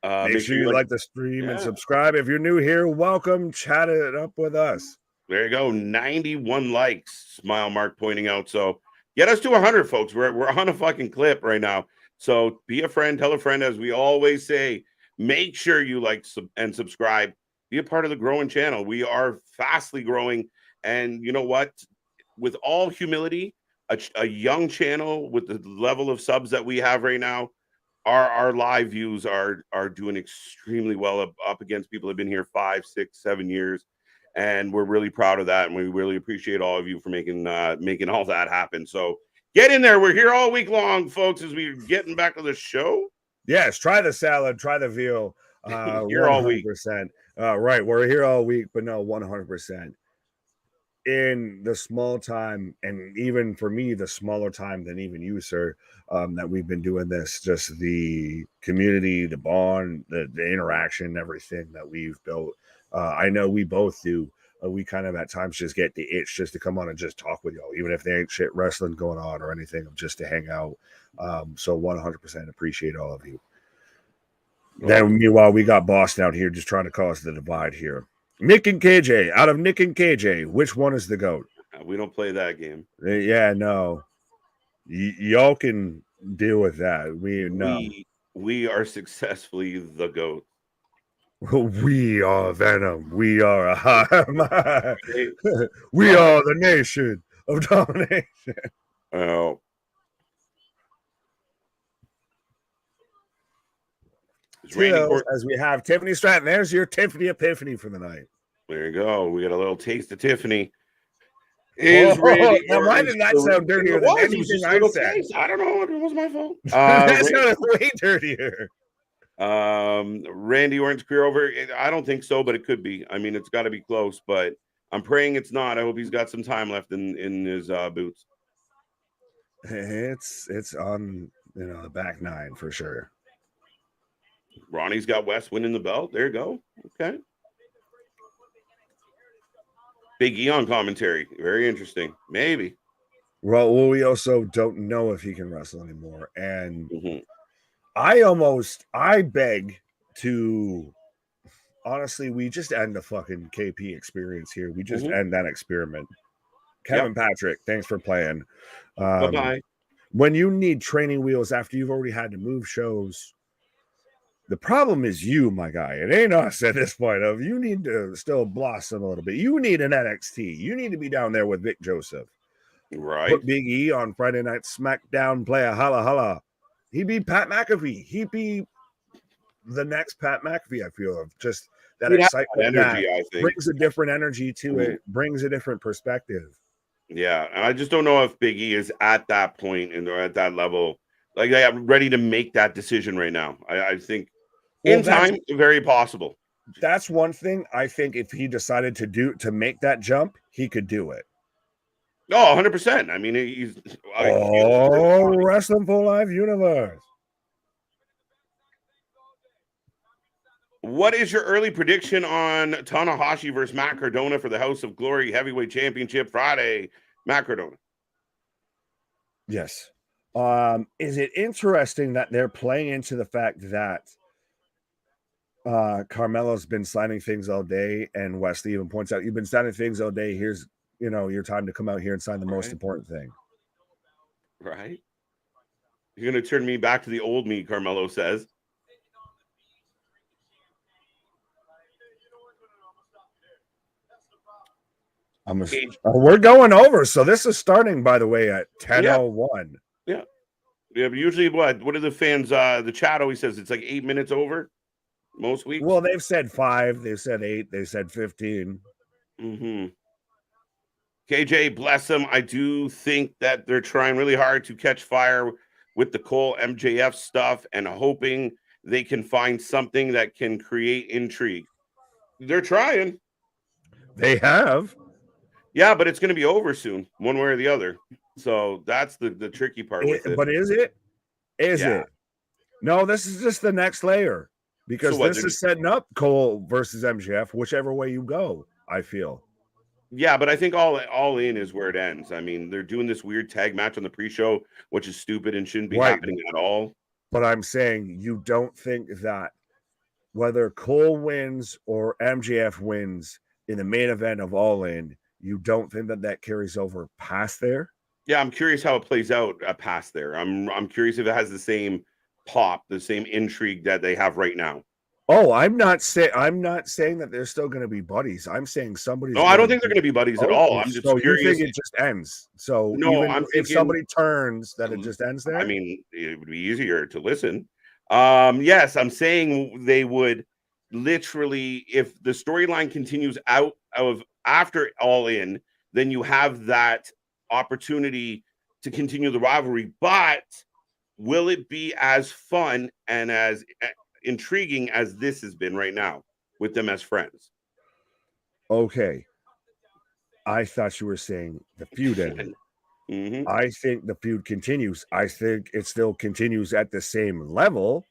Make sure you like the stream and Yeah. subscribe. If you're new here, welcome. Chat it up with us. There you go. 91 likes. Smile Mark pointing out. So get us to 100, folks. We're on a fucking clip right now. So be a friend, tell a friend, as we always say. Make sure you like and subscribe. Be a part of the growing channel. We are fastly growing, and you know what? With all humility, a young channel with the level of subs that we have right now, our live views are doing extremely well up against people who have been here 5, 6, 7 years. And we're really proud of that, and we really appreciate all of you for making all that happen. So get in there. We're here all week long, folks, as we're getting back to the show. Yes, try the salad, try the veal. Here all week. 100%. Right, we're here all week, but no, 100%. In the small time, and even for me, the smaller time than even you, sir, that we've been doing this, just the community, the bond, the interaction, everything that we've built. I know we both do. We kind of at times just get the itch just to come on and just talk with y'all, even if there ain't shit wrestling going on or anything, just to hang out. So 100% appreciate all of you. Then meanwhile, we got Boston out here just trying to cause the divide here. Nick and KJ, out of Nick and KJ, which one is the GOAT? We don't play that game. Yeah, no. Y'all can deal with that. We are successfully the GOAT. We are Venom. We are we are the nation of domination. Oh. As we have Tiffany Stratton. There's your Tiffany epiphany for the night. There you go. We got a little taste of Tiffany. Now why did that sound dirtier than anything I said? I don't know. It was my fault. That sounded way dirtier. Randy Orton's career over? I don't think so, but it could be. I mean, it's got to be close, but I'm praying it's not. I hope he's got some time left in his boots. It's on the back nine for sure. Ronnie's got Wes winning the belt. There you go. Okay. Big E on commentary. Very interesting. Maybe. Well, we also don't know if he can wrestle anymore. And I beg to, honestly, we just end the fucking KP experience here. We just end that experiment. Kevin Patrick, thanks for playing. Bye-bye. When you need training wheels after you've already had to move shows, the problem is you, my guy. It ain't us at this point. You need to still blossom a little bit. You need an NXT. You need to be down there with Vic Joseph. Right. Put Big E on Friday Night SmackDown, play a holla holla. He'd be Pat McAfee. He'd be the next Pat McAfee, I feel, of just that excitement. Energy, I think. Brings a different energy to it, brings a different perspective. Yeah. And I just don't know if Big E is at that point and or at that level. Like, I'm ready to make that decision right now. I think in time, very possible. That's one thing. I think if he decided to make that jump, he could do it. Oh, 100%. I mean, he's Wrestling for Life universe. What is your early prediction on Tanahashi versus Matt Cardona for the House of Glory Heavyweight Championship Friday? Matt Cardona. Yes. Is it interesting that they're playing into the fact that Carmelo's been signing things all day, and Wes Lee even points out, you've been signing things all day. Here's, your time to come out here and sign the most important thing. Right. You're going to turn me back to the old me, Carmelo says. We're going over. So this is starting, by the way, at 10:01. Yeah. Yeah, but usually what are the fans, the chat always says it's like 8 minutes over most weeks? Well, they've said 5, they've said 8, they said 15. Mm-hmm. KJ, bless them. I do think that they're trying really hard to catch fire with the Cole MJF stuff and hoping they can find something that can create intrigue. They're trying. They have. Yeah, but it's going to be over soon, one way or the other. So that's the tricky part with it. But is it? Is it? No, this is just the next layer, because this is setting up Cole versus MJF, whichever way you go, I feel. Yeah, but I think all in is where it ends. I mean, they're doing this weird tag match on the pre-show, which is stupid and shouldn't be happening at all. But I'm saying, you don't think that whether Cole wins or MJF wins in the main event of All In, you don't think that carries over past there? Yeah, I'm curious how it plays out past there. I'm curious if it has the same pop, the same intrigue that they have right now. Oh, I'm not saying that they're still going to be buddies. I'm saying somebody's. No, I don't think they're going to be buddies at all. I'm just curious. You think it just ends? So no, even if somebody turns, that it just ends there. I mean, it would be easier to listen. Yes, I'm saying they would literally, if the storyline continues out of after All In, then you have that opportunity to continue the rivalry. But will it be as fun and as intriguing as this has been right now with them as friends? Okay. I thought you were saying the feud ended. Mm-hmm. I think the feud continues. I think it still continues at the same level.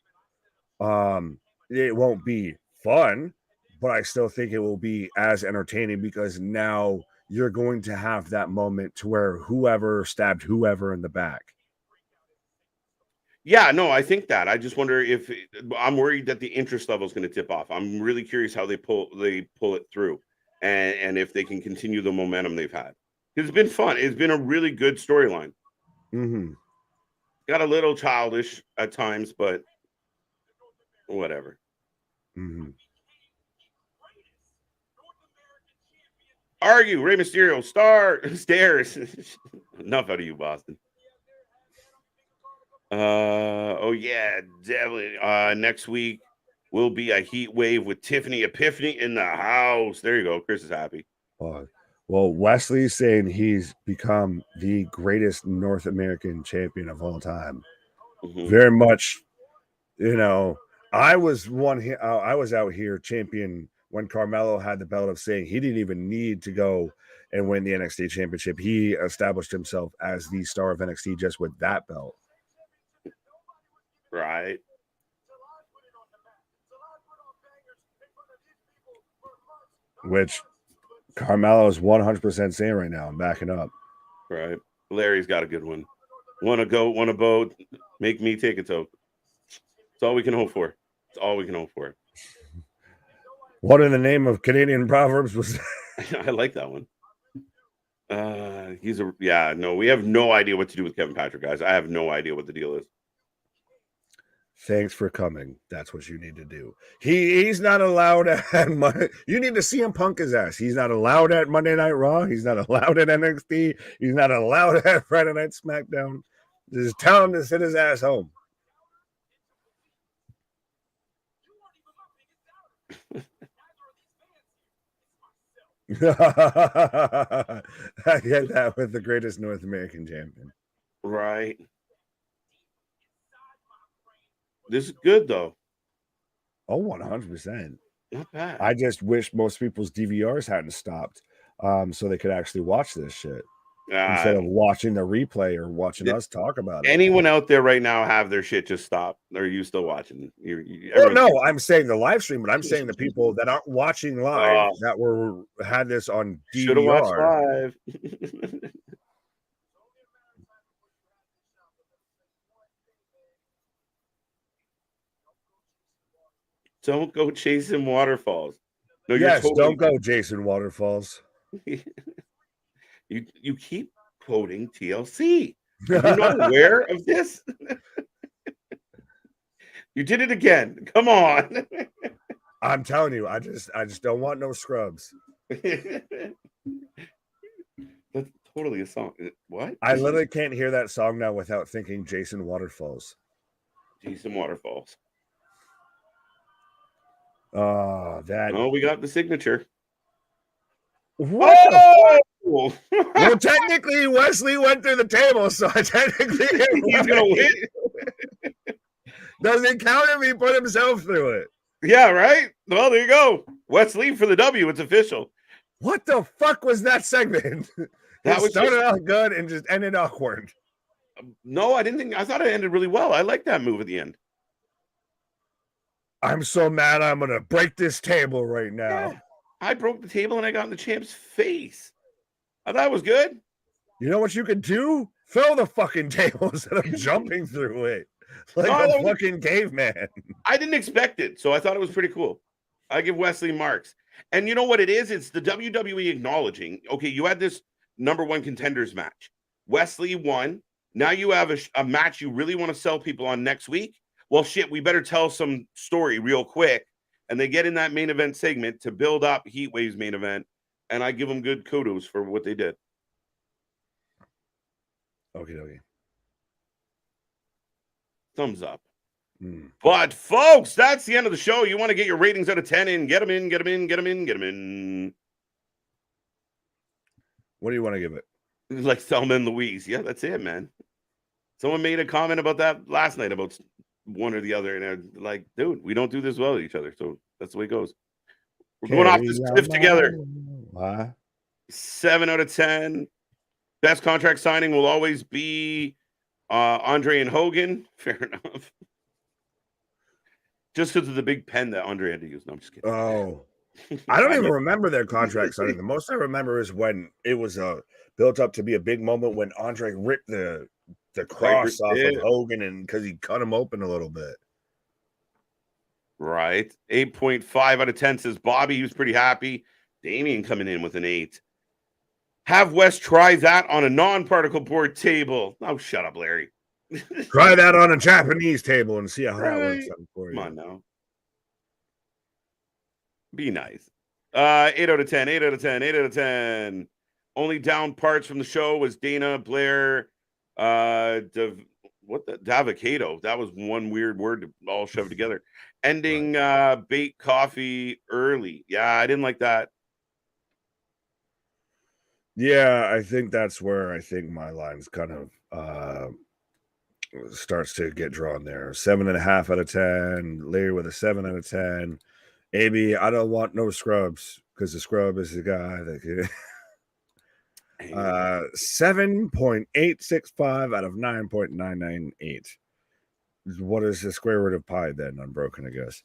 It won't be fun, but I still think it will be as entertaining, because now you're going to have that moment to where whoever stabbed whoever in the back. Yeah, no, I think that. I just wonder if I'm worried that the interest level is going to tip off. I'm really curious how they pull it through, and if they can continue the momentum they've had. It's been fun. It's been a really good storyline. Mm-hmm. Got a little childish at times, but whatever. Mm-hmm. Argue, Rey Mysterio, stairs. Enough out of you, Boston. Oh yeah, definitely. Next week will be a heat wave with Tiffany Epiphany in the house. There you go. Chris is happy. Well, Wes Lee's saying he's become the greatest North American champion of all time. Mm-hmm. Very much, I was out here champion when Carmelo had the belt, of saying he didn't even need to go and win the NXT championship. He established himself as the star of NXT just with that belt. Right. Which Carmelo is 100% saying right now. I'm backing up. Right. Larry's got a good one. Want a goat, want a boat, make me take a toke. It's all we can hope for. It's all we can hope for. What in the name of Canadian proverbs was I like that one. We have no idea what to do with Kevin Patrick, guys. I have no idea what the deal is. Thanks for coming. That's what you need to do. He's not allowed at Monday. You need to CM Punk his ass. He's not allowed at Monday Night Raw. He's not allowed at NXT. He's not allowed at Friday Night SmackDown. Just tell him to sit his ass home. I get that with the greatest North American champion. Right. This is good, though. Oh, 100%. Not bad. I just wish most people's DVRs hadn't stopped, so they could actually watch this shit instead of watching the replay or watching us talk about it. Anyone out there right now have their shit just stopped? Or are you still watching? No, I'm saying the live stream, but I'm saying the people that aren't watching live that had this on DVR. Should have watched live. Don't go chasing waterfalls. No, you're Yes, totally. don't go, Jason Waterfalls. You keep quoting TLC. Are you not aware of this? You did it again. Come on. I'm telling you, I just don't want no scrubs. That's totally a song. What? I literally can't hear that song now without thinking Jason Waterfalls. Jason Waterfalls. Oh, that. Oh, we got the signature. What Oh! Well, technically, Wes Lee went through the table, so technically He's gonna win. Doesn't count if he put himself through it. Yeah, right? Well, there you go. Wes Lee for the W. It's official. What the fuck was that segment? That It started out good and just ended awkward. No, I didn't think. I thought it ended really well. I like that move at the end. I'm so mad I'm gonna break this table right now. Yeah. I broke the table and I got in the champ's face. I thought it was good. You know what you could do? Fill the fucking table instead of jumping through it like No, a fucking caveman. I didn't expect it, so I thought it was pretty cool. I give Wes Lee marks. And you know what it is? It's the WWE acknowledging, okay, you had this number one contenders match. Wes Lee won. Now you have a match you really want to sell people on next week. Well, shit, we better tell some story real quick. And they get in that main event segment to build up Heatwave's main event. And I give them good kudos for what they did. Okay. Thumbs up. But, folks, that's the end of the show. You want to get your ratings out of 10 in. Get them in, get them in, get them in, get them in. What do you want to give it? Like Thelma and Louise. Yeah, that's it, man. Someone made a comment about that last night about one or the other. And they're like, dude, we don't do this well with each other. So that's the way it goes. We're going off this cliff together. 7 out of 10. Best contract signing will always be Andre and Hogan. Fair enough. Just because of the big pen that Andre had to use. No, I'm just kidding. Oh, I don't even remember their contract signing. The most I remember is when it was built up to be a big moment when Andre ripped the cross off of Hogan and because he cut him open a little bit. Right. 8.5 out of 10 says Bobby. He was pretty happy. Damien coming in with an 8. Have Wes try that on a non-particle board table. Oh, shut up, Larry. Try that on a Japanese table and see how that works out for you. Come on now. Be nice. 8 out of 10, 8 out of 10, 8 out of 10. Only down parts from the show was Dana, Blair, Davocado. That was one weird word all shoved together. Ending bait coffee early. Yeah, I didn't like that. Yeah, I think that's where I think my line's kind of starts to get drawn there. 7.5 out of 10. Larry with a 7 out of 10. AB, I don't want no scrubs because the scrub is the guy that can. 7.865 out of 9.998. What is the square root of pi then? Unbroken, I guess.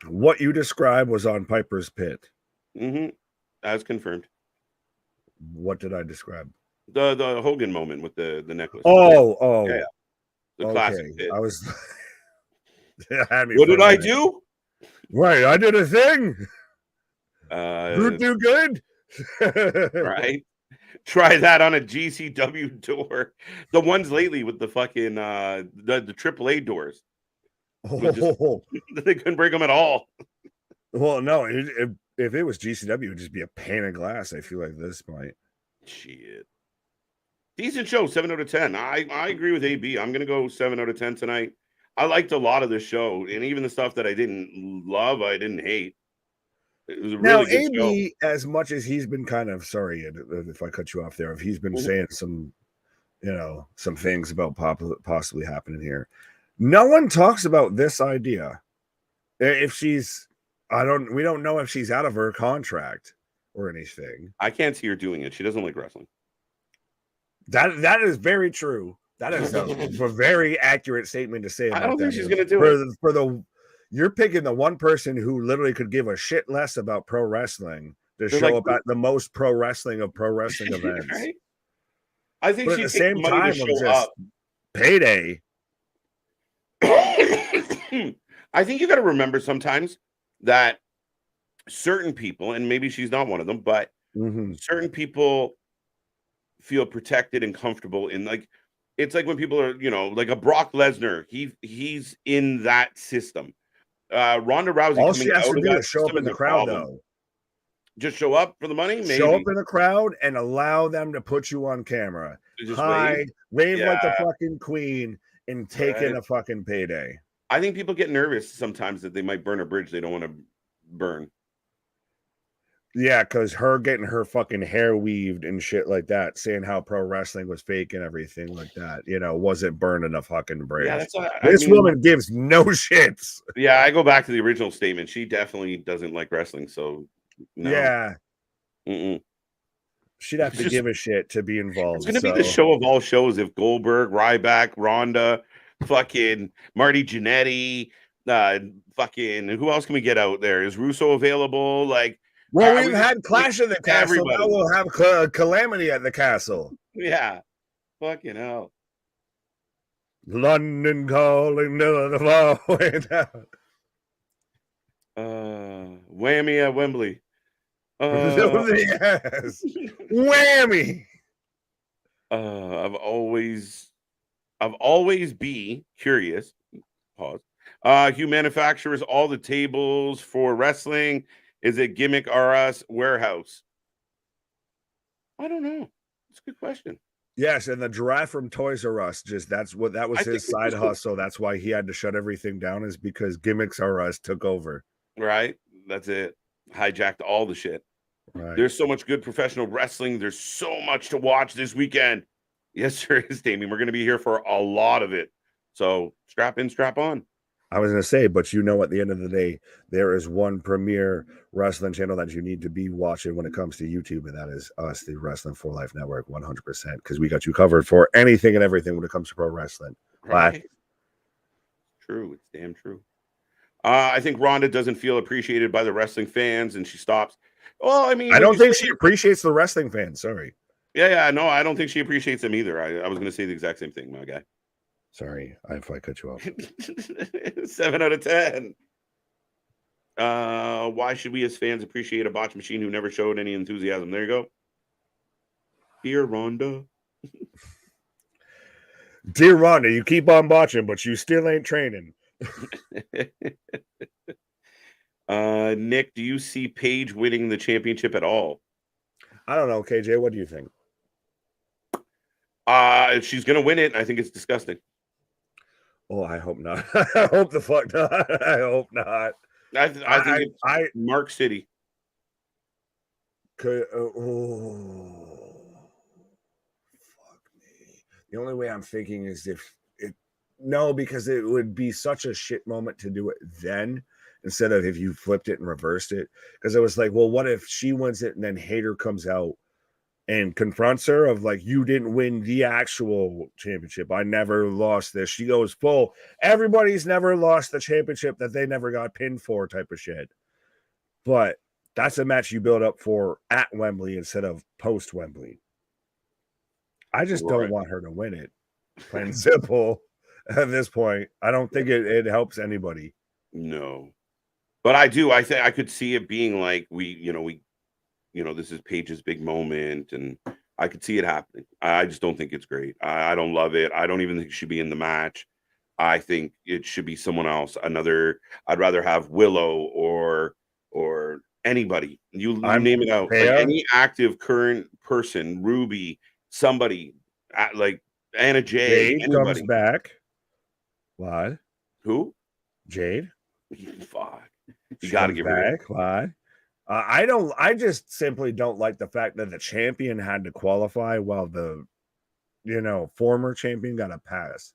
What you described was on Piper's Pit. As confirmed. What did I describe? The Hogan moment with the necklace. Oh, yeah. The classic pit. I was. What did I do? Right, I did a thing. Do good. Right. Try that on a GCW door. The ones lately with the fucking the AAA doors. They couldn't break them at all. Well, no. If it was GCW, it would just be a pane of glass. I feel like this might. Shit. Decent show, 7 out of 10. I agree with AB. I'm gonna go 7 out of 10 tonight. I liked a lot of the show, and even the stuff that I didn't love, I didn't hate. It was a really good AB, show. As much as he's been kind of sorry if I cut you off there, if he's been saying some things about possibly happening here, no one talks about this idea. If she's, we don't know if she's out of her contract or anything. I can't see her doing it. She doesn't like wrestling. That is very true. That is a very accurate statement to say. I don't think she's going to do it. You're picking the one person who literally could give a shit less about pro wrestling to show up at the most pro wrestling of pro wrestling events. Right? I think she'd at the same time to show up. Payday. I think you got to remember sometimes that certain people, and maybe she's not one of them, but certain people feel protected and comfortable in, like, it's like when people are, like a Brock Lesnar, he's in that system. Ronda Rousey All coming she has out to of do that is show up system in is the a crowd, problem. though. Just show up for the money, Show up maybe. in the crowd and allow them to put you on camera. Just Hi, wave like the Yeah. fucking queen, and take in Right. a fucking payday. I think people get nervous sometimes that they might burn a bridge they don't want to burn. Yeah, because her getting her fucking hair weaved and shit like that, saying how pro wrestling was fake and everything like that, wasn't burning a fucking bridge. Yeah, that's This woman gives no shits. Yeah, I go back to the original statement. She definitely doesn't like wrestling, so no. Yeah. Mm-mm. She'd have to give a shit to be involved. It's gonna be the show of all shows if Goldberg, Ryback, Ronda, fucking Marty Jannetty, fucking who else can we get out there? Is Russo available? Like, well, we've had Clash of the Castle. Now we'll have Calamity at the Castle. Yeah, fucking hell. London calling to the far way down. Whammy at Wembley. Yes. Whammy. I've always be curious. Pause. Hugh manufactures all the tables for wrestling. Is it gimmick or us warehouse? I don't know. It's a good question. Yes, and the giraffe from Toys R Us, that was his side hustle. That's why he had to shut everything down, is because Gimmicks R Us took over. Right. That's it. Hijacked all the shit. Right. There's so much good professional wrestling. There's so much to watch this weekend. Yes, there is, Damien. We're going to be here for a lot of it. So strap in, strap on. I was going to say, but at the end of the day, there is one premier wrestling channel that you need to be watching when it comes to YouTube, and that is us, the Wrestling for Life Network, 100%, because we got you covered for anything and everything when it comes to pro wrestling. Right. True. It's damn true. I think Ronda doesn't feel appreciated by the wrestling fans, and she stops. Well, I mean, I don't think she appreciates the wrestling fans. Sorry. Yeah. No, I don't think she appreciates them either. I was going to say the exact same thing, my guy. Sorry, if I cut you off. 7 out of 10. Why should we as fans appreciate a botch machine who never showed any enthusiasm? There you go. Dear Rhonda. Dear Rhonda, you keep on botching, but you still ain't training. Nick, do you see Paige winning the championship at all? I don't know, KJ. What do you think? She's gonna win it. I think it's disgusting. Oh, I hope not. I hope the fuck not. I hope not. I think it's Mark City. Fuck me. The only way I'm thinking is because it would be such a shit moment to do it then instead of if you flipped it and reversed it. Because it was like, well, what if she wins it and then Hater comes out and confronts her of like, you didn't win the actual championship. I never lost this. She goes full, everybody's never lost the championship that they never got pinned for type of shit. But that's a match you build up for at Wembley instead of post Wembley. I just don't want her to win it. Plain and simple at this point. I don't think it helps anybody. No. But I do. I think I could see it being like this is Paige's big moment, and I could see it happening. I just don't think it's great. I don't love it. I don't even think it should be in the match. I think it should be someone else. I'd rather have Willow or anybody. You name it out. Like any active current person, Ruby, somebody like Anna Jay. Jade comes back. What? Who? Jade. Fuck. You got to give her back. Why? I just simply don't like the fact that the champion had to qualify while the, former champion got a pass.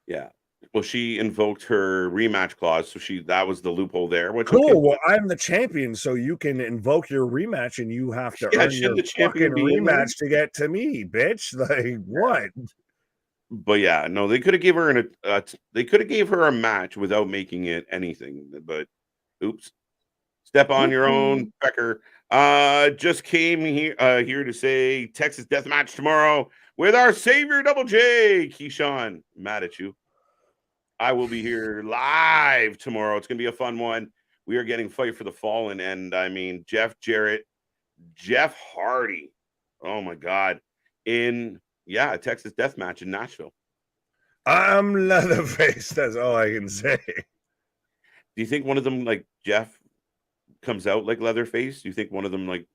Yeah. Well, she invoked her rematch clause, so that was the loophole there. Cool. Well, I'm the champion, so you can invoke your rematch, and you have to earn your fucking rematch to get to me, bitch. Like what? But yeah, no, they could have gave her a match without making it anything. But oops. Step on your own, Becker. Just came here to say Texas death match tomorrow with our savior Double J. Keyshawn, mad at you. I will be here live tomorrow. It's going to be a fun one. We are getting Fight for the Fallen. And I mean, Jeff Jarrett, Jeff Hardy. Oh my God. In, a Texas death match in Nashville. I'm Leatherface. That's all I can say. Do you think one of them, like Jeff, comes out like Leatherface? Do you think one of them, like,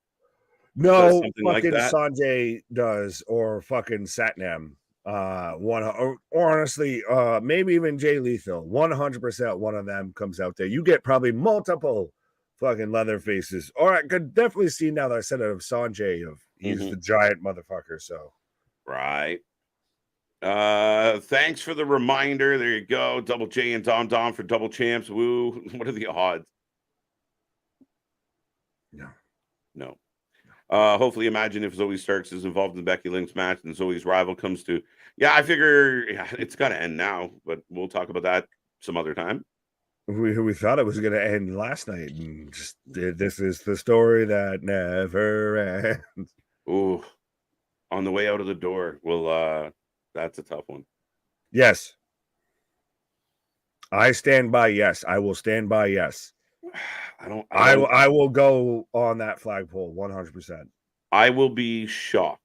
no, something fucking like that? Sanjay does, or fucking Satnam? Or honestly, maybe even Jay Lethal. 100% one of them comes out there. You get probably multiple fucking Leatherfaces. Or I could definitely see now that I said it of Sanjay, of he's the giant motherfucker. So right. Thanks for the reminder. There you go. Double J and Dom for double champs. Woo. What are the odds? No. Hopefully, imagine if Zoe Starks is involved in the Becky Lynch match and Zoe's rival comes to. Yeah, I figure it's got to end now, but we'll talk about that some other time. We thought it was going to end last night, and just this is the story that never ends. Ooh, on the way out of the door. Well, that's a tough one. Yes. I stand by yes. I will stand by yes. I will go on that flagpole 100%. I will be shocked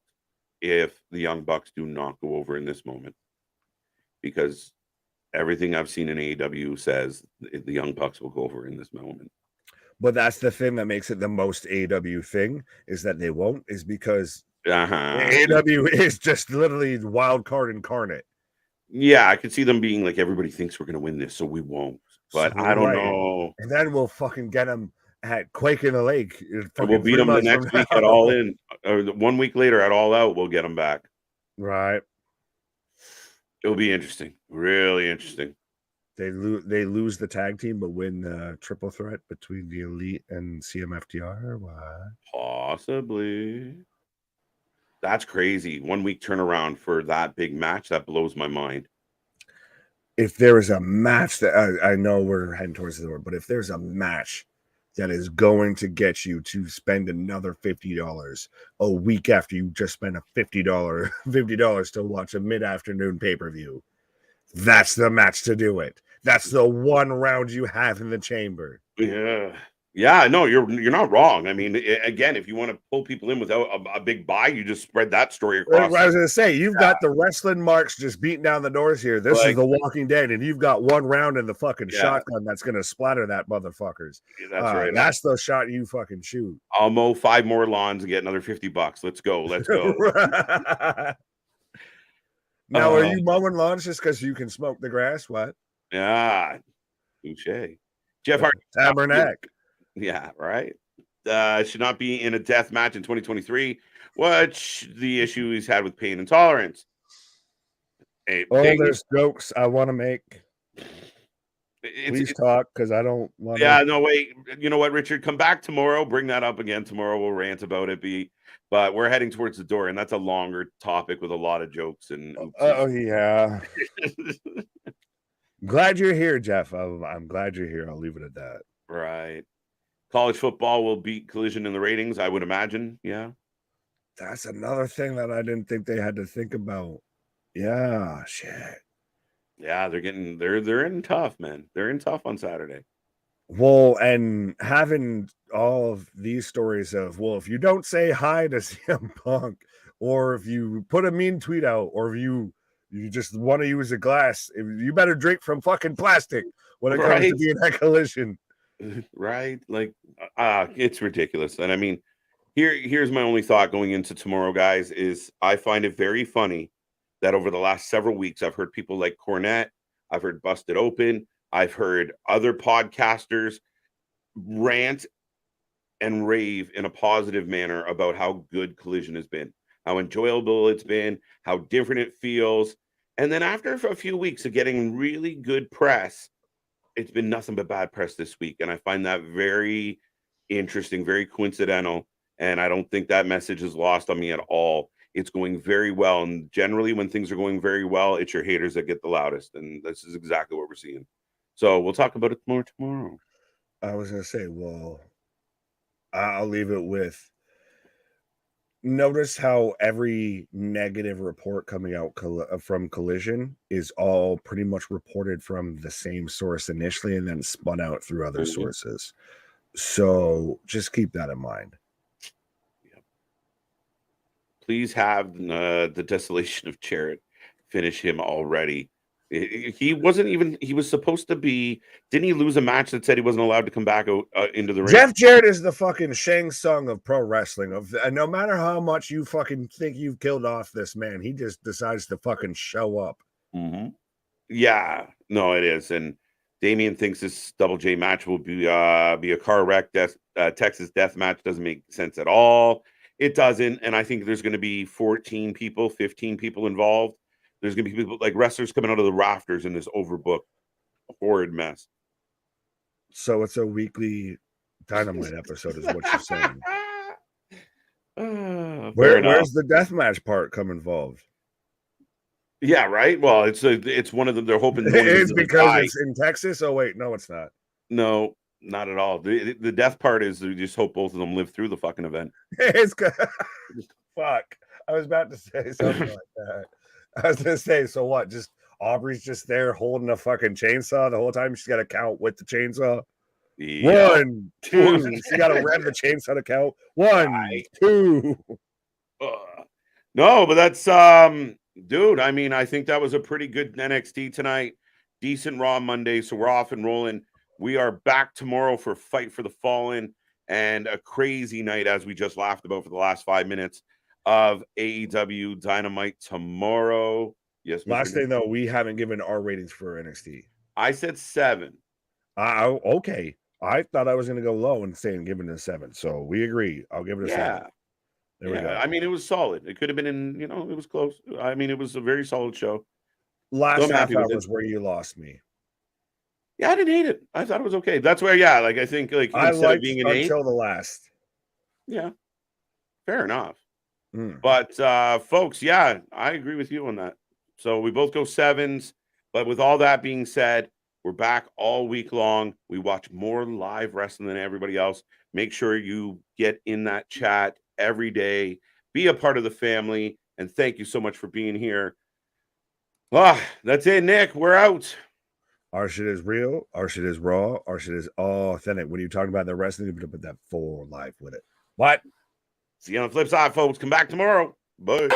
if the Young Bucks do not go over in this moment, because everything I've seen in AEW says the Young Bucks will go over in this moment. But that's the thing that makes it the most AEW thing, is that they won't, is because AEW is just literally wild card incarnate. Yeah, I could see them being like, everybody thinks we're going to win this, so we won't. But I don't know. And then we'll fucking get them at Quake in the Lake. We'll beat them the next week at All In. Or 1 week later at All Out, we'll get them back. Right. It'll be interesting. Really interesting. They lose the tag team, but win the triple threat between the Elite and CMFTR. What? Possibly. That's crazy. 1 week turnaround for that big match. That blows my mind. If there is a match that I know we're heading towards the door, but if there's a match that is going to get you to spend another $50 a week after you just spent a $50 to watch a mid-afternoon pay-per-view, that's the match to do it. That's the one round you have in the chamber. Yeah, no, you're not wrong. I mean, again, if you want to pull people in without a big buy, you just spread that story across. I was going to say, you've got the wrestling marks just beating down the doors here. This is The Walking Dead, and you've got one round in the fucking shotgun that's going to splatter that motherfuckers. That's right. That's the shot you fucking shoot. I'll mow 5 more lawns and get another $50. Let's go. Now, are you mowing lawns just because you can smoke the grass? What? Yeah, touche. Jeff Hardy. Tabernacle. Yeah, right. Should not be in a death match in 2023. Which the issue he's had with pain and tolerance. There's jokes I want to make. Please talk, because I don't want to. Yeah, no, wait. You know what, Richard? Come back tomorrow. Bring that up again tomorrow. We'll rant about it. But we're heading towards the door, and that's a longer topic with a lot of jokes. And yeah. Glad you're here, Jeff. I'm glad you're here. I'll leave it at that. Right. College football will beat Collision in the ratings, I would imagine. Yeah. That's another thing that I didn't think they had to think about. Yeah, shit. Yeah, they're in tough, man. They're in tough on Saturday. Well, and having all of these stories of, well, if you don't say hi to CM Punk, or if you put a mean tweet out, or if you just want to use a glass, you better drink from fucking plastic when it comes to being at Collision. Right? Like, it's ridiculous. And I mean, here's my only thought going into tomorrow, guys, is I find it very funny that over the last several weeks, I've heard people like Cornette, I've heard Busted Open, I've heard other podcasters rant and rave in a positive manner about how good Collision has been, how enjoyable it's been, how different it feels. And then after a few weeks of getting really good press, it's been nothing but bad press this week. And I find that very interesting, very coincidental. And I don't think that message is lost on me at all. It's going very well. And generally, when things are going very well, it's your haters that get the loudest. And this is exactly what we're seeing. So we'll talk about it more tomorrow. I was going to say, well, I'll leave it with Notice how every negative report coming out from Collision is all pretty much reported from the same source initially and then spun out through other sources. So just keep that in mind. Yep. Please have the Desolation of Jarrett finish him already. He wasn't even, he was supposed to be, didn't he lose a match that said he wasn't allowed to come back into the ring? Jeff Jarrett is the fucking Shang Tsung of pro wrestling. No matter how much you fucking think you've killed off this man, he just decides to fucking show up. Yeah, no, it is. And Damian thinks this Double J match will be a car wreck. Texas death match doesn't make sense at all. It doesn't. And I think there's going to be 14 people, 15 people involved. There's going to be people like wrestlers coming out of the rafters in this overbooked, horrid mess. So it's a weekly Dynamite episode, is what you're saying. Where's the deathmatch part come involved? Yeah, right. Well, it's one of them. They're hoping it's because it's in Texas. Oh wait, no, it's not. No, not at all. The death part is we just hope both of them live through the fucking event. It's fuck. I was about to say something like that. I was gonna say, so what? Just Aubrey's just there holding a fucking chainsaw the whole time. She's got to count with the chainsaw. Yeah. 1, 2. She got to rev the chainsaw to count. 1, 2. No, but that's dude. I mean, I think that was a pretty good NXT tonight. Decent Raw Monday, so we're off and rolling. We are back tomorrow for Fight for the Fallen and a crazy night, as we just laughed about for the last 5 minutes, of AEW Dynamite tomorrow. Yes. Last thing though, we haven't given our ratings for NXT. I said 7. Okay. I thought I was going to go low and saying giving it a 7. So we agree. I'll give it a 7. There we go. I mean, it was solid. It could have been it was close. I mean, it was a very solid show. Last half hour was where you lost me. Yeah, I didn't hate it. I thought it was okay. That's where, I think I liked being an until 8, the last. Yeah, fair enough. But folks, I agree with you on that. So we both go 7s. But with all that being said, we're back all week long. We watch more live wrestling than everybody else. Make sure you get in that chat every day. Be a part of the family. And thank you so much for being here. That's it, Nick. We're out. Our shit is real. Our shit is raw. Our shit is authentic. When you're talking about the wrestling, you put that full life with it. What? See you on the flip side, folks. Come back tomorrow. Bye.